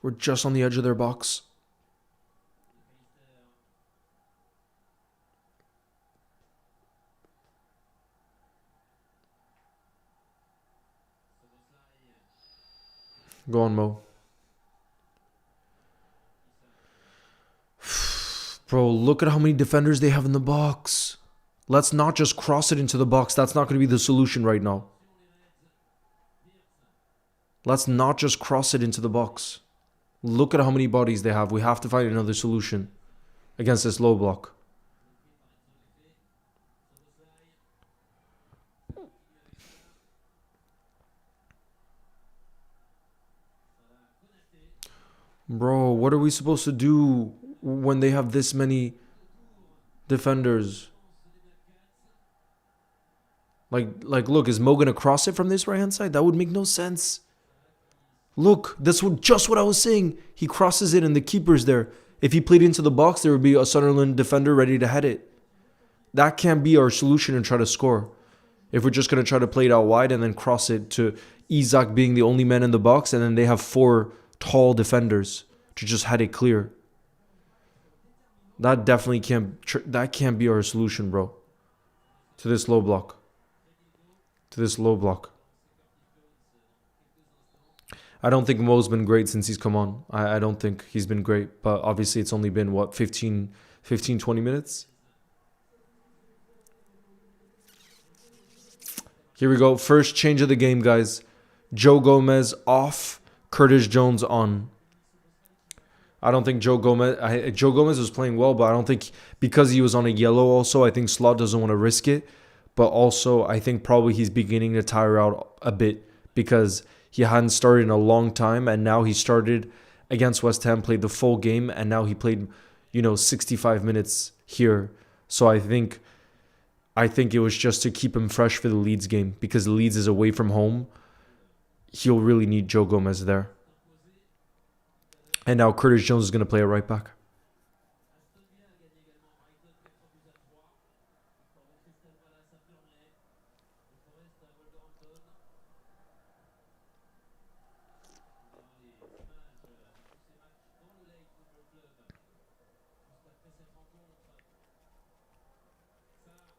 We're just on the edge of their box. Go on, Mo. Bro, look at how many defenders they have in the box. Let's not just cross it into the box. That's not going to be the solution right now. Let's not just cross it into the box. Look at how many bodies they have. We have to find another solution against this low block. Bro, what are we supposed to do when they have this many defenders? Like, look, is Mo gonna cross it from this right-hand side? That would make no sense. Look, that's just what I was saying. He crosses it and the keeper's there. If he played into the box, there would be a Sunderland defender ready to head it. That can't be our solution and try to score. If we're just gonna try to play it out wide and then cross it to Isak being the only man in the box, and then they have 4 tall defenders to just head it clear. That definitely can't be our solution, bro. To this low block. I don't think Mo's been great since he's come on. I don't think he's been great. But obviously it's only been, 15, 20 minutes? Here we go. First change of the game, guys. Joe Gomez off. Curtis Jones on. I don't think Joe Gomez was playing well, but I don't think, because he was on a yellow also, I think Slot doesn't want to risk it. But also, I think probably he's beginning to tire out a bit because he hadn't started in a long time, and now he started against West Ham, played the full game, and now he played, 65 minutes here. So I think it was just to keep him fresh for the Leeds game, because Leeds is away from home. He'll really need Joe Gomez there. And now Curtis Jones is going to play a right back.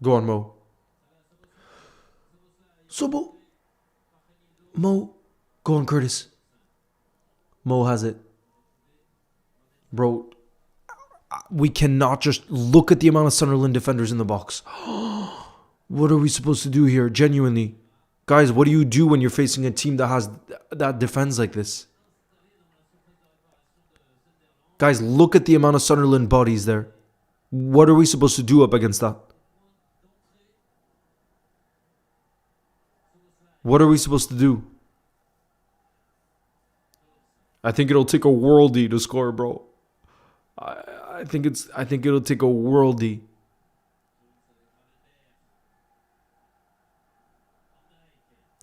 Go on, Mo. Sobo. Mo. Go on, Curtis. Mo has it. Bro, we cannot just look at the amount of Sunderland defenders in the box. What are we supposed to do here? Genuinely. Guys, what do you do when you're facing a team that defends like this? Guys, look at the amount of Sunderland bodies there. What are we supposed to do up against that? What are we supposed to do? I think it'll take a worldie to score, bro. I think it'll take a worldie.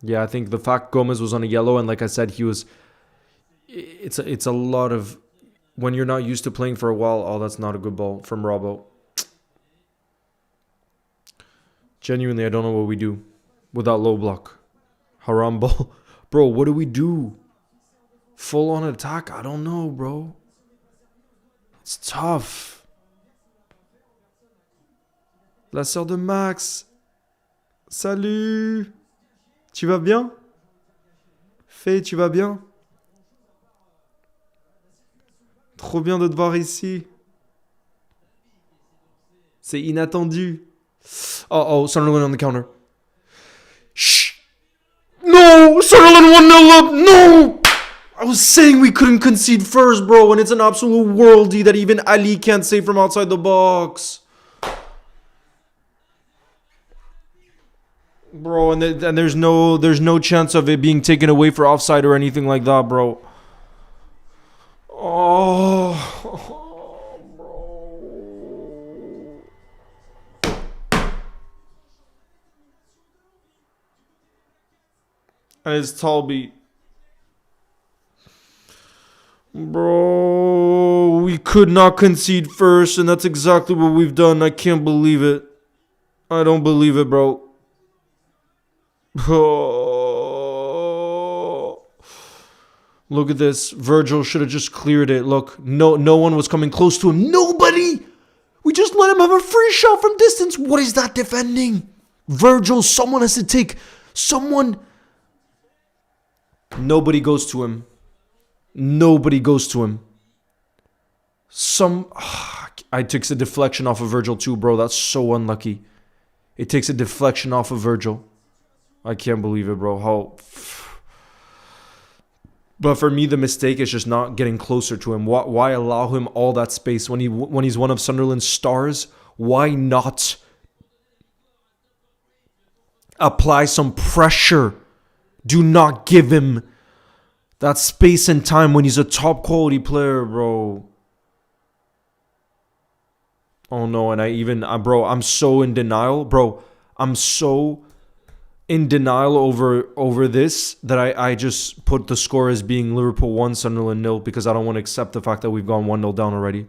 Yeah, I think the fact Gomez was on a yellow, and like I said, it's a lot of, when you're not used to playing for a while. Oh, that's not a good ball from Robbo. Genuinely, I don't know what we do without low block. Haram ball. Bro, what do we do? Full on attack? I don't know, bro. It's tough. La sœur de Max. Salut. Tu vas bien? Faye, tu vas bien? Trop bien de te voir ici. C'est inattendu. Oh, Sunderland on the counter. Shh. No! Sunderland 1-0 up! No! I was saying we couldn't concede first, bro, and it's an absolute worldie that even Ali can't save from outside the box. Bro, and there's no chance of it being taken away for offside or anything like that, bro. Oh, bro. And it's Talby. Bro, we could not concede first, and that's exactly what we've done. I can't believe it. I don't believe it, bro. Oh. Look at this. Virgil should have just cleared it. Look, no one was coming close to him. Nobody! We just let him have a free shot from distance. What is that defending? Virgil, someone has to take. Someone. Nobody goes to him. Nobody goes to him. It takes a deflection off of Virgil too, bro. That's so unlucky. It takes a deflection off of Virgil. I can't believe it, bro. How? But for me, the mistake is just not getting closer to him. Why allow him all that space when he's one of Sunderland's stars? Why not apply some pressure? Do not give him that space and time when he's a top quality player, bro. Oh no, and bro, I'm so in denial, bro. I'm so in denial over this that I just put the score as being Liverpool 1, Sunderland 0, because I don't want to accept the fact that we've gone 1-0 down already.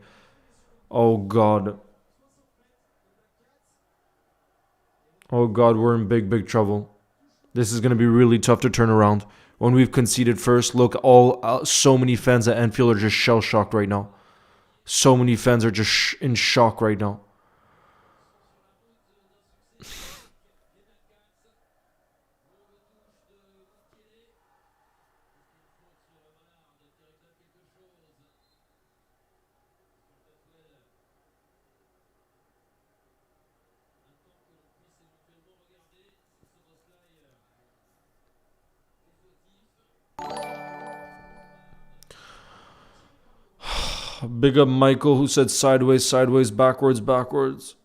Oh God. Oh God, we're in big trouble. This is going to be really tough to turn around. When we've conceded first, look, so many fans at Anfield are just shell-shocked right now. So many fans are just in shock right now. Big up Michael who said sideways, sideways, backwards, backwards.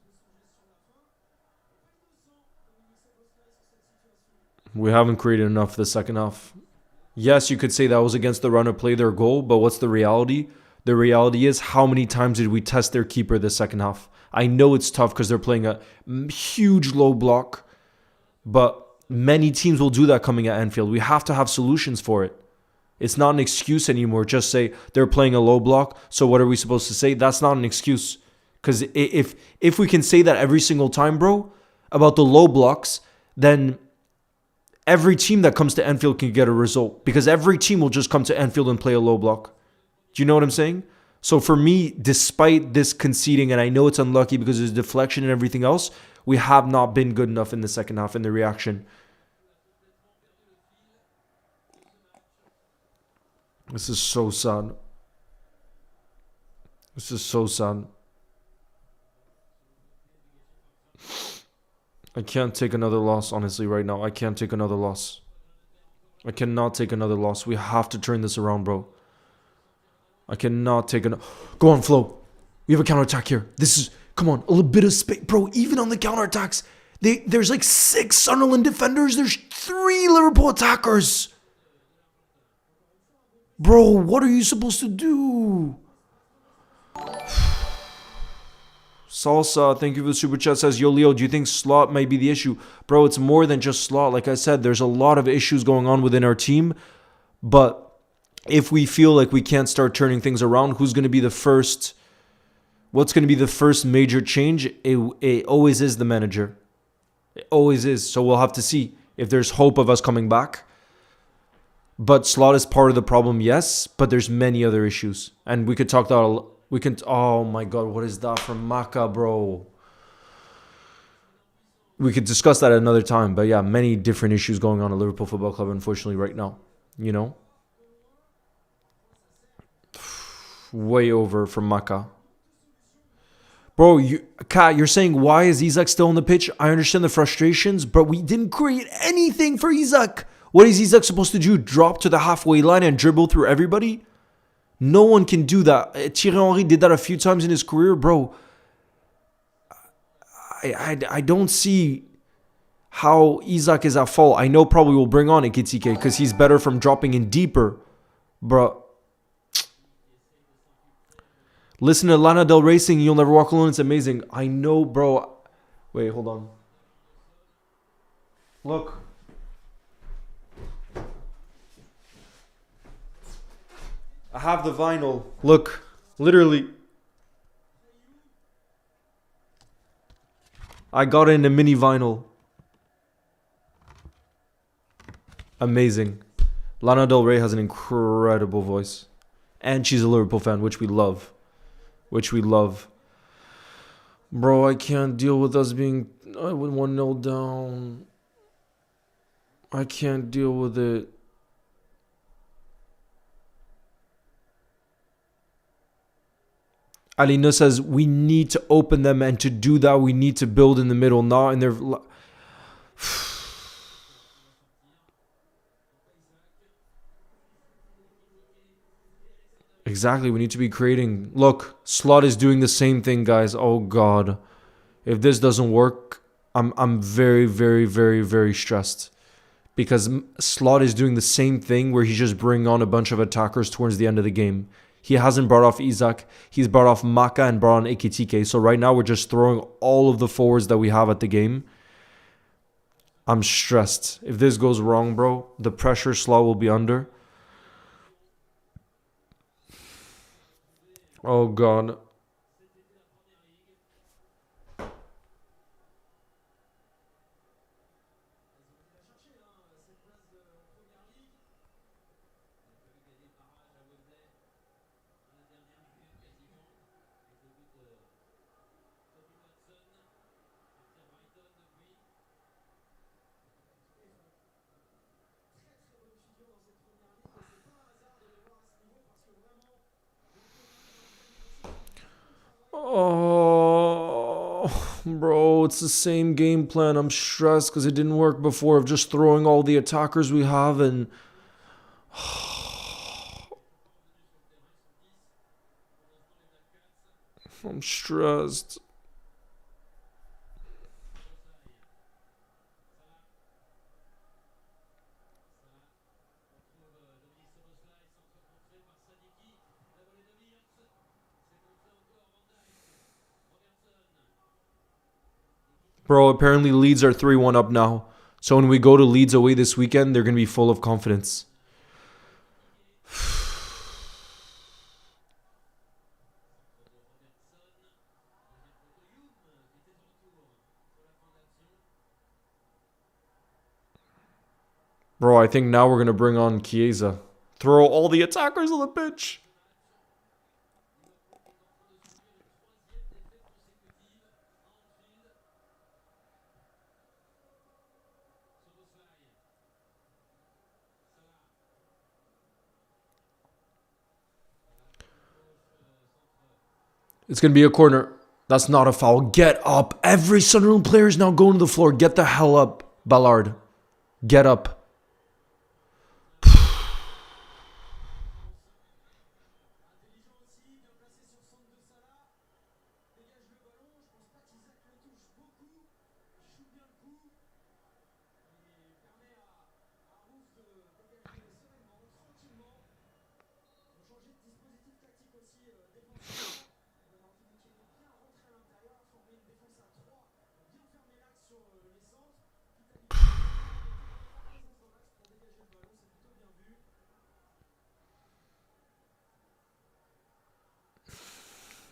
We haven't created enough for the second half. Yes, you could say that was against the run of play, their goal, but what's the reality? The reality is, how many times did we test their keeper the second half? I know it's tough because they're playing a huge low block, but many teams will do that coming at Anfield. We have to have solutions for it. It's not an excuse anymore. Just say they're playing a low block, so what are we supposed to say? That's not an excuse. Because if we can say that every single time, bro, about the low blocks, then every team that comes to Anfield can get a result. Because every team will just come to Anfield and play a low block. Do you know what I'm saying? So for me, despite this conceding, and I know it's unlucky because there's deflection and everything else, we have not been good enough in the second half in the reaction. This is so sad. This is so sad. I can't take another loss, honestly, right now. I can't take another loss. I cannot take another loss. We have to turn this around, bro. I cannot take another... Go on, Flo. We have a counterattack here. This is... Come on, a little bit of space. Bro, even on the counterattacks, there's like 6 Sunderland defenders. There's 3 Liverpool attackers. Bro, what are you supposed to do? Salsa, thank you for the super chat, says, Yo, Leo, do you think slot might be the issue? Bro, it's more than just slot. Like I said, there's a lot of issues going on within our team. But if we feel like we can't start turning things around, who's going to be the first... What's going to be the first major change? It always is the manager. It always is. So we'll have to see if there's hope of us coming back. But slot is part of the problem, yes. But there's many other issues. And we could talk about... Oh my god, what is that from Maka, bro? We could discuss that at another time. But yeah, many different issues going on at Liverpool Football Club, unfortunately, right now. You know? Way over from Maka. Bro, Kat, you're saying, why is Isak still on the pitch? I understand the frustrations, but we didn't create anything for Isak. What is Isak supposed to do? Drop to the halfway line and dribble through everybody? No one can do that. Thierry Henry did that a few times in his career, bro. I don't see how Isak is at fault. I know probably we'll bring on Ekitike because he's better from dropping in deeper. Bro. Listen to Lana Del Rey sing, You'll Never Walk Alone. It's amazing. I know, bro. Wait, hold on. Look. I have the vinyl. Look. Literally. I got it in a mini vinyl. Amazing. Lana Del Rey has an incredible voice. And she's a Liverpool fan, which we love. Bro, I can't deal with us being 1-0 down. I can't deal with it. Alina says, we need to open them, and to do that, we need to build in the middle, not in their... Exactly, we need to be creating. Look, Slot is doing the same thing, guys. Oh god, if this doesn't work, I'm very, very, very, very stressed, because Slot is doing the same thing where he's just bringing on a bunch of attackers towards the end of the game. He hasn't brought off Isak, he's brought off Maka and brought on Ekitike. So right now we're just throwing all of the forwards that we have at the game. I'm stressed. If this goes wrong, bro, the pressure Slot will be under. Oh god. Oh, bro, it's the same game plan. I'm stressed because it didn't work before of just throwing all the attackers we have and... I'm stressed. Bro, apparently Leeds are 3-1 up now. So when we go to Leeds away this weekend, they're going to be full of confidence. Bro, I think now we're going to bring on Chiesa. Throw all the attackers on the pitch. It's going to be a corner. That's not a foul. Get up. Every Sunderland player is now going to the floor. Get the hell up, Ballard. Get up.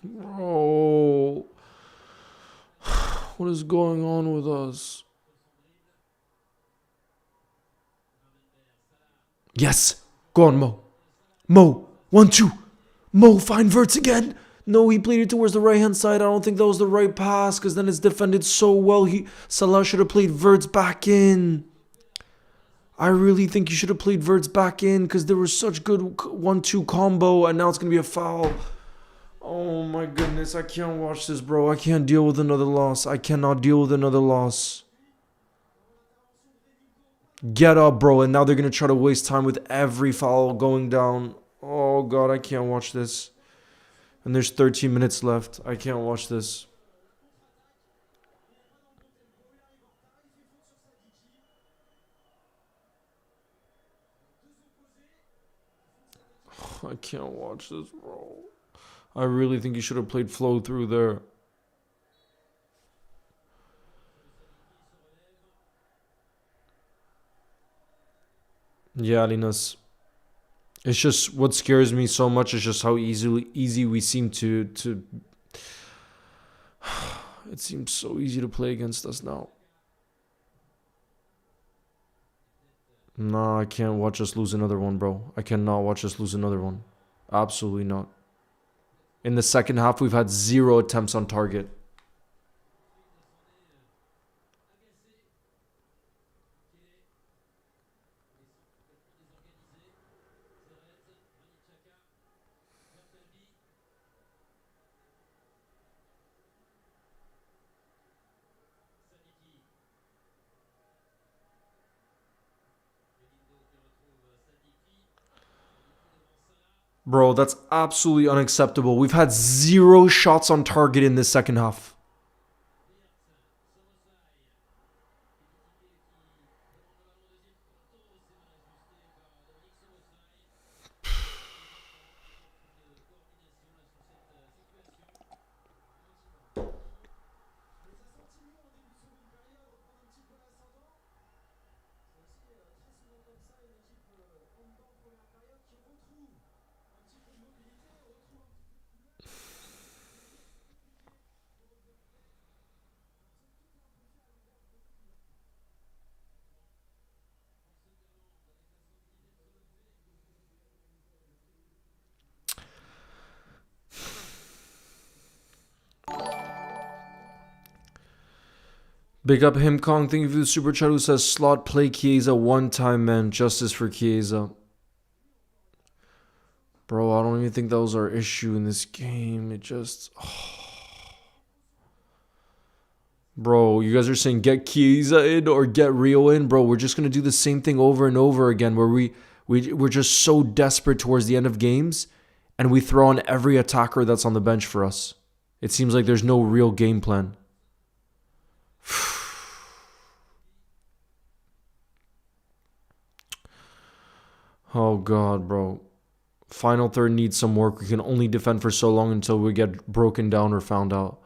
Bro. What is going on with us? Yes. Go on, Mo. Mo. 1-2. Mo, find Wirtz again. No, he played it towards the right-hand side. I don't think that was the right pass because then it's defended so well. Salah should have played Wirtz back in. I really think you should have played Wirtz back in because there was such good 1-2 combo and now it's going to be a foul. Oh my goodness, I can't watch this, bro. I can't deal with another loss. I cannot deal with another loss. Get up, bro. And now they're going to try to waste time with every foul going down. Oh, God, I can't watch this. And there's 13 minutes left. I can't watch this. I can't watch this, bro. I really think you should have played flow through there. Yeah, Linus. It's just what scares me so much is just how easy we seem to it seems so easy to play against us now. Nah, I can't watch us lose another one, bro. I cannot watch us lose another one. Absolutely not. In the second half, we've had 0 attempts on target. Bro, that's absolutely unacceptable. We've had 0 shots on target in this second half. Big up him, Kong. Thank you for the super chat who says slot play Chiesa one time, man. Justice for Chiesa. Bro, I don't even think that was our issue in this game. It just... Bro, you guys are saying get Chiesa in or get Rio in? Bro, we're just going to do the same thing over and over again where we're just so desperate towards the end of games and we throw on every attacker that's on the bench for us. It seems like there's no real game plan. Oh, God, bro. Final third needs some work. We can only defend for so long until we get broken down or found out.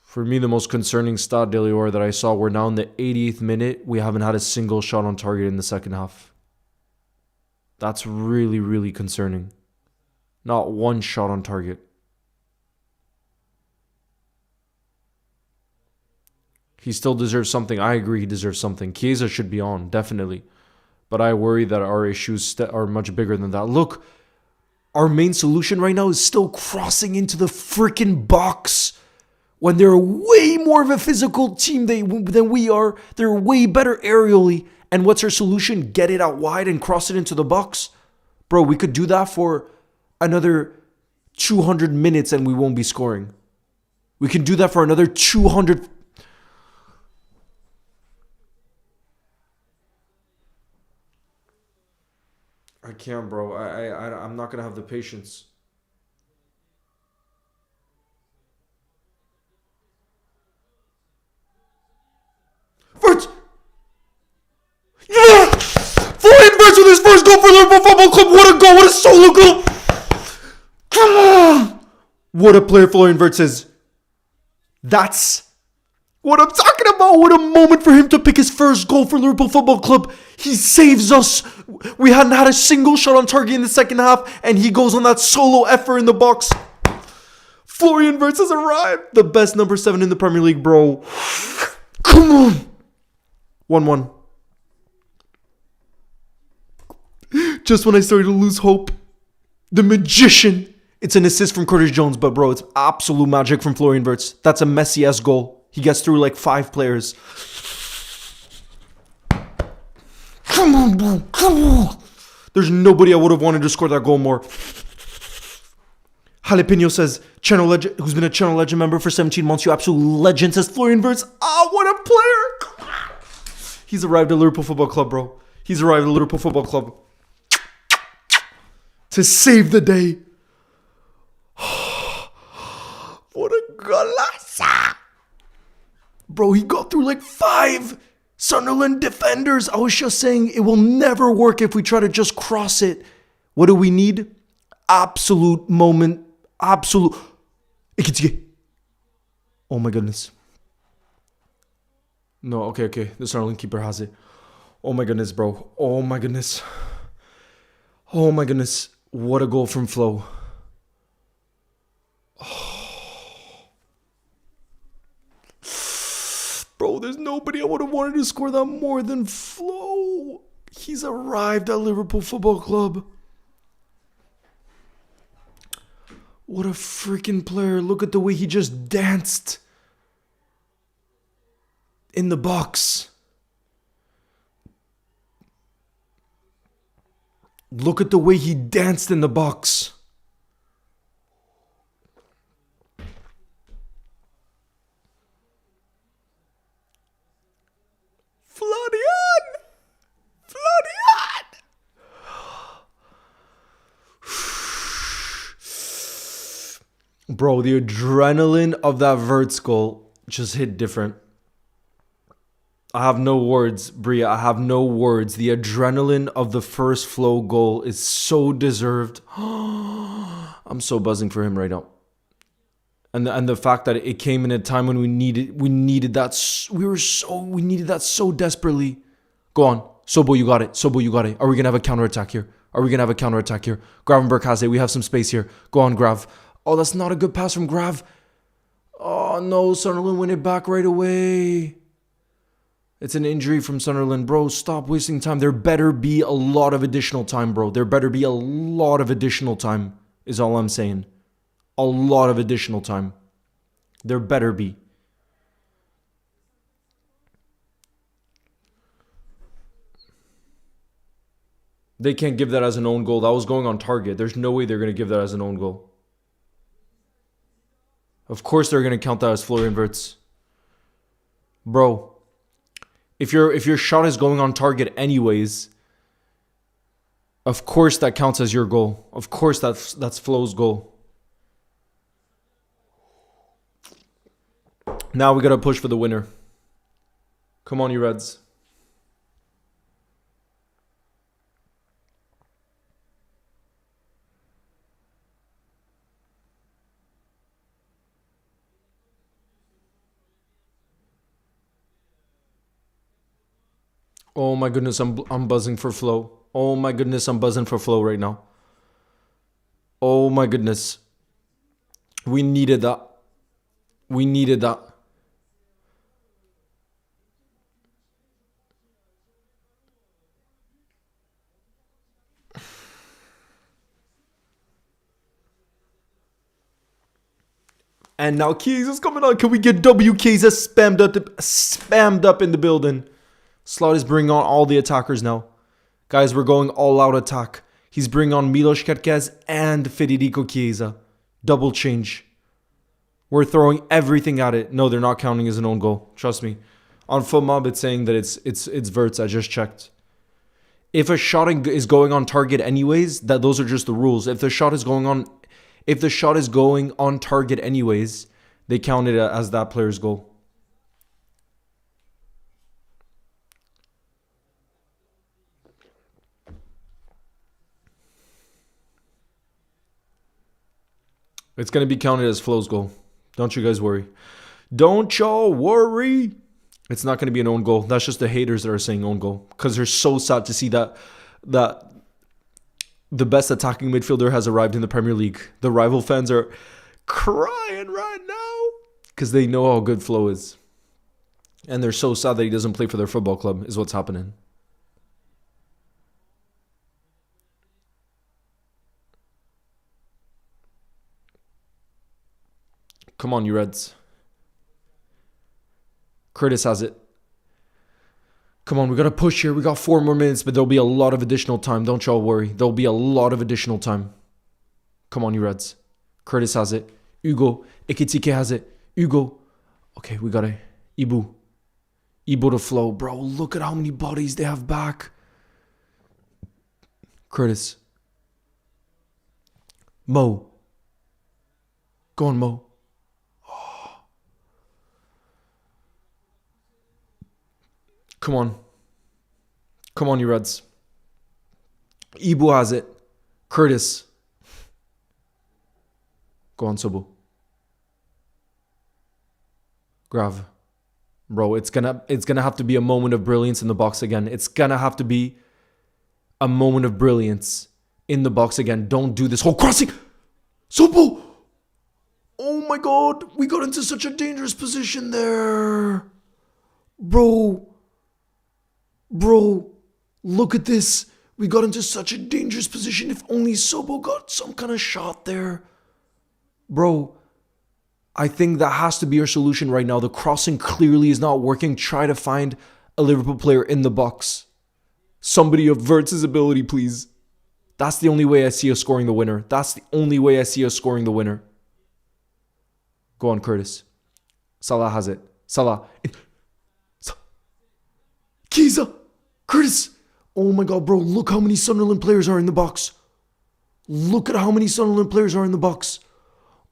For me, the most concerning stat, Delior, that I saw, we're now in the 88th minute. We haven't had a single shot on target in the second half. That's really, really concerning. Not one shot on target. He still deserves something. I agree he deserves something. Chiesa should be on, definitely. But I worry that our issues are much bigger than that. Look, our main solution right now is still crossing into the freaking box. When they're way more of a physical team than we are. They're way better aerially. And what's our solution? Get it out wide and cross it into the box? Bro, we could do that for another 200 minutes and we won't be scoring. We can do that for another 200... I can't, bro. I'm not going to have the patience. Wirtz! Yeah! Florian Wirtz with his first goal for Liverpool Football Club. What a goal. What a solo goal. Come on. What a player Florian Wirtz is. That's what I'm talking about. What a moment for him to pick his first goal for Liverpool Football Club. He saves us. We hadn't had a single shot on target in the second half, and he goes on that solo effort in the box. Florian Wirtz has arrived. The best number 7 in the Premier League, bro. Come on. 1-1. Just when I started to lose hope, the magician. It's an assist from Curtis Jones, but bro, it's absolute magic from Florian Wirtz. That's a Messi-esque goal. He gets through like 5 players. Come on, bro. Come on. There's nobody I would have wanted to score that goal more. Jalapeno says, channel legend, who's been a channel legend member for 17 months, you absolute legend, says Florian Wirtz. Ah, what a player. He's arrived at Liverpool Football Club, bro. He's arrived at Liverpool Football Club to save the day. What a golaza. Bro, he got through like 5 Sunderland defenders. I was just saying it will never work if we try to just cross it. What do we need? Absolute moment. Absolute. Oh my goodness. No, okay. The Sunderland keeper has it. Oh my goodness, bro. Oh my goodness. Oh my goodness. What a goal from Flo. Oh. Bro, there's nobody I would have wanted to score that more than Flo. He's arrived at Liverpool Football Club. What a freaking player. Look at the way he just danced in the box. Look at the way he danced in the box. Bro, the adrenaline of that Wirtz goal just hit different. I have no words, Bria. I have no words. The adrenaline of the first Flo goal is so deserved. I'm so buzzing for him right now. And the fact that it came in a time when we needed that so desperately. Go on. Sobo, you got it. Are we going to have a counterattack here? Gravenberg has it. We have some space here. Go on, Grav. Oh, that's not a good pass from Grav. Oh, no. Sunderland win it back right away. It's an injury from Sunderland. Bro, stop wasting time. There better be a lot of additional time, bro. There better be a lot of additional time is all I'm saying. A lot of additional time. There better be. They can't give that as an own goal. That was going on target. There's no way they're going to give that as an own goal. Of course they're going to count that as Florian Wirtz. Bro, if your shot is going on target anyways, Of course that counts as your goal. Of course that's Flo's goal. Now we got to push for the winner. Come on, you Reds. Oh my goodness, I'm buzzing for Flo. Oh my goodness, I'm buzzing for Flo right now. Oh my goodness. We needed that. We needed that. And now Kieza's coming on. Can we get Kieza spammed up in the building? Slot is bringing on all the attackers now. Guys, we're going all out attack. He's bringing on Milos Kerkez and Federico Chiesa. Double change. We're throwing everything at it. No, they're not counting as an own goal. Trust me. On FootMob, it's saying that it's Wirtz. I just checked. If a shot is going on target anyways, those are just the rules. If the shot is going on target anyways, they count it as that player's goal. It's going to be counted as Flo's goal. Don't you guys worry. Don't y'all worry. It's not going to be an own goal. That's just the haters that are saying own goal. Because they're so sad to see that the best attacking midfielder has arrived in the Premier League. The rival fans are crying right now because they know how good Flo is. And they're so sad that he doesn't play for their football club is what's happening. Come on, you Reds. Curtis has it. Come on, we got to push here. We got 4 more minutes, but there'll be a lot of additional time. Don't y'all worry. There'll be a lot of additional time. Come on, you Reds. Curtis has it. Hugo. Ekitike has it. Hugo. Okay, we got it. Ibu. Ibu to Flo. Bro, look at how many bodies they have back. Curtis. Mo. Go on, Mo. Come on. Come on, you Reds. Ibu has it. Curtis. Go on, Sobo. Grav. Bro, it's gonna have to be a moment of brilliance in the box again. It's gonna have to be a moment of brilliance in the box again. Don't do this whole crossing. Sobo! Oh my god. We got into such a dangerous position there. Bro, look at this. We got into such a dangerous position. If only Sobo got some kind of shot there. Bro, I think that has to be our solution right now. The crossing clearly is not working. Try to find a Liverpool player in the box. Somebody of Wirtz's ability, please. That's the only way I see us scoring the winner. That's the only way I see us scoring the winner. Go on, Curtis. Salah has it. Salah. Chiesa. Curtis. Oh my god, bro. Look how many Sunderland players are in the box. Look at how many Sunderland players are in the box.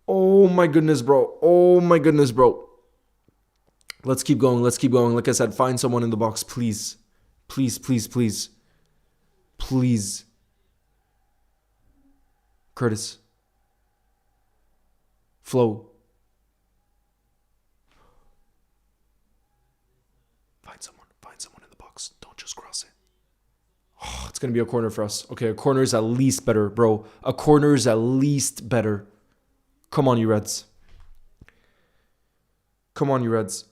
Oh my goodness, bro. Oh my goodness, bro. Let's keep going. Let's keep going. Like I said, find someone in the box, please. Please, please, please. Please. Curtis. Flo. Find someone in the box. Don't just cross it. Oh, it's going to be a corner for us. Okay, a corner is at least better, bro. A corner is at least better. Come on, you Reds. Come on, you Reds.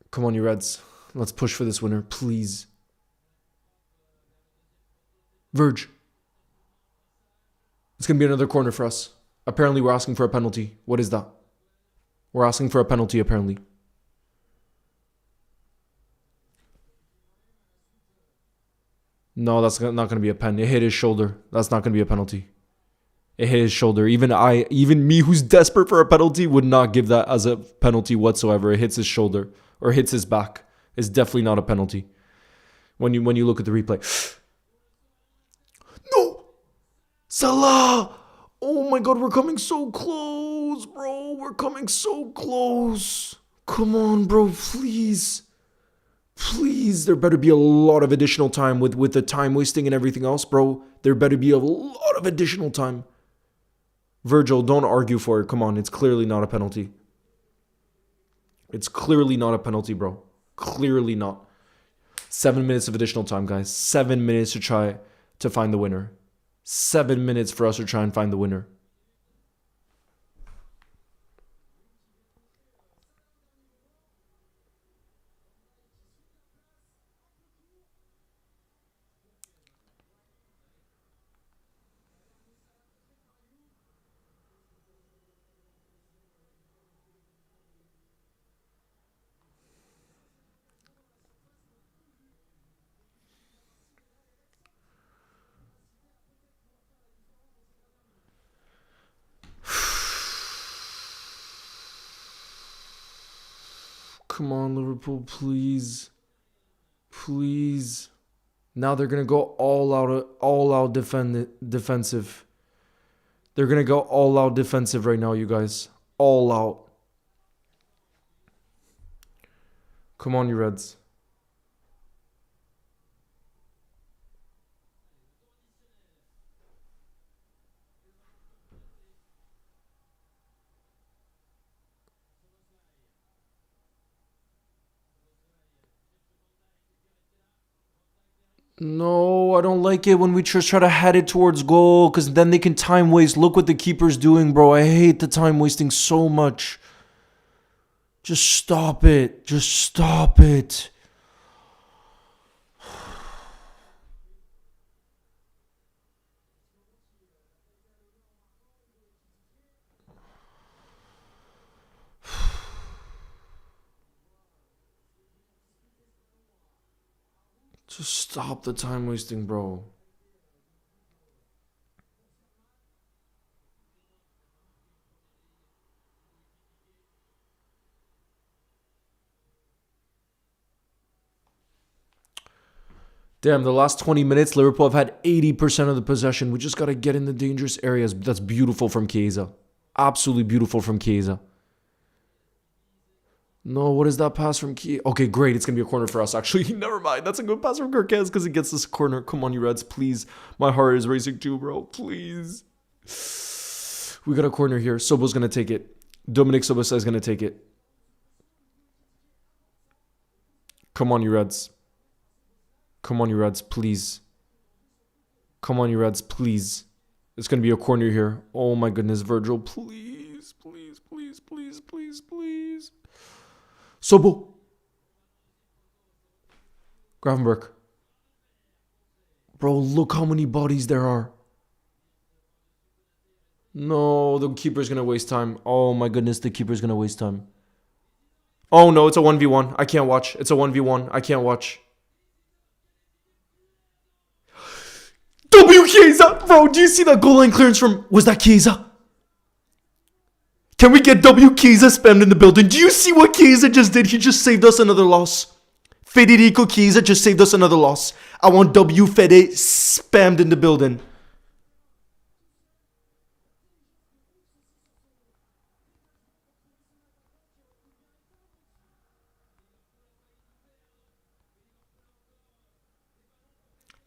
Come on, you Reds. Let's push for this winner, please. Verge. It's going to be another corner for us. Apparently, we're asking for a penalty. What is that? We're asking for a penalty, apparently. No, that's not going to be a pen. It hit his shoulder. That's not going to be a penalty. It hit his shoulder. Even me, who's desperate for a penalty, would not give that as a penalty whatsoever. It hits his shoulder or hits his back. It's definitely not a penalty. When you look at the replay. No! Salah! Oh my God, we're coming so close, bro. We're coming so close. Come on, bro, please. Please, there better be a lot of additional time with the time wasting and everything else, bro. There better be a lot of additional time. Virgil, don't argue for it. Come on, it's clearly not a penalty. It's clearly not a penalty, bro. Clearly not. 7 minutes of additional time, guys. 7 minutes to try to find the winner. 7 minutes for us to try and find the winner. Come on, Liverpool, please. Please. Now they're going to go all out defensive. They're going to go all out defensive right now, you guys. All out. Come on, you Reds. No, I don't like it when we just try to head it towards goal because then they can time waste. Look what the keeper's doing, bro. I hate the time wasting so much. Just stop it. Just stop it. Just stop the time wasting, bro. Damn, the last 20 minutes, Liverpool have had 80% of the possession. We just got to get in the dangerous areas. That's beautiful from Chiesa. Absolutely beautiful from Chiesa. No, what is that pass from Key? Okay, great. It's going to be a corner for us, actually. Never mind. That's a good pass from Kirkez because he gets this corner. Come on, you Reds, please. My heart is racing too, bro. Please. We got a corner here. Sobo's going to take it. Dominic Sobosa is going to take it. Come on, you Reds. Come on, you Reds, please. Come on, you Reds, please. It's going to be a corner here. Oh, my goodness, Virgil. Please, please, please, please, please, please. Sobo. Gravenberg. Bro, look how many bodies there are. No, the keeper's going to waste time. Oh my goodness, the keeper's going to waste time. Oh no, it's a 1v1. I can't watch. It's a 1v1. I can't watch. Chiesa! Bro, do you see that goal line clearance from... Was that Chiesa? Can we get Chiesa spammed in the building? Do you see what Chiesa just did? He just saved us another loss. Federico Chiesa just saved us another loss. I want Fede spammed in the building.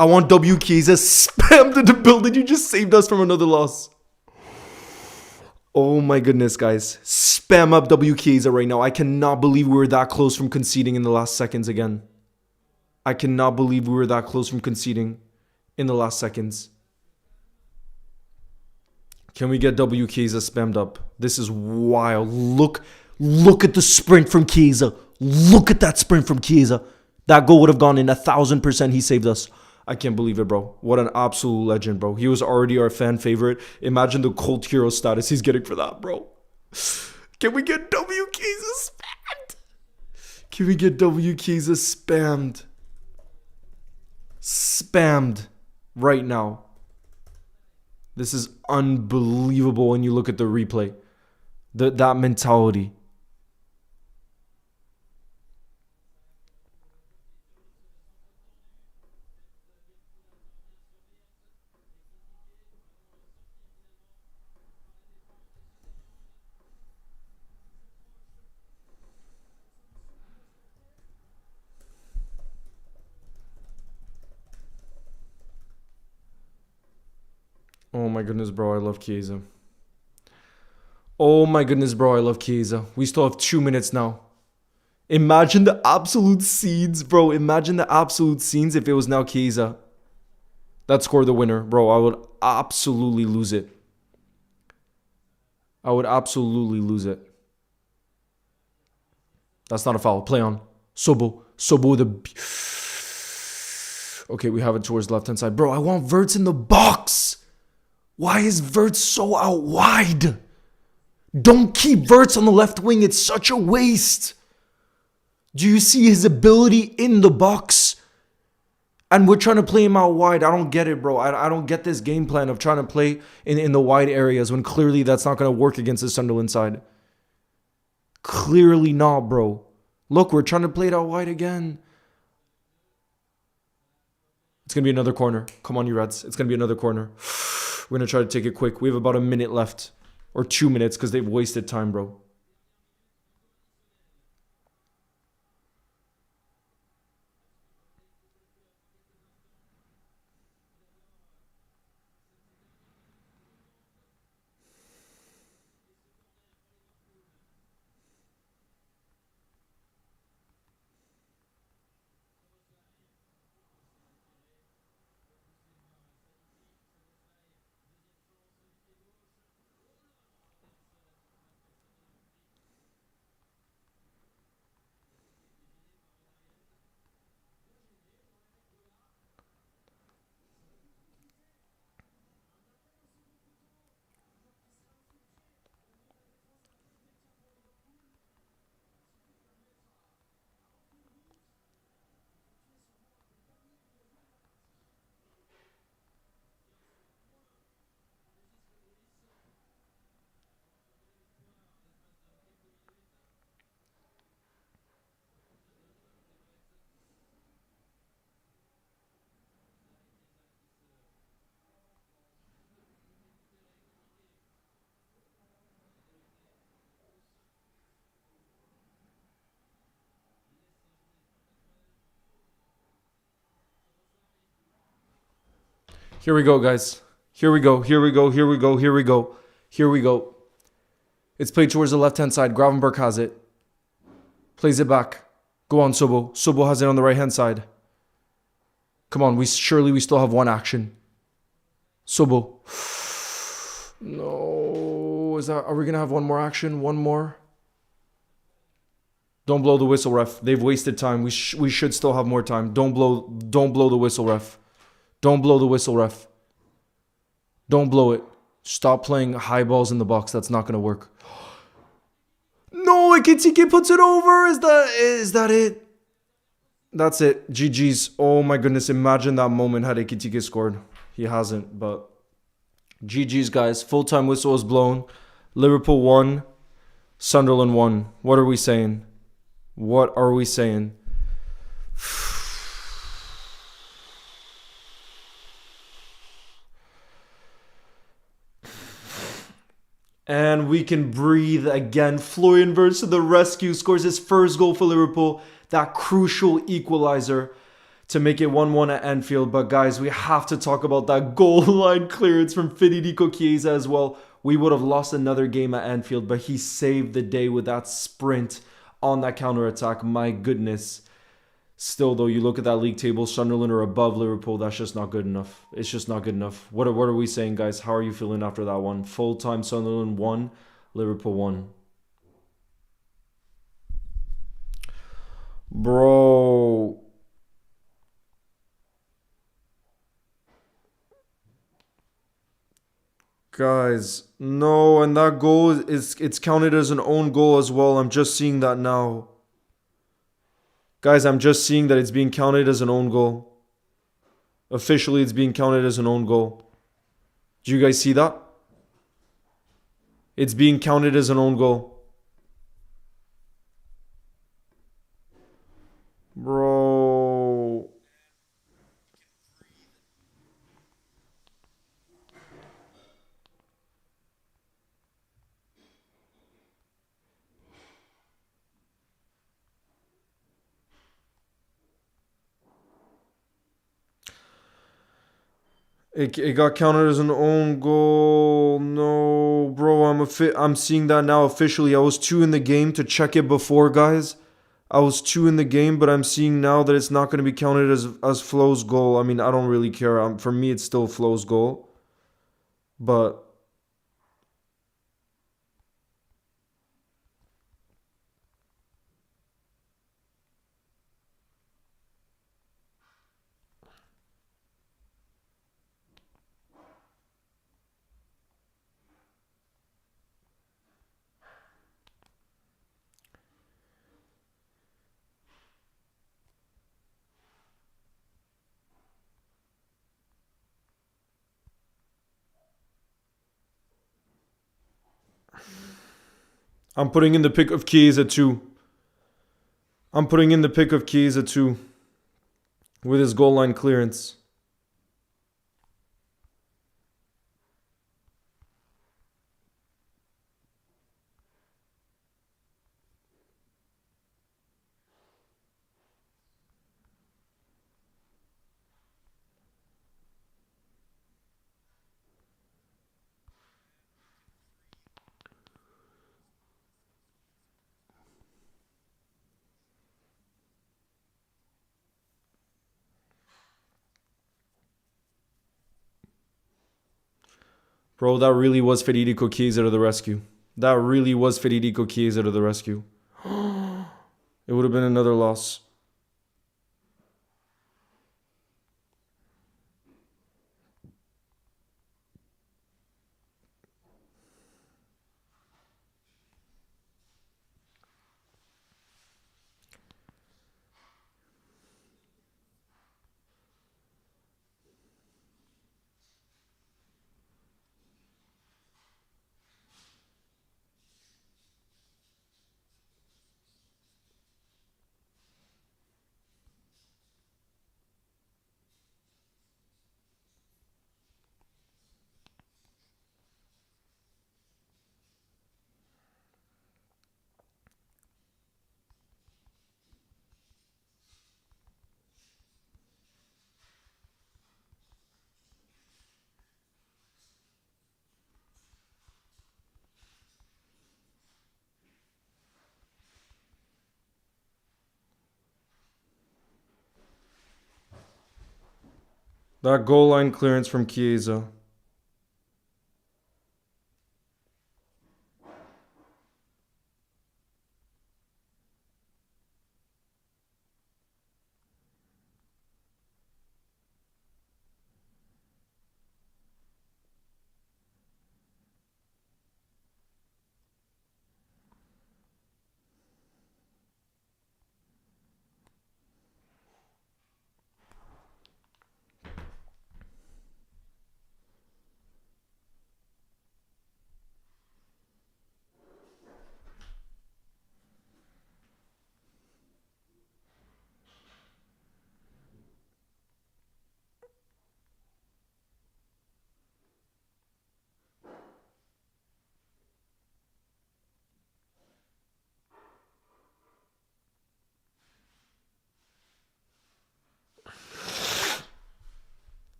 I want Chiesa spammed in the building. You just saved us from another loss. Oh my goodness, guys. Spam up Chiesa right now. I cannot believe we were that close from conceding in the last seconds again. I cannot believe we were that close from conceding in the last seconds. Can we get Chiesa spammed up? This is wild. Look at the sprint from Chiesa. Look at that sprint from Chiesa. That goal would have gone in 1,000%. He saved us. I can't believe it, bro. What an absolute legend, bro. He was already our fan favorite. Imagine the cult hero status he's getting for that, bro. Can we get Chiesa spammed? Can we get Chiesa spammed? spammed right now. This is unbelievable when you look at the replay. That mentality. Oh my goodness, bro. I love Chiesa. Oh my goodness, bro. I love Chiesa. We still have 2 minutes now. Imagine the absolute scenes, bro. Imagine the absolute scenes if it was now Chiesa that scored the winner. Bro, I would absolutely lose it. I would absolutely lose it. That's not a foul. Play on. Sobo with a... Okay, we have it towards the left-hand side. Bro, I want Wirtz in the box. Why is Wirtz so out wide? Don't keep Wirtz on the left wing. It's such a waste. Do you see his ability in the box? And we're trying to play him out wide. I don't get it, bro. I don't get this game plan of trying to play in the wide areas when clearly that's not going to work against the Sunderland side. Clearly not, bro. Look, we're trying to play it out wide again. It's going to be another corner. Come on, you Reds. It's going to be another corner. We're going to try to take it quick. We have about a minute left. Or 2 minutes because they've wasted time, bro. Here we go, guys. Here we go. It's played towards the left-hand side. Gravenberg has it. Plays it back. Go on, Sobo. Sobo has it on the right-hand side. Come on, we still have one action. Sobo. No. Are we going to have one more action? One more? Don't blow the whistle, ref. They've wasted time. We should still have more time. Don't blow the whistle, ref. Don't blow the whistle, ref. Don't blow it. Stop playing high balls in the box. That's not going to work. No, Ekitike puts it over. Is that it? That's it. GG's. Oh my goodness. Imagine that moment had Ekitike scored. He hasn't, but GG's, guys. Full-time whistle is blown. Liverpool won. Sunderland won. What are we saying? What are we saying? And we can breathe again. Florian Wirtz to the rescue, scores his first goal for Liverpool. That crucial equalizer to make it 1-1 at Anfield. But guys, we have to talk about that goal line clearance from Federico Chiesa as well. We would have lost another game at Anfield, but he saved the day with that sprint on that counter-attack. My goodness. Still, though, you look at that league table, Sunderland are above Liverpool. That's just not good enough. It's just not good enough. What are we saying, guys? How are you feeling after that one? Full-time Sunderland won, Liverpool won. Bro. Guys, no, and that goal it's counted as an own goal as well. I'm just seeing that now. Guys, I'm just seeing that it's being counted as an own goal. Officially, it's being counted as an own goal. Do you guys see that? It's being counted as an own goal. Bro. It got counted as an own goal. No, bro, I'm seeing that now officially. I was 2 in the game to check it before, guys. I was 2 in the game, but I'm seeing now that it's not going to be counted as Flo's goal. I mean, I don't really care. For me, it's still Flo's goal. But I'm putting in the pick of Chiesa too. I'm putting in the pick of Chiesa too. With his goal line clearance. Bro, that really was Federico Chiesa to the rescue. That really was Federico Chiesa to the rescue. It would have been another loss. That goal line clearance from Chiesa.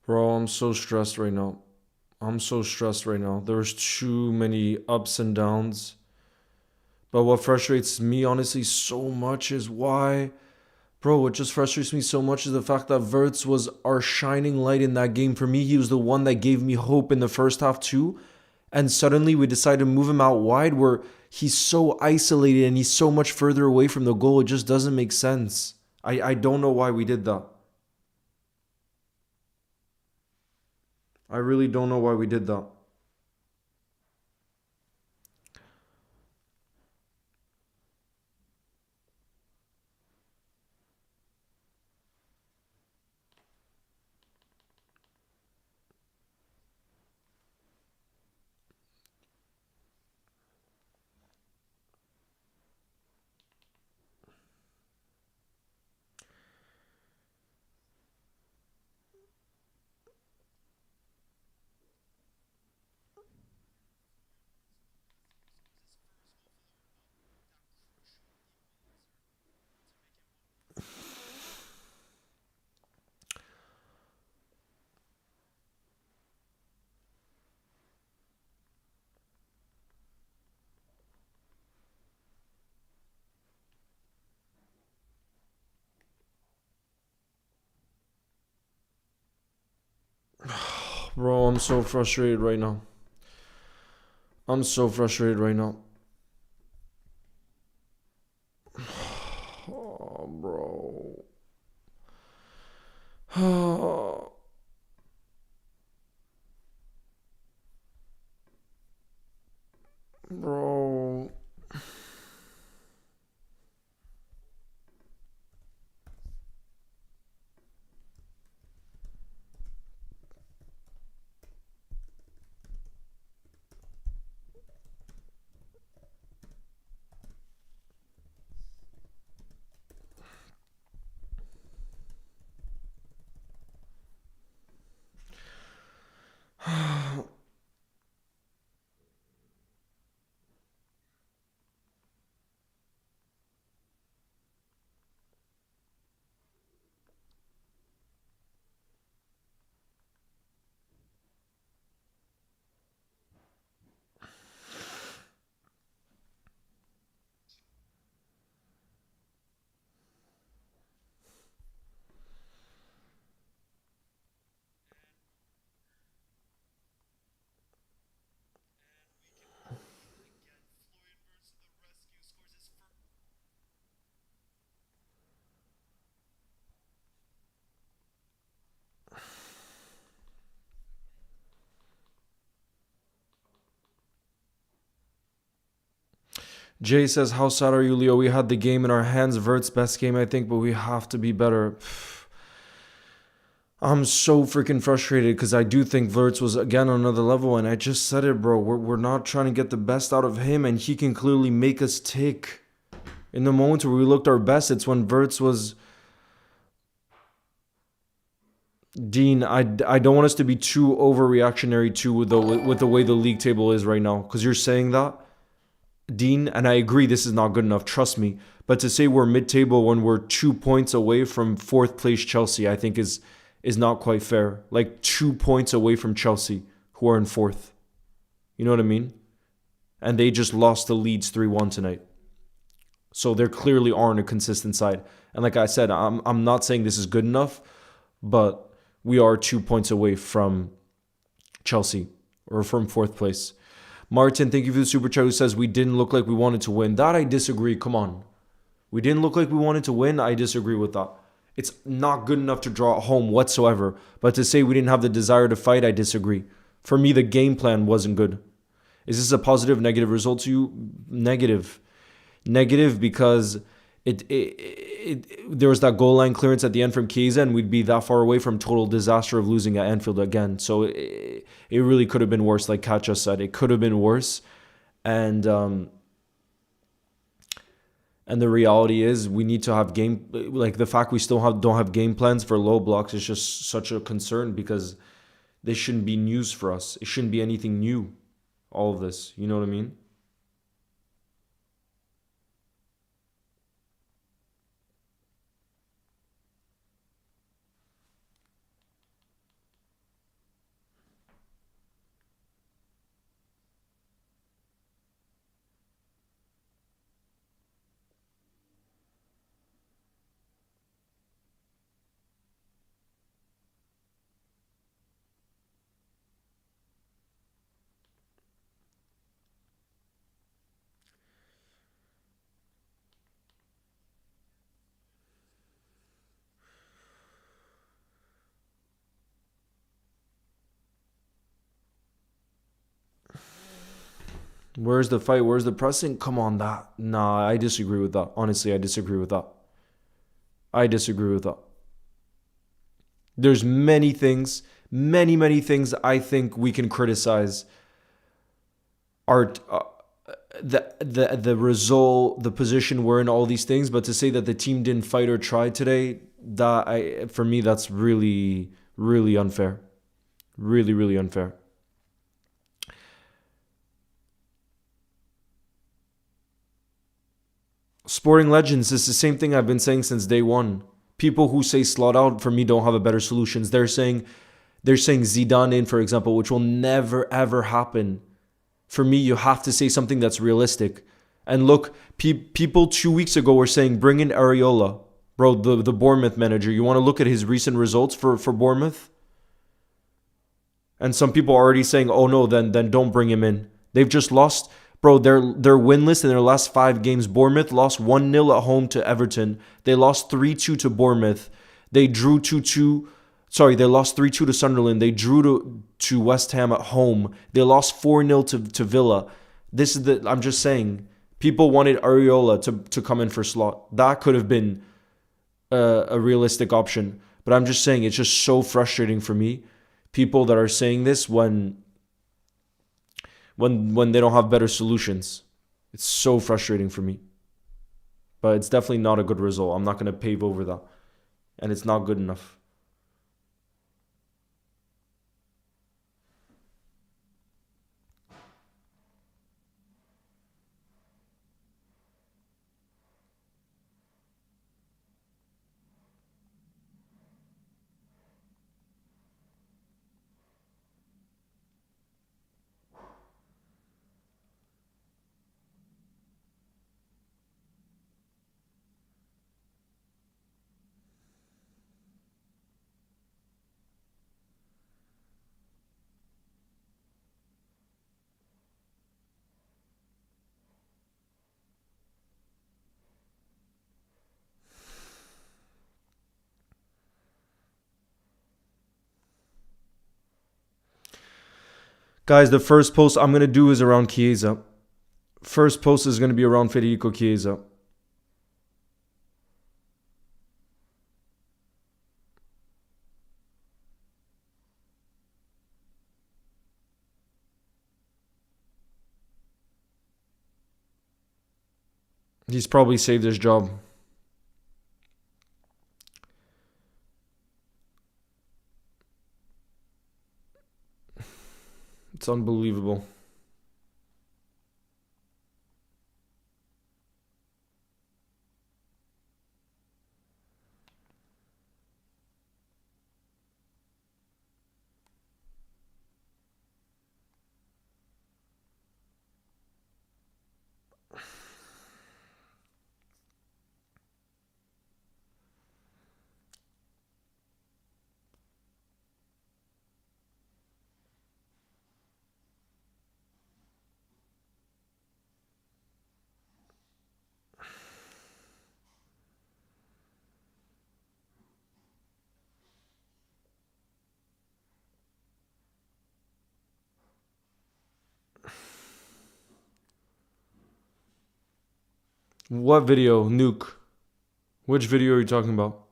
Bro, I'm so stressed right now. I'm so stressed right now. There's too many ups and downs. But what frustrates me honestly so much is why, bro, what just frustrates me so much is the fact that Wirtz was our shining light in that game. For me, he was the one that gave me hope in the first half too. And suddenly we decide to move him out wide where he's so isolated and he's so much further away from the goal. It just doesn't make sense. I don't know why we did that. I really don't know why we did that. Bro, I'm so frustrated right now. I'm so frustrated right now. Oh, bro. Oh, bro. Jay says, how sad are you, Leo? We had the game in our hands. Vert's best game, I think, but we have to be better. I'm so freaking frustrated because I do think Wirtz was again on another level, and I just said it, bro. We're not trying to get the best out of him, and he can clearly make us tick. In the moments where we looked our best, it's when Wirtz was. Dean, I don't want us to be too overreactionary too with the way the league table is right now, because you're saying that, Dean, and I agree this is not good enough. Trust me, but to say we're mid-table when we're 2 points away from fourth place Chelsea, I think is not quite fair. Like 2 points away from Chelsea, who are in fourth. You know what I mean? And they just lost to Leeds 3-1 tonight. So they clearly aren't a consistent side. And like I said, I'm not saying this is good enough, but we are 2 points away from Chelsea or from fourth place. Martin, thank you for the super chat, who says we didn't look like we wanted to win. That I disagree. Come on. We didn't look like we wanted to win. I disagree with that. It's not good enough to draw at home whatsoever. But to say we didn't have the desire to fight, I disagree. For me, the game plan wasn't good. Is this a positive, negative result to you? Negative. Negative because there was that goal line clearance at the end from Chiesa, and we'd be that far away from total disaster of losing at Anfield again. So it really could have been worse, like Kat just said. It could have been worse. And the reality is we need to have game, like the fact we still don't have game plans for low blocks is just such a concern, because this shouldn't be news for us. It shouldn't be anything new, all of this. You know what I mean? Where's the fight? Where's the pressing? Come on, that. Nah, I disagree with that. Honestly, I disagree with that. I disagree with that. There's many things, many things I think we can criticize. Art, the result, the position we're in, all these things. But to say that the team didn't fight or try today, for me, that's really unfair. Really unfair. Sporting legends is the same thing I've been saying since day one. People who say slot out for me don't have a better solutions. They're saying Zidane in, for example, which will never ever happen. For me, you have to say something that's realistic. And look, people 2 weeks ago were saying bring in Areola, bro, the Bournemouth manager. You want to look at his recent results for Bournemouth? And some people are already saying, oh no, then don't bring him in. They've just lost. Bro, they're winless in their last 5 games. Bournemouth lost 1-0 at home to Everton. They lost 3-2 to Bournemouth. They drew 2-2. Sorry, they lost 3-2 to Sunderland. They drew to West Ham at home. They lost 4-0 to Villa. I'm just saying, people wanted Areola to come in for slot. That could have been a realistic option. But I'm just saying, it's just so frustrating for me. People that are saying this when they don't have better solutions. It's so frustrating for me. But it's definitely not a good result. I'm not going to pave over that. And it's not good enough. Guys, the first post I'm going to do is around Chiesa. First post is going to be around Federico Chiesa. He's probably saved his job. It's unbelievable. What video? Nuke. Which video are you talking about?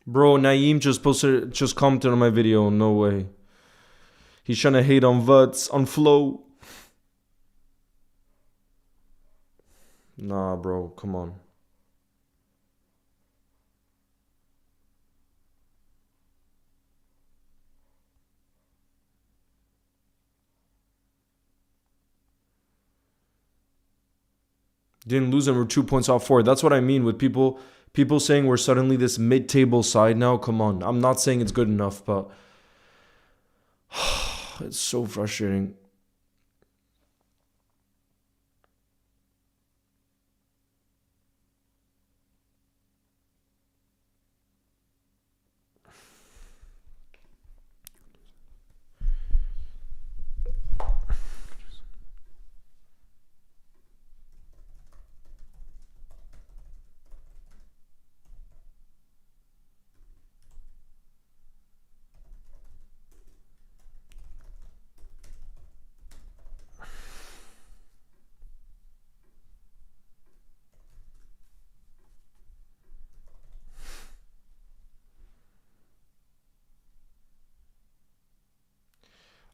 Bro, Naeem just commented on my video. No way. He's trying to hate on Wirtz, on Flow. Nah, bro, come on. Didn't lose and we're 2 points off 4. That's what I mean with people People saying we're suddenly this mid-table side now. Come on. I'm not saying it's good enough, but it's so frustrating.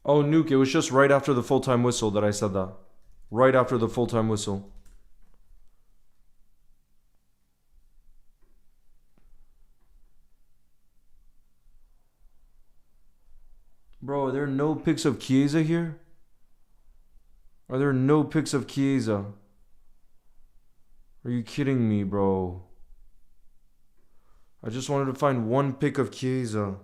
Oh, Nuke, it was just right after the full-time whistle that I said that. Right after the full-time whistle. Bro, are there no pics of Chiesa here? Are there no pics of Chiesa? Are you kidding me, bro? I just wanted to find one pic of Chiesa.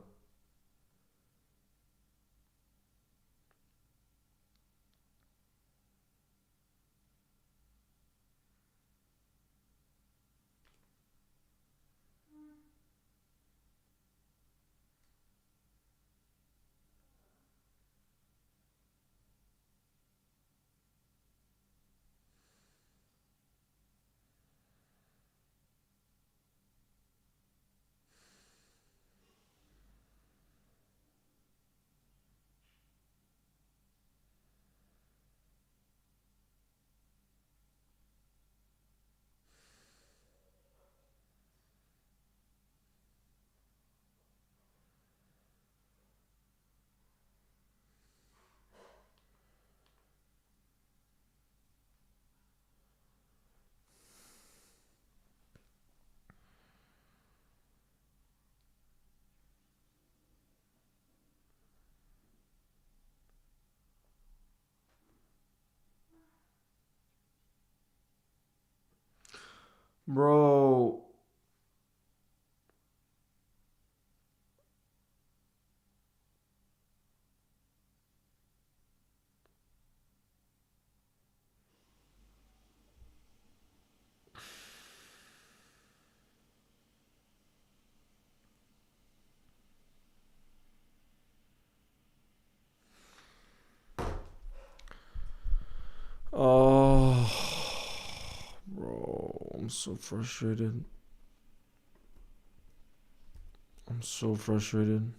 Bro. Oh. Bro, I'm so frustrated. I'm so frustrated.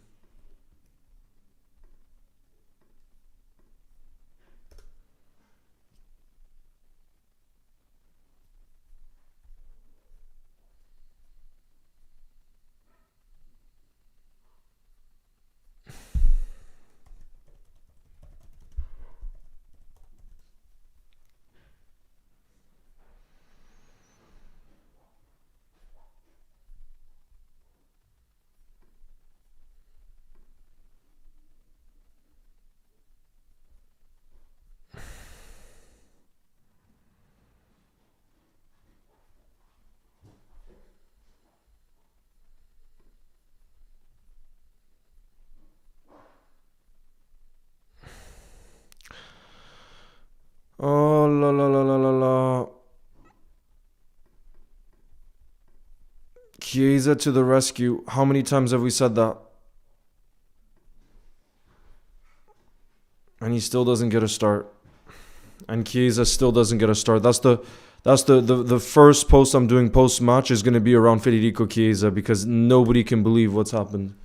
Oh, la la la la la la. Chiesa to the rescue. How many times have we said that? And he still doesn't get a start. And Chiesa still doesn't get a start. That's the first post I'm doing post match is going to be around Federico Chiesa because nobody can believe what's happened.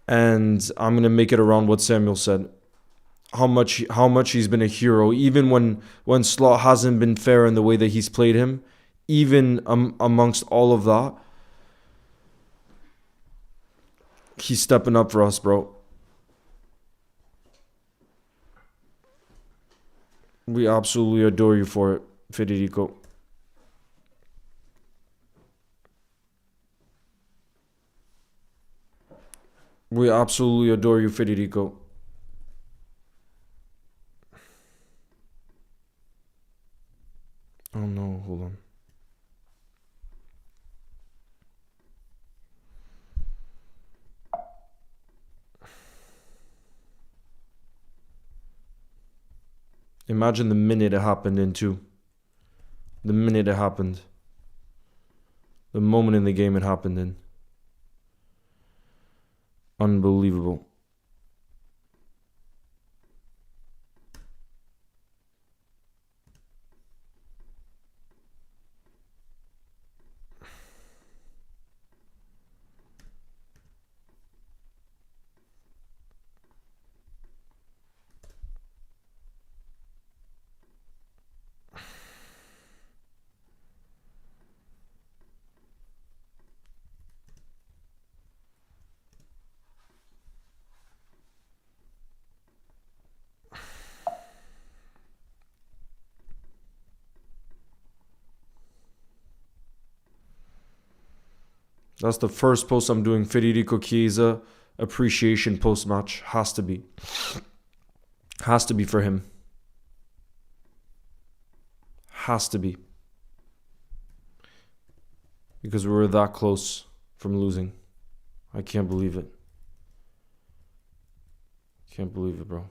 And I'm going to make it around what Samuel said. How much he's been a hero, even when Slot hasn't been fair in the way that he's played him, even amongst all of that, he's stepping up for us, bro. We absolutely adore you for it, Federico. We absolutely adore you, Federico. Oh no, hold on. Imagine the minute it happened in too. The minute it happened. The moment in the game it happened in. Unbelievable. That's the first post I'm doing. Federico Chiesa appreciation post match. Has to be. Has to be for him. Has to be. Because we were that close from losing. I can't believe it. Can't believe it, bro.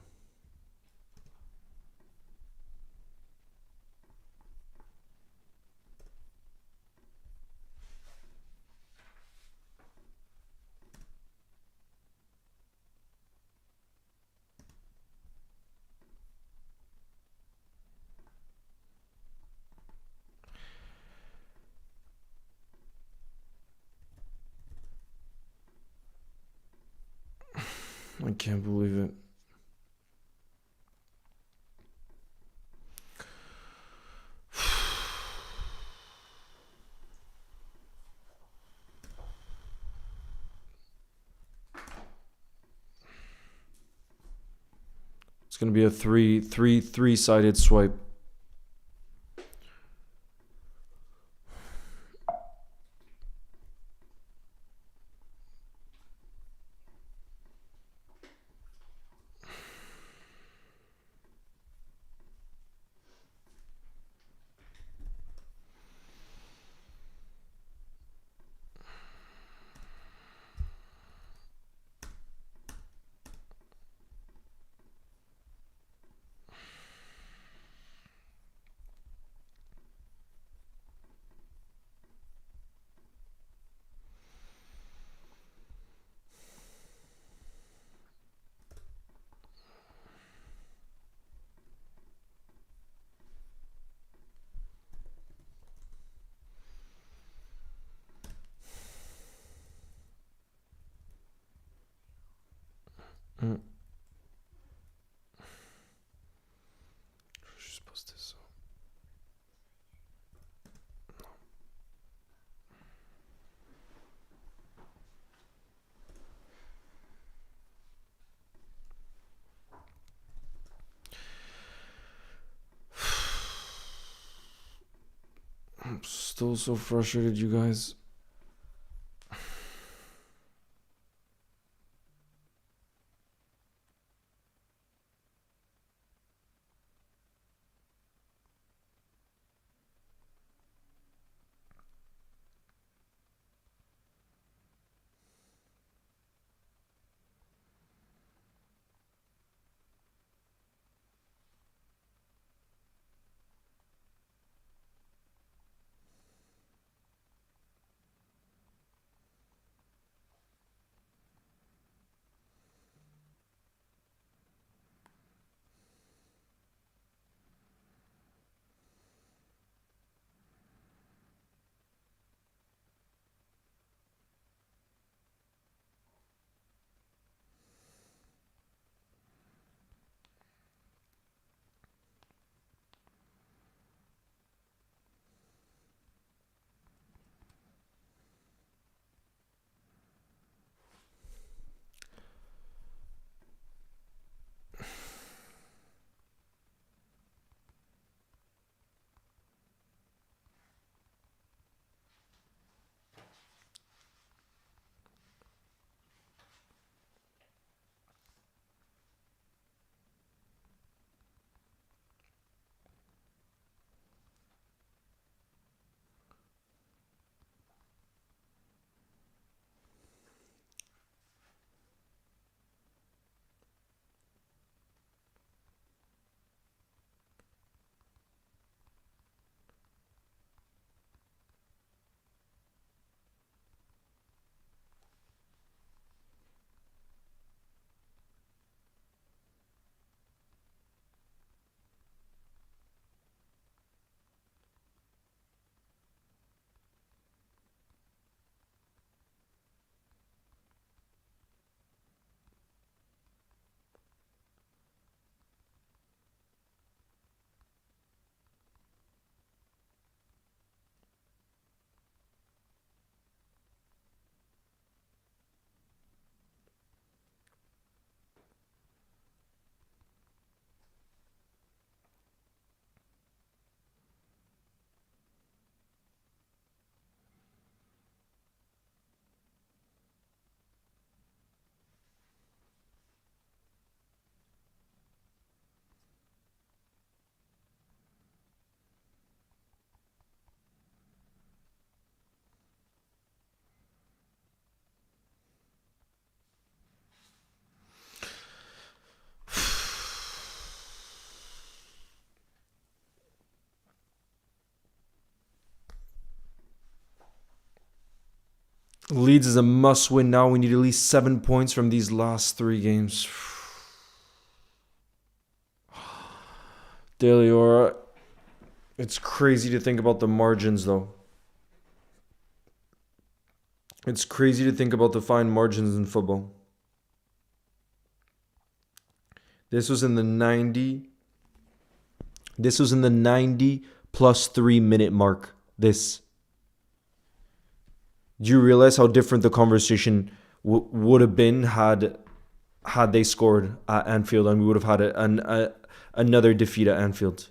I can't believe it. It's gonna be a three-sided swipe. Just post this. I'm still so frustrated, you guys. Leeds is a must-win now. We need at least 7 points from these last 3 games. Daily Aura. It's crazy to think about the margins, though. It's crazy to think about the fine margins in football. This was in the 90. This was in the 90 plus 3 minute mark. This. Do you realize how different the conversation would have been had they scored at Anfield, and we would have had another defeat at Anfield?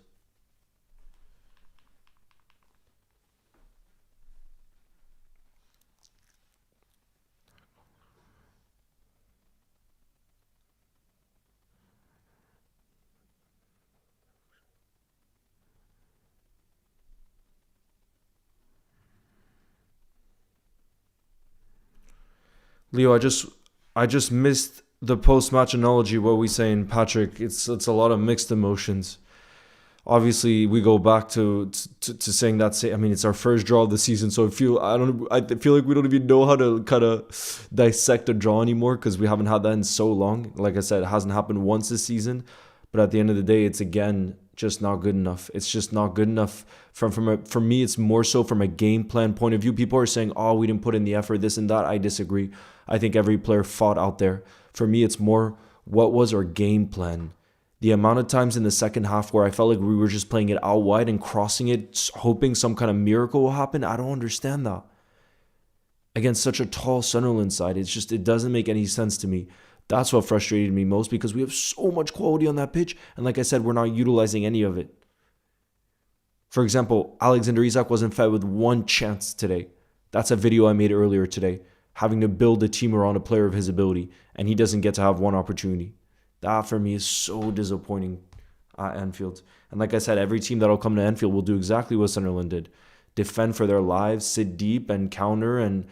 Leo, I just missed the post-match analogy. What we saying, Patrick? It's a lot of mixed emotions. Obviously, we go back to saying that. I mean, it's our first draw of the season, so I feel like we don't even know how to kind of dissect a draw anymore, because we haven't had that in so long. Like I said, it hasn't happened once this season, but at the end of the day, it's again just not good enough. It's just not good enough. For me, it's more so from a game plan point of view. People are saying, "Oh, we didn't put in the effort, this and that." I disagree. I think every player fought out there. For me, it's more, what was our game plan? The amount of times in the second half where I felt like we were just playing it out wide and crossing it, hoping some kind of miracle will happen, I don't understand that. Against such a tall Sunderland side, it doesn't make any sense to me. That's what frustrated me most, because we have so much quality on that pitch, and like I said, we're not utilizing any of it. For example, Alexander Isak wasn't fed with one chance today. That's a video I made earlier today, having to build a team around a player of his ability, and he doesn't get to have one opportunity. That for me is so disappointing at Anfield. And like I said, every team that'll come to Anfield will do exactly what Sunderland did. Defend for their lives, sit deep and counter and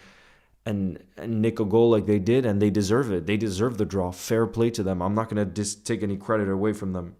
nick a goal like they did, and they deserve it. They deserve the draw. Fair play to them. I'm not going to take any credit away from them.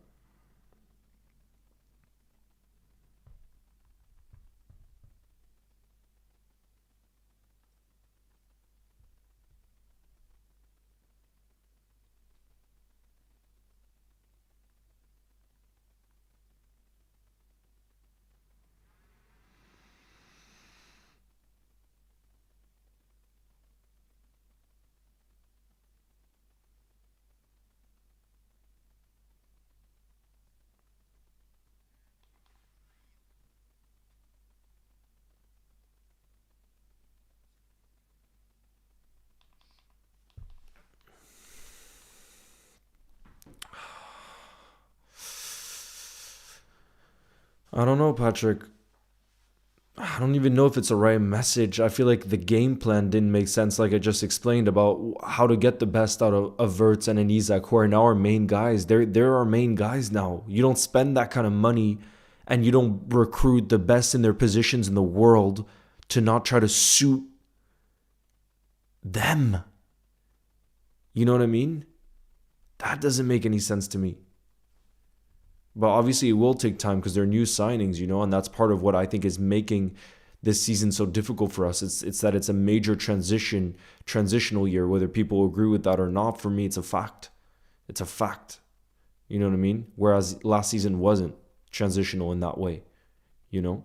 I don't know, Patrick. I don't even know if it's the right message. I feel like the game plan didn't make sense, like I just explained, about how to get the best out of Wirtz and Isak, who are now our main guys. They're our main guys now. You don't spend that kind of money, and you don't recruit the best in their positions in the world to not try to suit them. You know what I mean? That doesn't make any sense to me. But obviously it will take time because they're new signings, and that's part of what I think is making this season so difficult for us. It's that it's a major transitional year, whether people agree with that or not. For me, it's a fact. It's a fact. You know what I mean? Whereas last season wasn't transitional in that way, you know?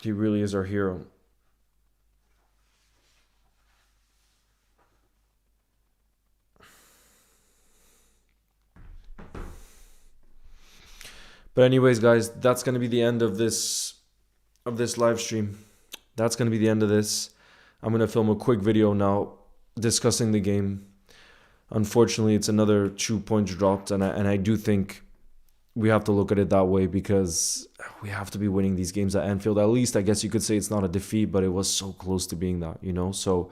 He really is our hero. But anyways, guys, that's gonna be the end of this live stream. That's gonna be the end of this. I'm gonna film a quick video now discussing the game. Unfortunately, it's another 2 points dropped, and I do think we have to look at it that way because we have to be winning these games at Anfield. At least I guess you could say it's not a defeat, but it was so close to being that, you know? So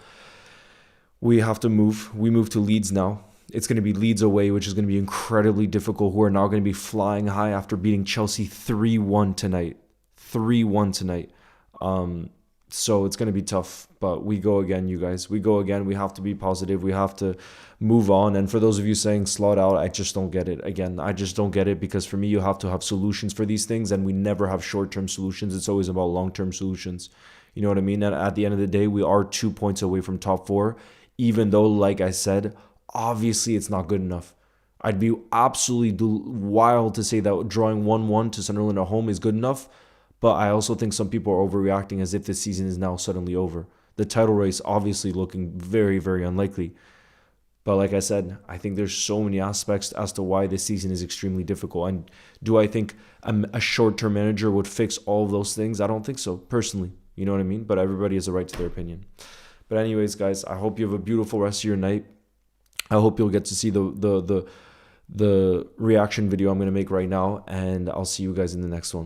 we have to move. We move to Leeds now. It's going to be Leeds away, which is going to be incredibly difficult, who are now going to be flying high after beating Chelsea 3-1 tonight. 3-1 tonight. So it's going to be tough, but we go again, you guys. We go again. We have to be positive. We have to move on. And for those of you saying slot out, I just don't get it. Again, I just don't get it because for me, you have to have solutions for these things, and we never have short-term solutions. It's always about long-term solutions. You know what I mean? And at the end of the day, we are 2 points away from top 4, even though, like I said, obviously it's not good enough. I'd be absolutely wild to say that drawing 1-1 to Sunderland at home is good enough. But I also think some people are overreacting as if this season is now suddenly over. The title race obviously looking very, very unlikely. But like I said, I think there's so many aspects as to why this season is extremely difficult. And do I think a short-term manager would fix all of those things? I don't think so, personally. You know what I mean? But everybody has a right to their opinion. But anyways, guys, I hope you have a beautiful rest of your night. I hope you'll get to see the reaction video I'm going to make right now. And I'll see you guys in the next one.